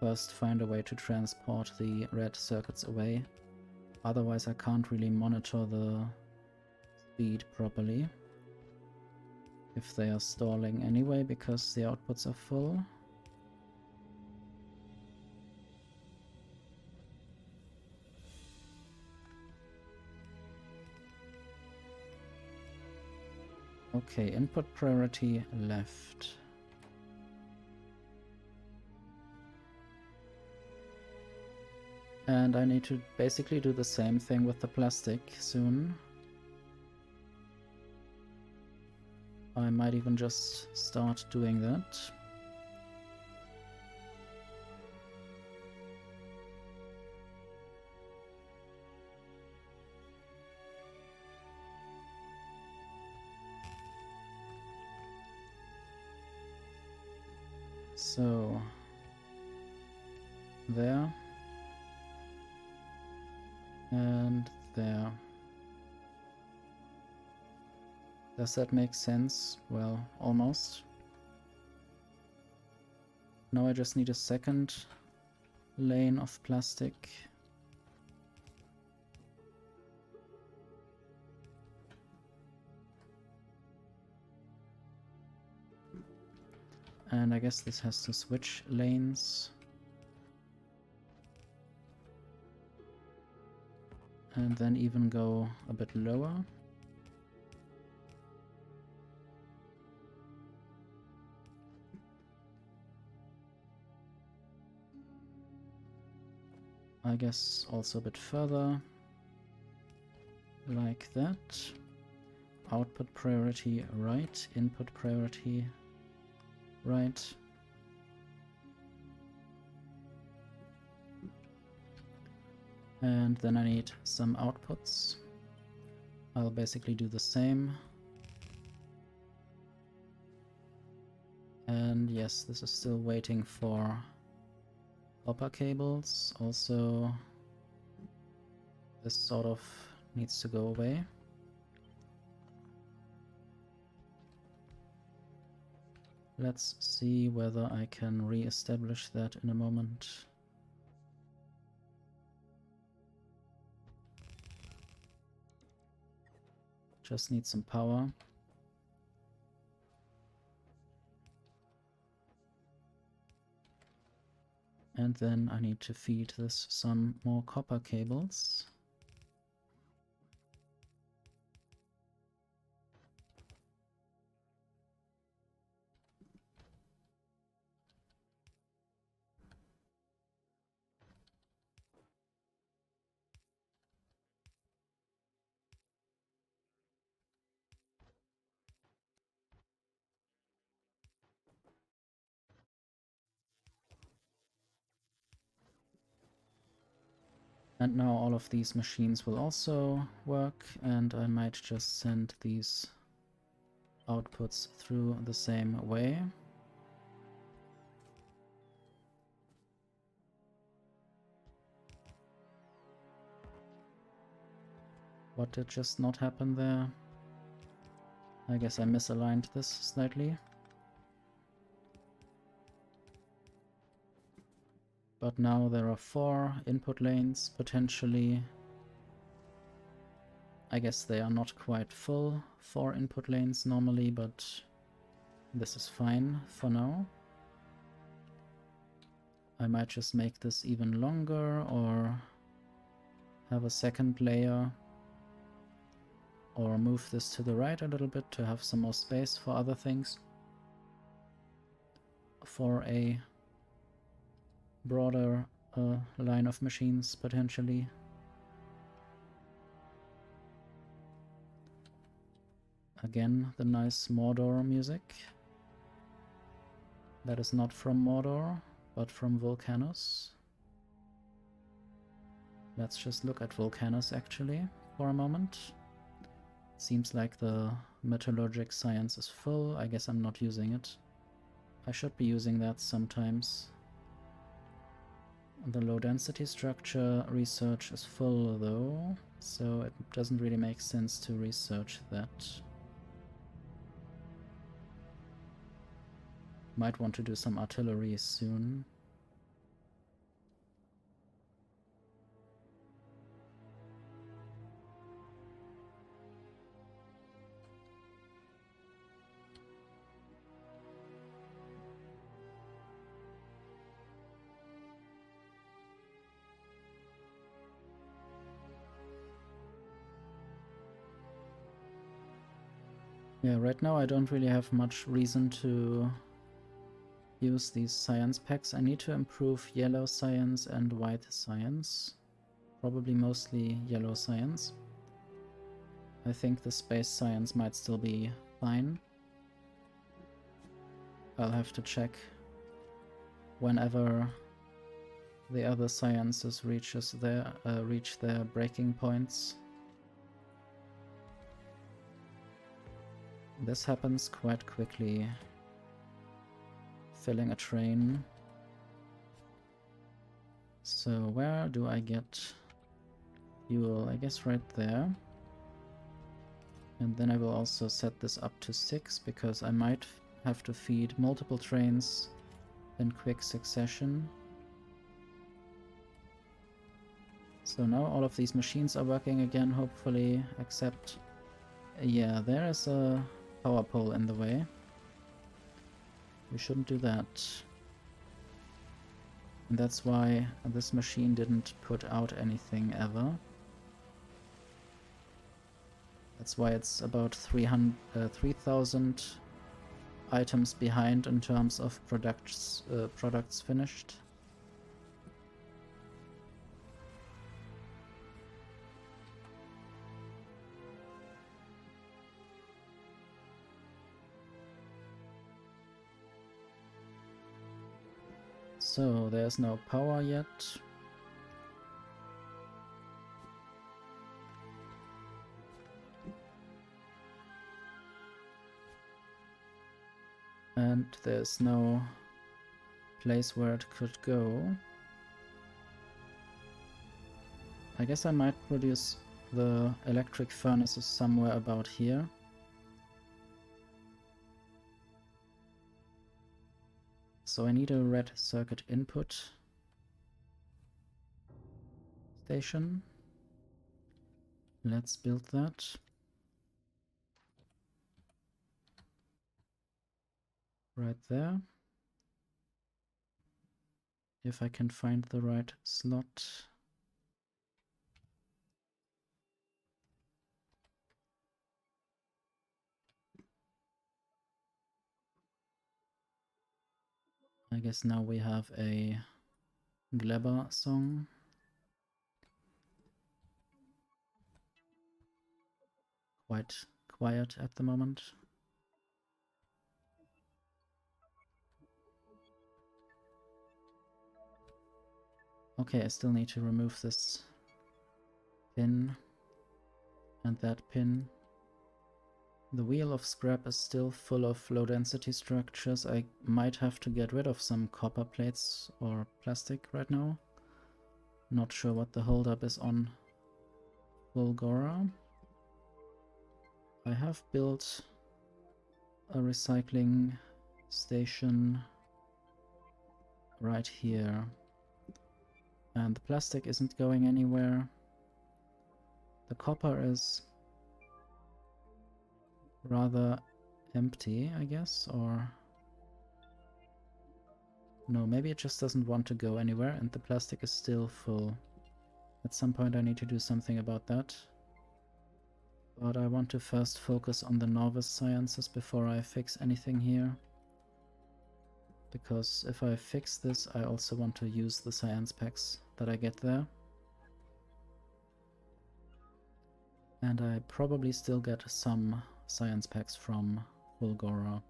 first find a way to transport the red circuits away. Otherwise I can't really monitor the speed properly if they are stalling anyway, because the outputs are full. Okay, input priority left. And I need to basically do the same thing with the plastic soon. I might even just start doing that. So, there. And there. Does that make sense? Well, almost. Now I just need a second lane of plastic. And I guess this has to switch lanes. And then even go a bit lower. I guess also a bit further. Like that. Output priority right, input priority right. And then I need some outputs. I'll basically do the same. And yes, this is still waiting for copper cables. Also, this sort of needs to go away. Let's see whether I can re-establish that in a moment. Just need some power. And then I need to feed this some more copper cables. And now all of these machines will also work, and I might just send these outputs through the same way. What did just not happen there? I guess I misaligned this slightly. But now there are 4 input lanes, potentially. I guess they are not quite full, 4 input lanes normally, but this is fine for now. I might just make this even longer, or have a second layer, or move this to the right a little bit to have some more space for other things, for a broader line of machines potentially. Again, the nice Mordor music. That is not from Mordor, but from Volcanus. Let's just look at Volcanus actually for a moment. Seems like the metallurgic science is full. I guess I'm not using it. I should be using that sometimes. The low density structure research is full though, so it doesn't really make sense to research that. Might want to do some artillery soon. Yeah, right now I don't really have much reason to use these science packs. I need to improve yellow science and white science. Probably mostly yellow science. I think the space science might still be fine. I'll have to check whenever the other sciences reach their breaking points. This happens quite quickly. Filling a train. So where do I get fuel? I guess right there. And then I will also set this up to 6 because I might have to feed multiple trains in quick succession. So now all of these machines are working again, hopefully, except, yeah, there is a power pole in the way. We shouldn't do that. And that's why this machine didn't put out anything ever. That's why it's about 3,000 items behind in terms of products finished. So there's no power yet. And there's no place where it could go. I guess I might produce the electric furnaces somewhere about here. So I need a red circuit input station. Let's build that. Right there. If I can find the right slot. I guess now we have a Glebber song. Quite quiet at the moment. Okay, I still need to remove this pin and that pin. The wheel of scrap is still full of low density structures. I might have to get rid of some copper plates or plastic right now. Not sure what the holdup is on Volgora. I have built a recycling station right here. And the plastic isn't going anywhere. The copper is rather empty, I guess, or no, maybe it just doesn't want to go anywhere and the plastic is still full. At some point I need to do something about that. But I want to first focus on the Nauvis sciences before I fix anything here. Because if I fix this, I also want to use the science packs that I get there. And I probably still get some science packs from Fulgora.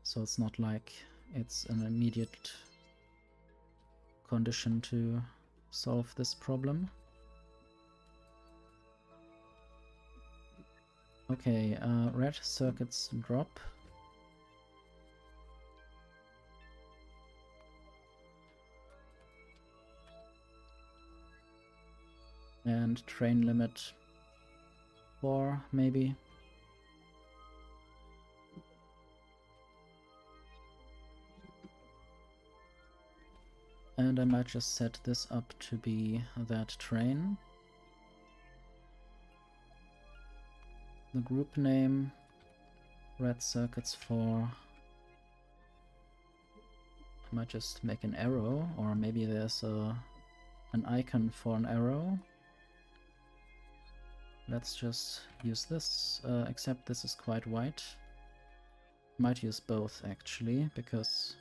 So it's not like it's an immediate condition to solve this problem. Okay, red circuits drop. And train limit 4, maybe. And I might just set this up to be that train. The group name, red circuits 4. I might just make an arrow, or maybe there's an icon for an arrow. Let's just use this, except this is quite white. Might use both actually, because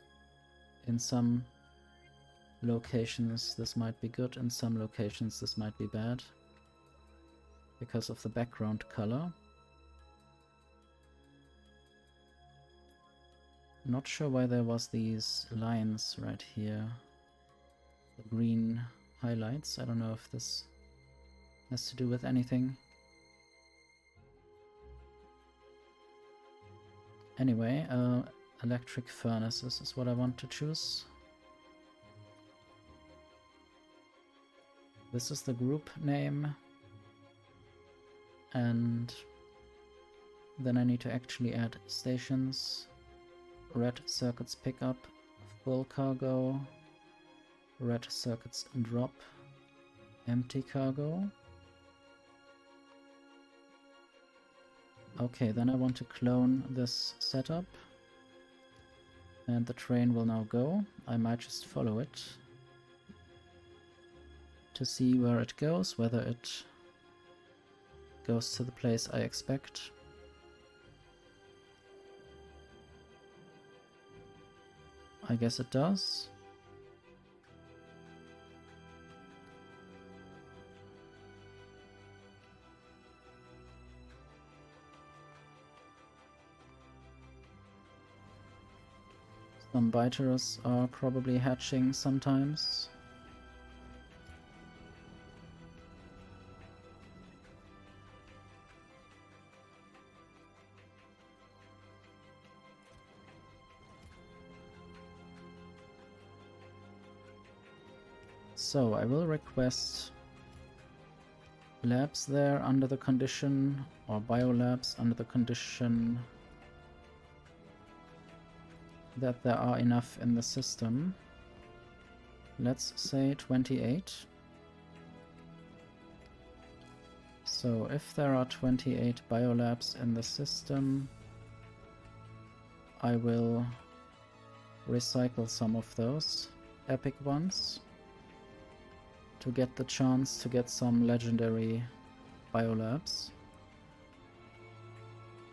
in some locations this might be good, in some locations this might be bad, because of the background color. Not sure why there was these lines right here, the green highlights. I don't know if this has to do with anything. Anyway, electric furnaces is what I want to choose. This is the group name, and then I need to actually add stations. Red circuits pick up, full cargo, red circuits drop, empty cargo. Okay, then I want to clone this setup, and the train will now go. I might just follow it to see where it goes, whether it goes to the place I expect. I guess it does. Some biters are probably hatching sometimes. So I will request labs there under the condition, or biolabs under the condition that there are enough in the system. Let's say 28. So if there are 28 biolabs in the system, I will recycle some of those epic ones to get the chance to get some legendary biolabs,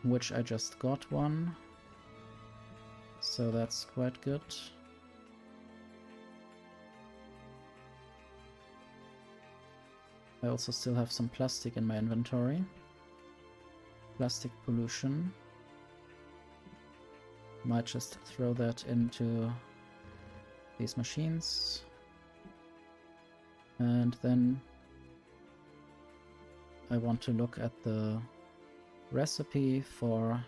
which I just got one, so that's quite good. I also still have some plastic in my inventory. Plastic pollution. Might just throw that into these machines. And then I want to look at the recipe for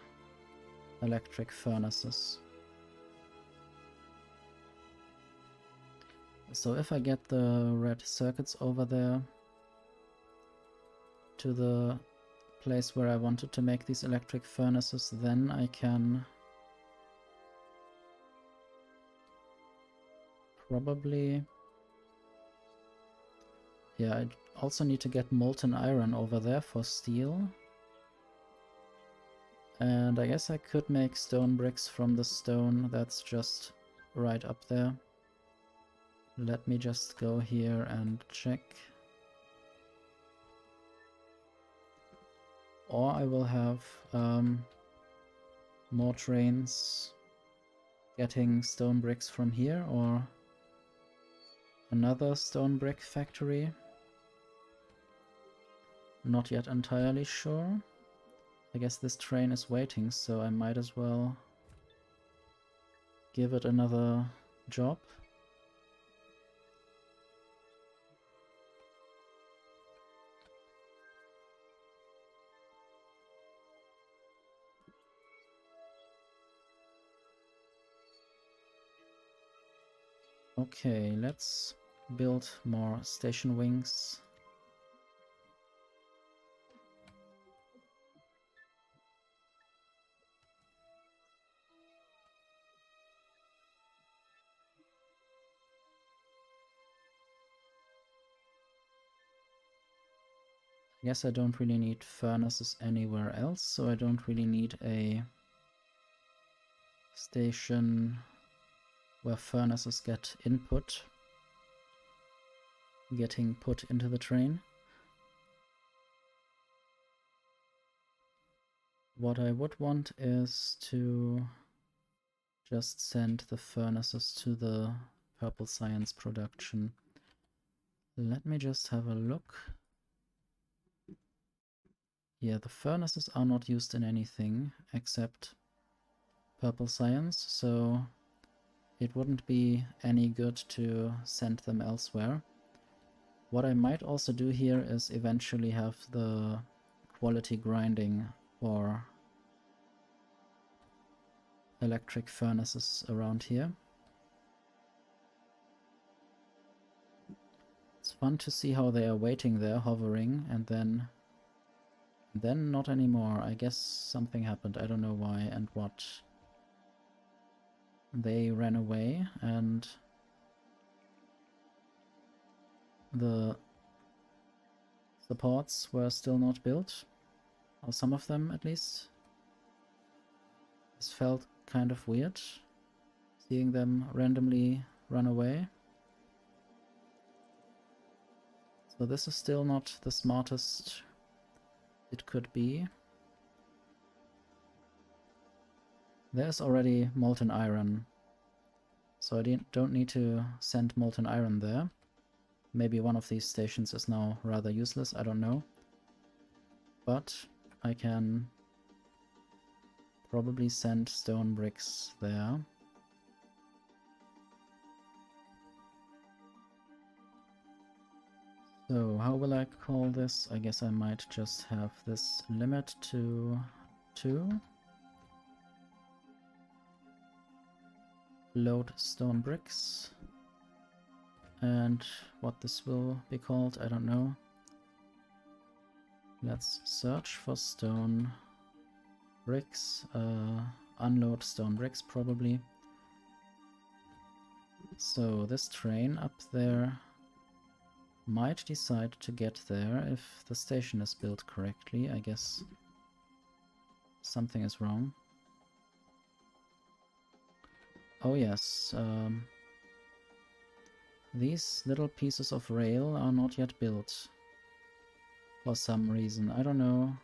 electric furnaces. So if I get the red circuits over there to the place where I wanted to make these electric furnaces, then I can probably... Yeah, I also need to get molten iron over there for steel. And I guess I could make stone bricks from the stone that's just right up there. Let me just go here and check. Or I will have more trains getting stone bricks from here, or another stone brick factory. Not yet entirely sure. I guess this train is waiting, so I might as well give it another job. Okay, let's build more station wings. I guess I don't really need furnaces anywhere else, so I don't really need a station where furnaces get input, getting put into the train. What I would want is to just send the furnaces to the purple science production. Let me just have a look. Yeah, the furnaces are not used in anything except purple science, so it wouldn't be any good to send them elsewhere. What I might also do here is eventually have the quality grinding for electric furnaces around here. It's fun to see how they are waiting there, hovering, and then not anymore. I guess something happened. I don't know why and what. They ran away, and the supports were still not built, or some of them at least. This felt kind of weird, seeing them randomly run away. So this is still not the smartest it could be. There's already molten iron, so I don't need to send molten iron there. Maybe one of these stations is now rather useless, I don't know. But I can probably send stone bricks there. So how will I call this? I guess I might just have this limit to 2. Load stone bricks. And what this will be called, I don't know. Let's search for stone bricks. Unload stone bricks probably. So this train up there might decide to get there if the station is built correctly. I guess something is wrong. Oh yes, these little pieces of rail are not yet built for some reason. I don't know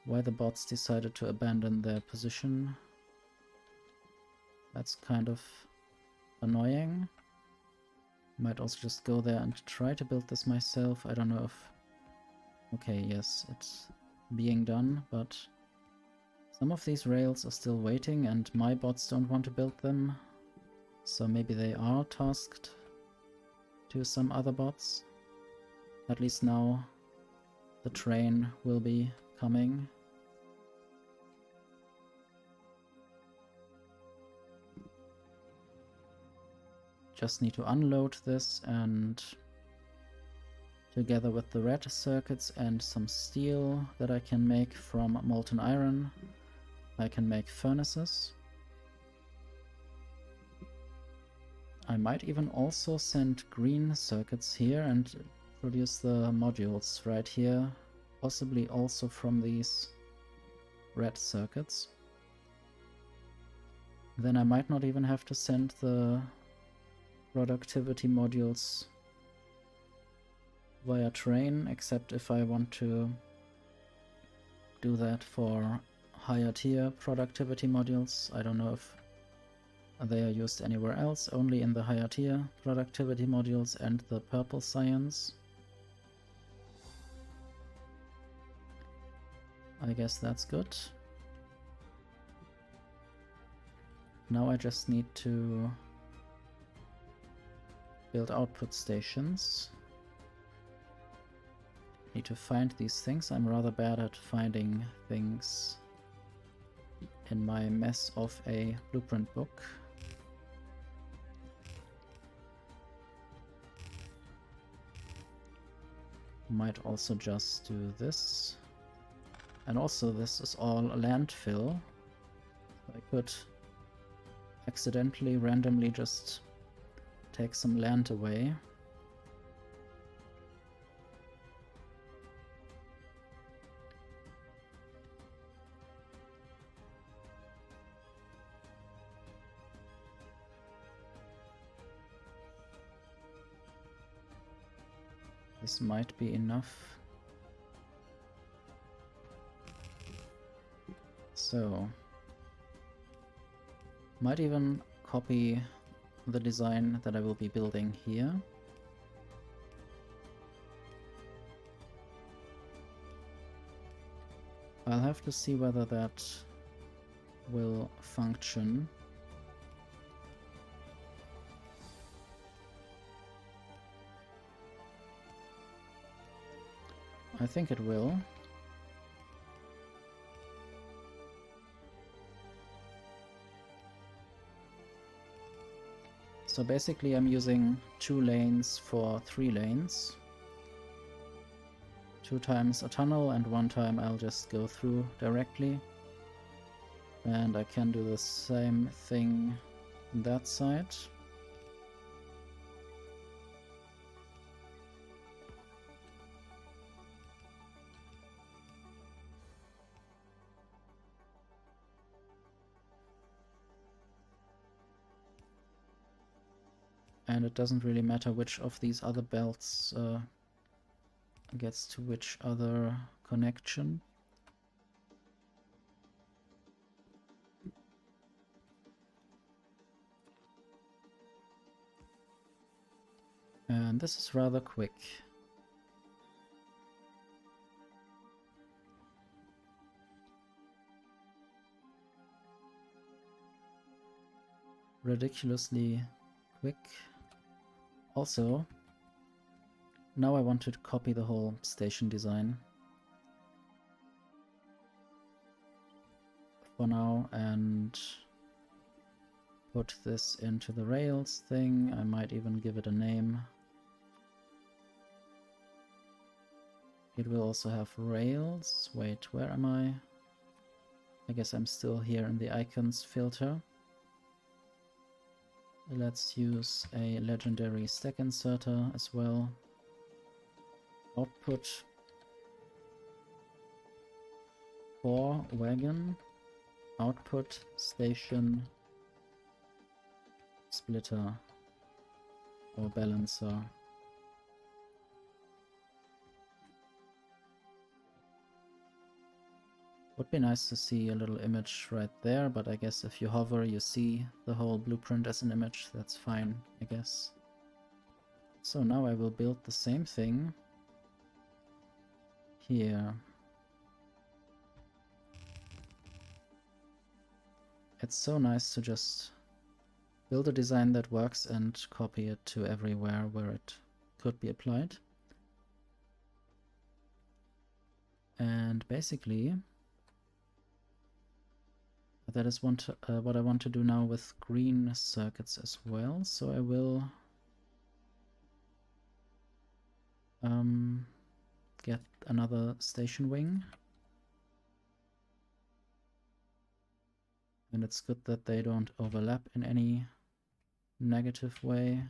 why the bots decided to abandon their position. That's kind of annoying. Might also just go there and try to build this myself. I don't know if... Okay, yes, it's being done, but some of these rails are still waiting and my bots don't want to build them. So maybe they are tasked to some other bots. At least now the train will be coming. Just need to unload this, and together with the red circuits and some steel that I can make from molten iron, I can make furnaces. I might even also send green circuits here and produce the modules right here, possibly also from these red circuits. Then I might not even have to send the productivity modules via train, except if I want to do that for higher tier productivity modules. I don't know if they are used anywhere else, only in the higher tier productivity modules and the purple science. I guess that's good. Now I just need to build output stations. Need to find these things. I'm rather bad at finding things in my mess of a blueprint book. Might also just do this. And also this is all landfill. I could accidentally, randomly just take some land away. This might be enough. So, might even copy the design that I will be building here. I'll have to see whether that will function. I think it will. So basically I'm using 2 lanes for 3 lanes. 2 times a tunnel and 1 time I'll just go through directly. And I can do the same thing on that side. And it doesn't really matter which of these other belts gets to which other connection. And this is rather quick. Ridiculously quick. Also, now I want to copy the whole station design for now and put this into the rails thing. I might even give it a name. It will also have rails. Wait, where am I? I guess I'm still here in the icons filter. Let's use a legendary stack inserter as well. Output for wagon, output station splitter or balancer. Would be nice to see a little image right there, but I guess if you hover you see the whole blueprint as an image. That's fine, I guess. So now I will build the same thing here. It's so nice to just build a design that works and copy it to everywhere where it could be applied. And basically that is what I want to do now with green circuits as well. So I will get another station wing. And it's good that they don't overlap in any negative way.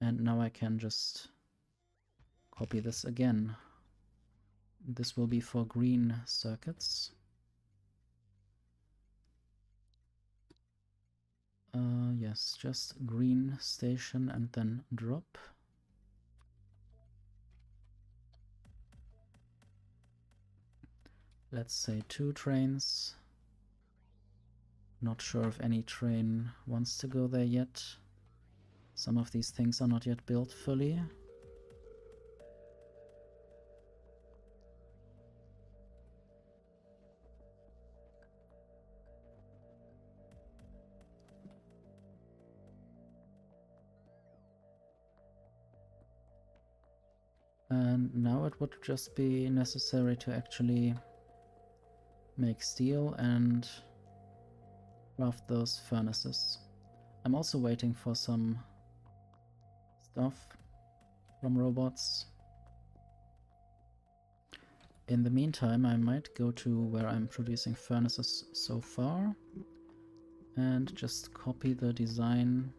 And now I can just copy this again. This will be for green circuits. Yes, just green station and then drop. Let's say 2 trains. Not sure if any train wants to go there yet. Some of these things are not yet built fully. And now it would just be necessary to actually make steel and craft those furnaces. I'm also waiting for some stuff from robots. In the meantime, I might go to where I'm producing furnaces so far and just copy the design,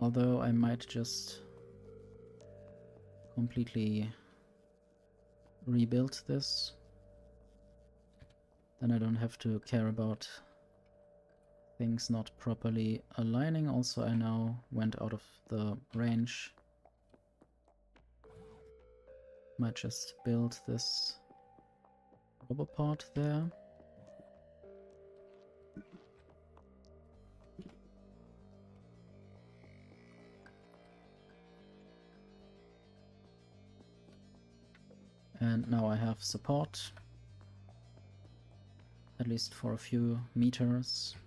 although I might just completely rebuild this. Then I don't have to care about things not properly aligning. Also, I now went out of the range. Might just build this roboport there. And now I have support, at least for a few meters.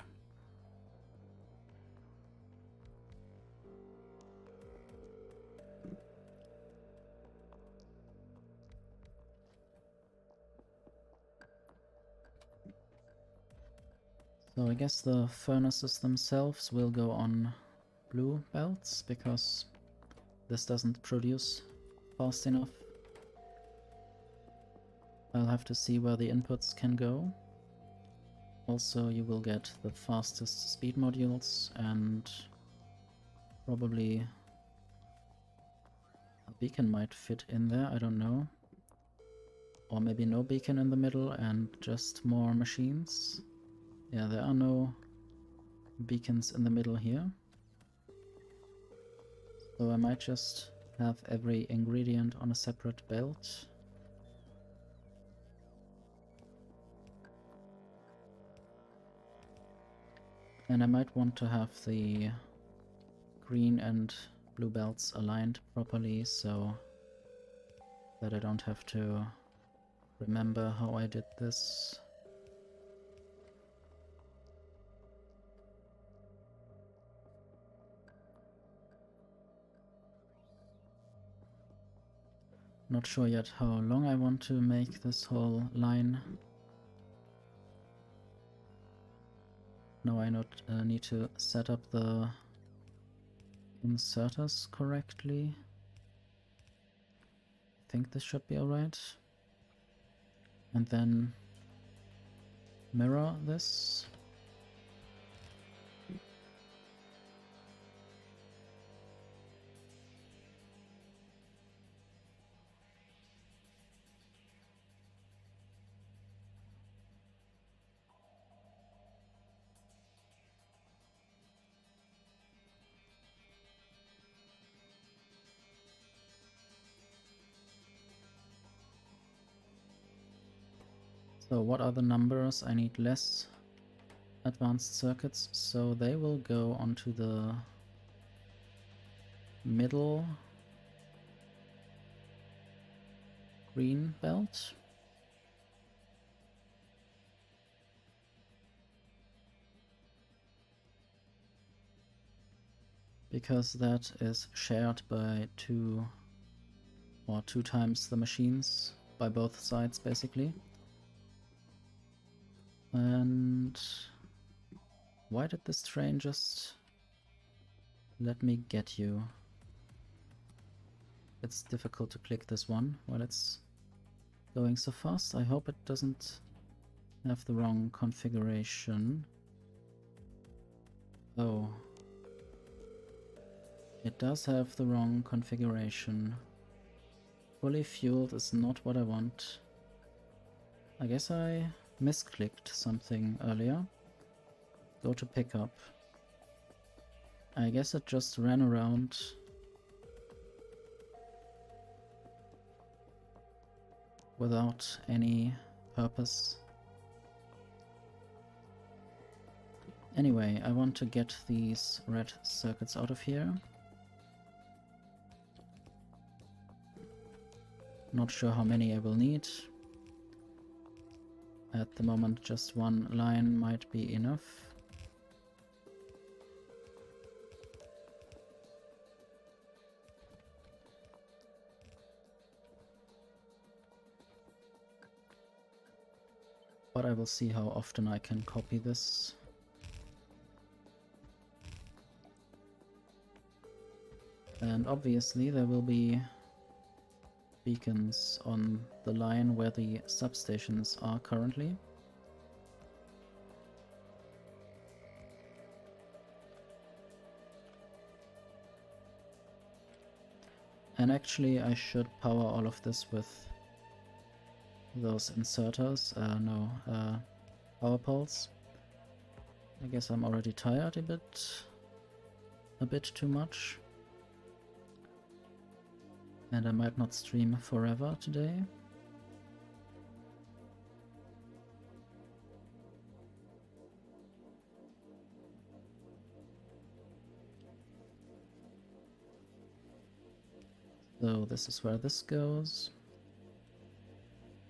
So I guess the furnaces themselves will go on blue belts, because this doesn't produce fast enough. I'll have to see where the inputs can go. Also, you will get the fastest speed modules and probably a beacon might fit in there, I don't know. Or maybe no beacon in the middle and just more machines. Yeah, there are no beacons in the middle here. So I might just have every ingredient on a separate belt. And I might want to have the green and blue belts aligned properly so that I don't have to remember how I did this. Not sure yet how long I want to make this whole line. Now I need to set up the inserters correctly. I think this should be alright. And then mirror this. So what are the numbers? I need less advanced circuits, so they will go onto the middle green belt. Because that is shared by two times the machines by both sides basically. And why did this train just let me get you? It's difficult to click this one while it's going so fast. I hope it doesn't have the wrong configuration. Oh. It does have the wrong configuration. Fully fueled is not what I want. I guess I misclicked something earlier. Go to pickup. I guess it just ran around. Without any purpose. Anyway, I want to get these red circuits out of here. Not sure how many I will need. At the moment, just one line might be enough. But I will see how often I can copy this. And obviously there will be beacons on the line where the substations are currently. And actually I should power all of this with those inserters, power poles. I guess I'm already tired a bit too much. And I might not stream forever today. So this is where this goes.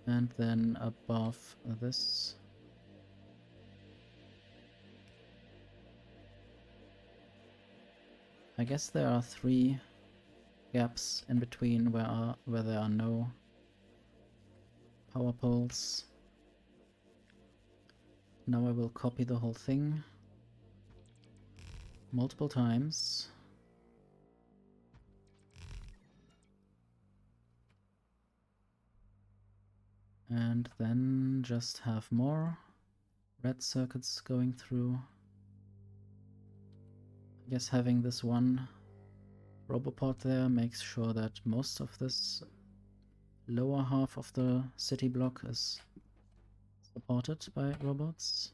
And then above this. I guess there are 3 gaps in between where there are no power poles. Now I will copy the whole thing multiple times. And then just have more red circuits going through. I guess having this one roboport there makes sure that most of this lower half of the city block is supported by robots.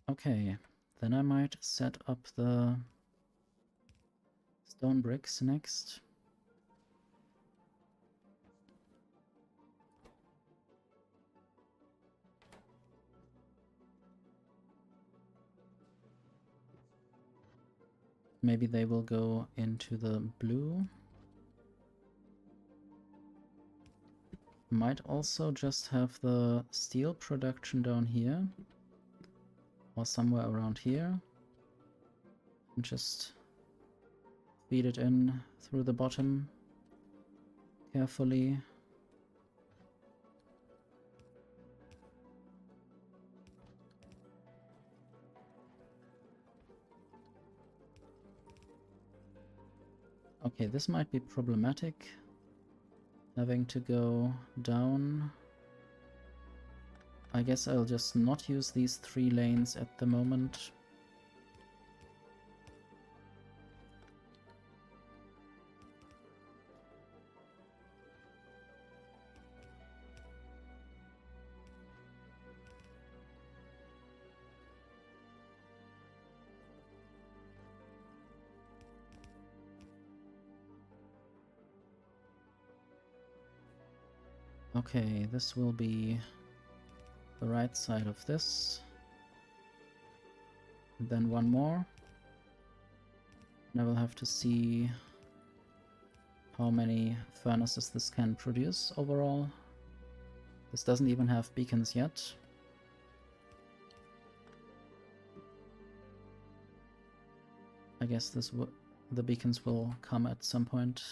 Okay, then I might set up the stone bricks next. Maybe they will go into the blue. Might also just have the steel production down here. Or somewhere around here. And just feed it in through the bottom carefully. Okay, this might be problematic. Having to go down. I guess I'll just not use these 3 lanes at the moment. Okay, this will be the right side of this. And then one more. And I will have to see how many furnaces this can produce overall. This doesn't even have beacons yet. I guess the beacons will come at some point.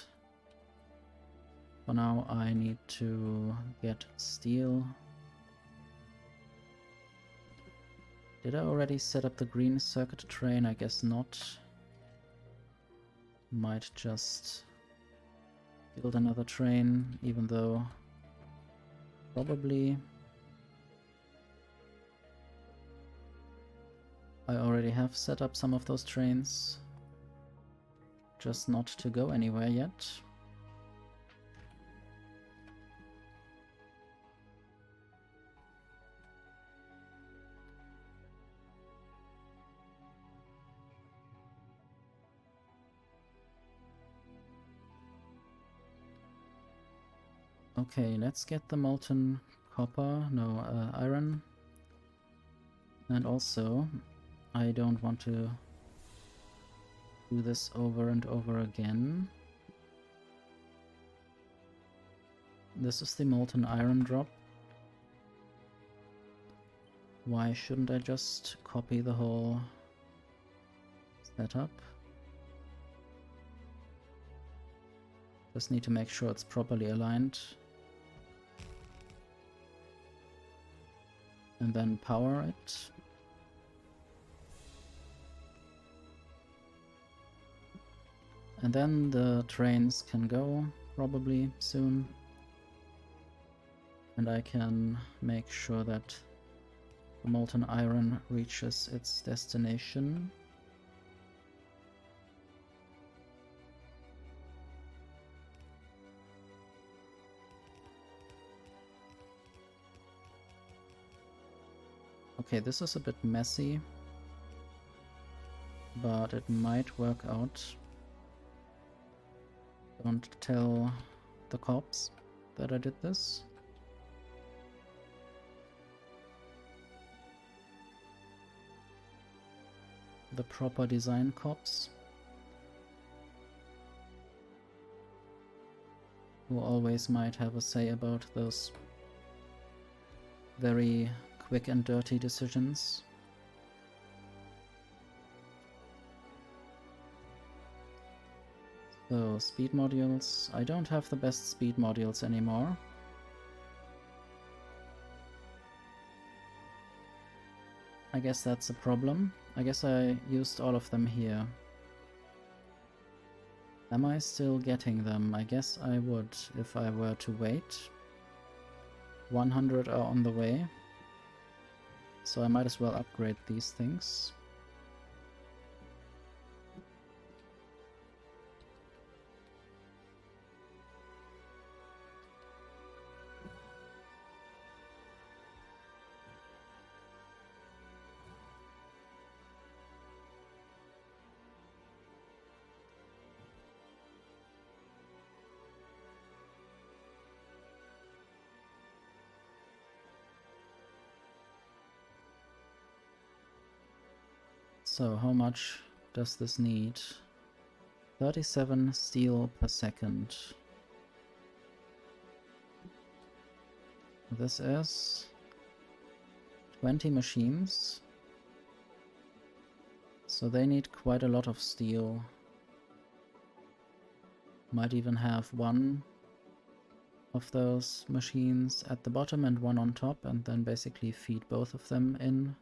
For now, I need to get steel. Did I already set up the green circuit train? I guess not. Might just build another train, even though probably I already have set up some of those trains, just not to go anywhere yet. Okay, let's get the molten iron. And also, I don't want to do this over and over again. This is the molten iron drop. Why shouldn't I just copy the whole setup? Just need to make sure it's properly aligned. And then power it. And then the trains can go, probably soon. And I can make sure that the molten iron reaches its destination. Okay, this is a bit messy, but it might work out. Don't tell the cops that I did this. The proper design cops, who always might have a say about those very quick and dirty decisions. So, speed modules. I don't have the best speed modules anymore. I guess that's a problem. I guess I used all of them here. Am I still getting them? I guess I would if I were to wait. 100 are on the way. So I might as well upgrade these things. So how much does this need? 37 steel per second. This is 20 machines. So they need quite a lot of steel. Might even have one of those machines at the bottom and one on top, and then basically feed both of them in.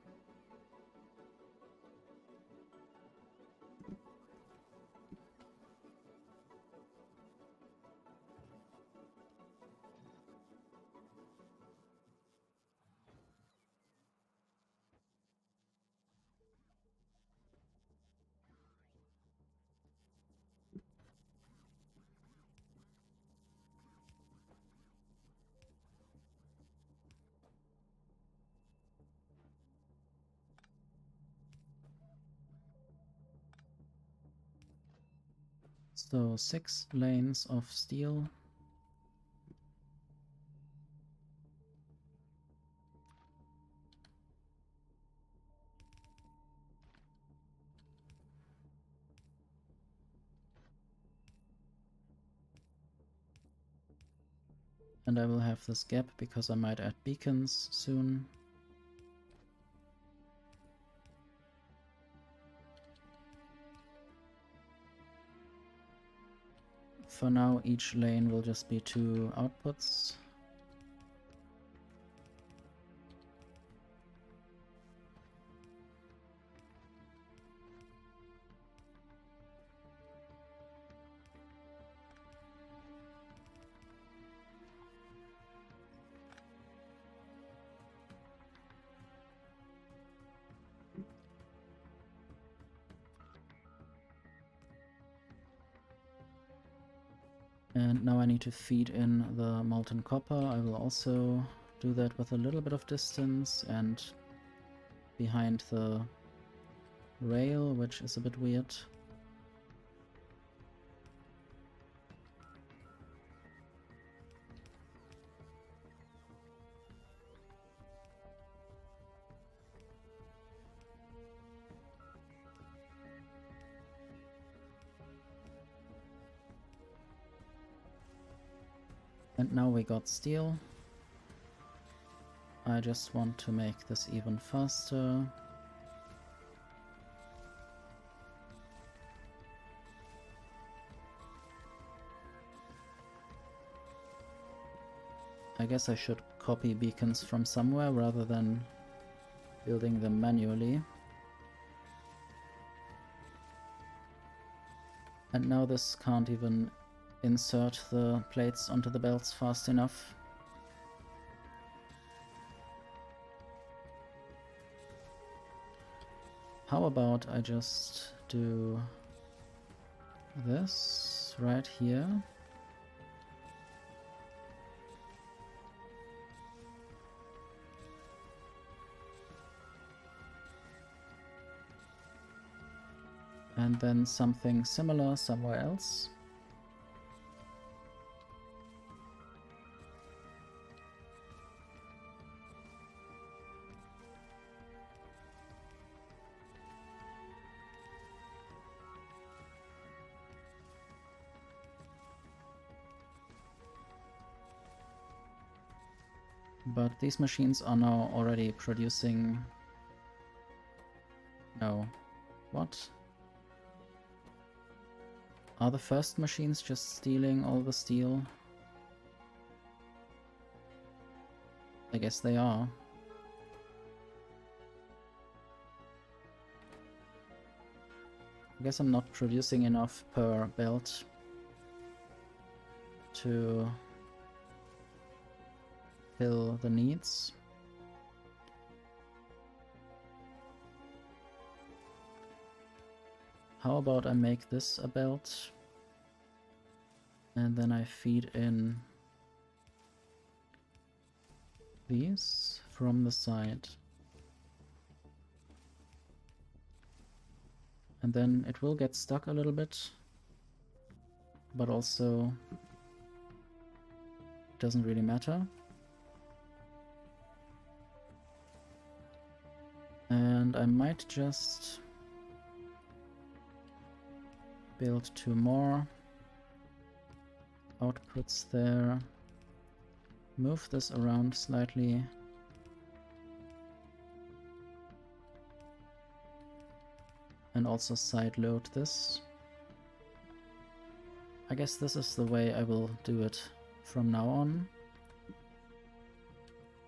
So 6 lanes of steel. And I will have this gap because I might add beacons soon. For now, each lane will just be 2 outputs. And now I need to feed in the molten copper. I will also do that with a little bit of distance and behind the rail, which is a bit weird. And now we got steel. I just want to make this even faster. I guess I should copy beacons from somewhere rather than building them manually. And now this can't even insert the plates onto the belts fast enough. How about I just do this right here? And then something similar somewhere else. But these machines are now already producing... No. What? Are the first machines just stealing all the steel? I guess they are. I guess I'm not producing enough per belt to fill the needs. How about I make this a belt and then I feed in these from the side. And then it will get stuck a little bit, but also it doesn't really matter. And I might just build 2 more outputs there. Move this around slightly. And also side load this. I guess this is the way I will do it from now on.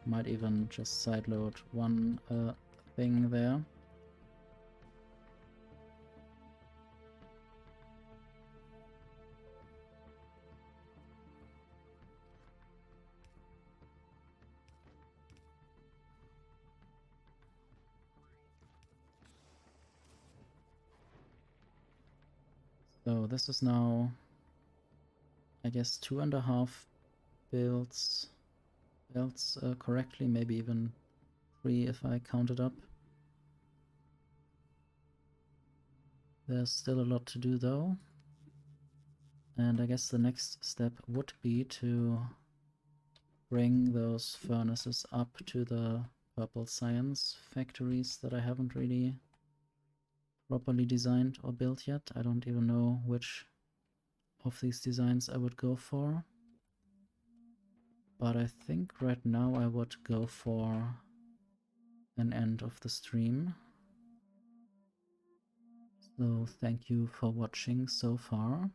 Might even just side load one thing there. So this is now, I guess, 2.5 belts correctly, maybe even 3 if I count it up. There's still a lot to do though. And I guess the next step would be to bring those furnaces up to the Purple Science factories that I haven't really properly designed or built yet. I don't even know which of these designs I would go for. But I think right now I would go for an end of the stream. So thank you for watching so far.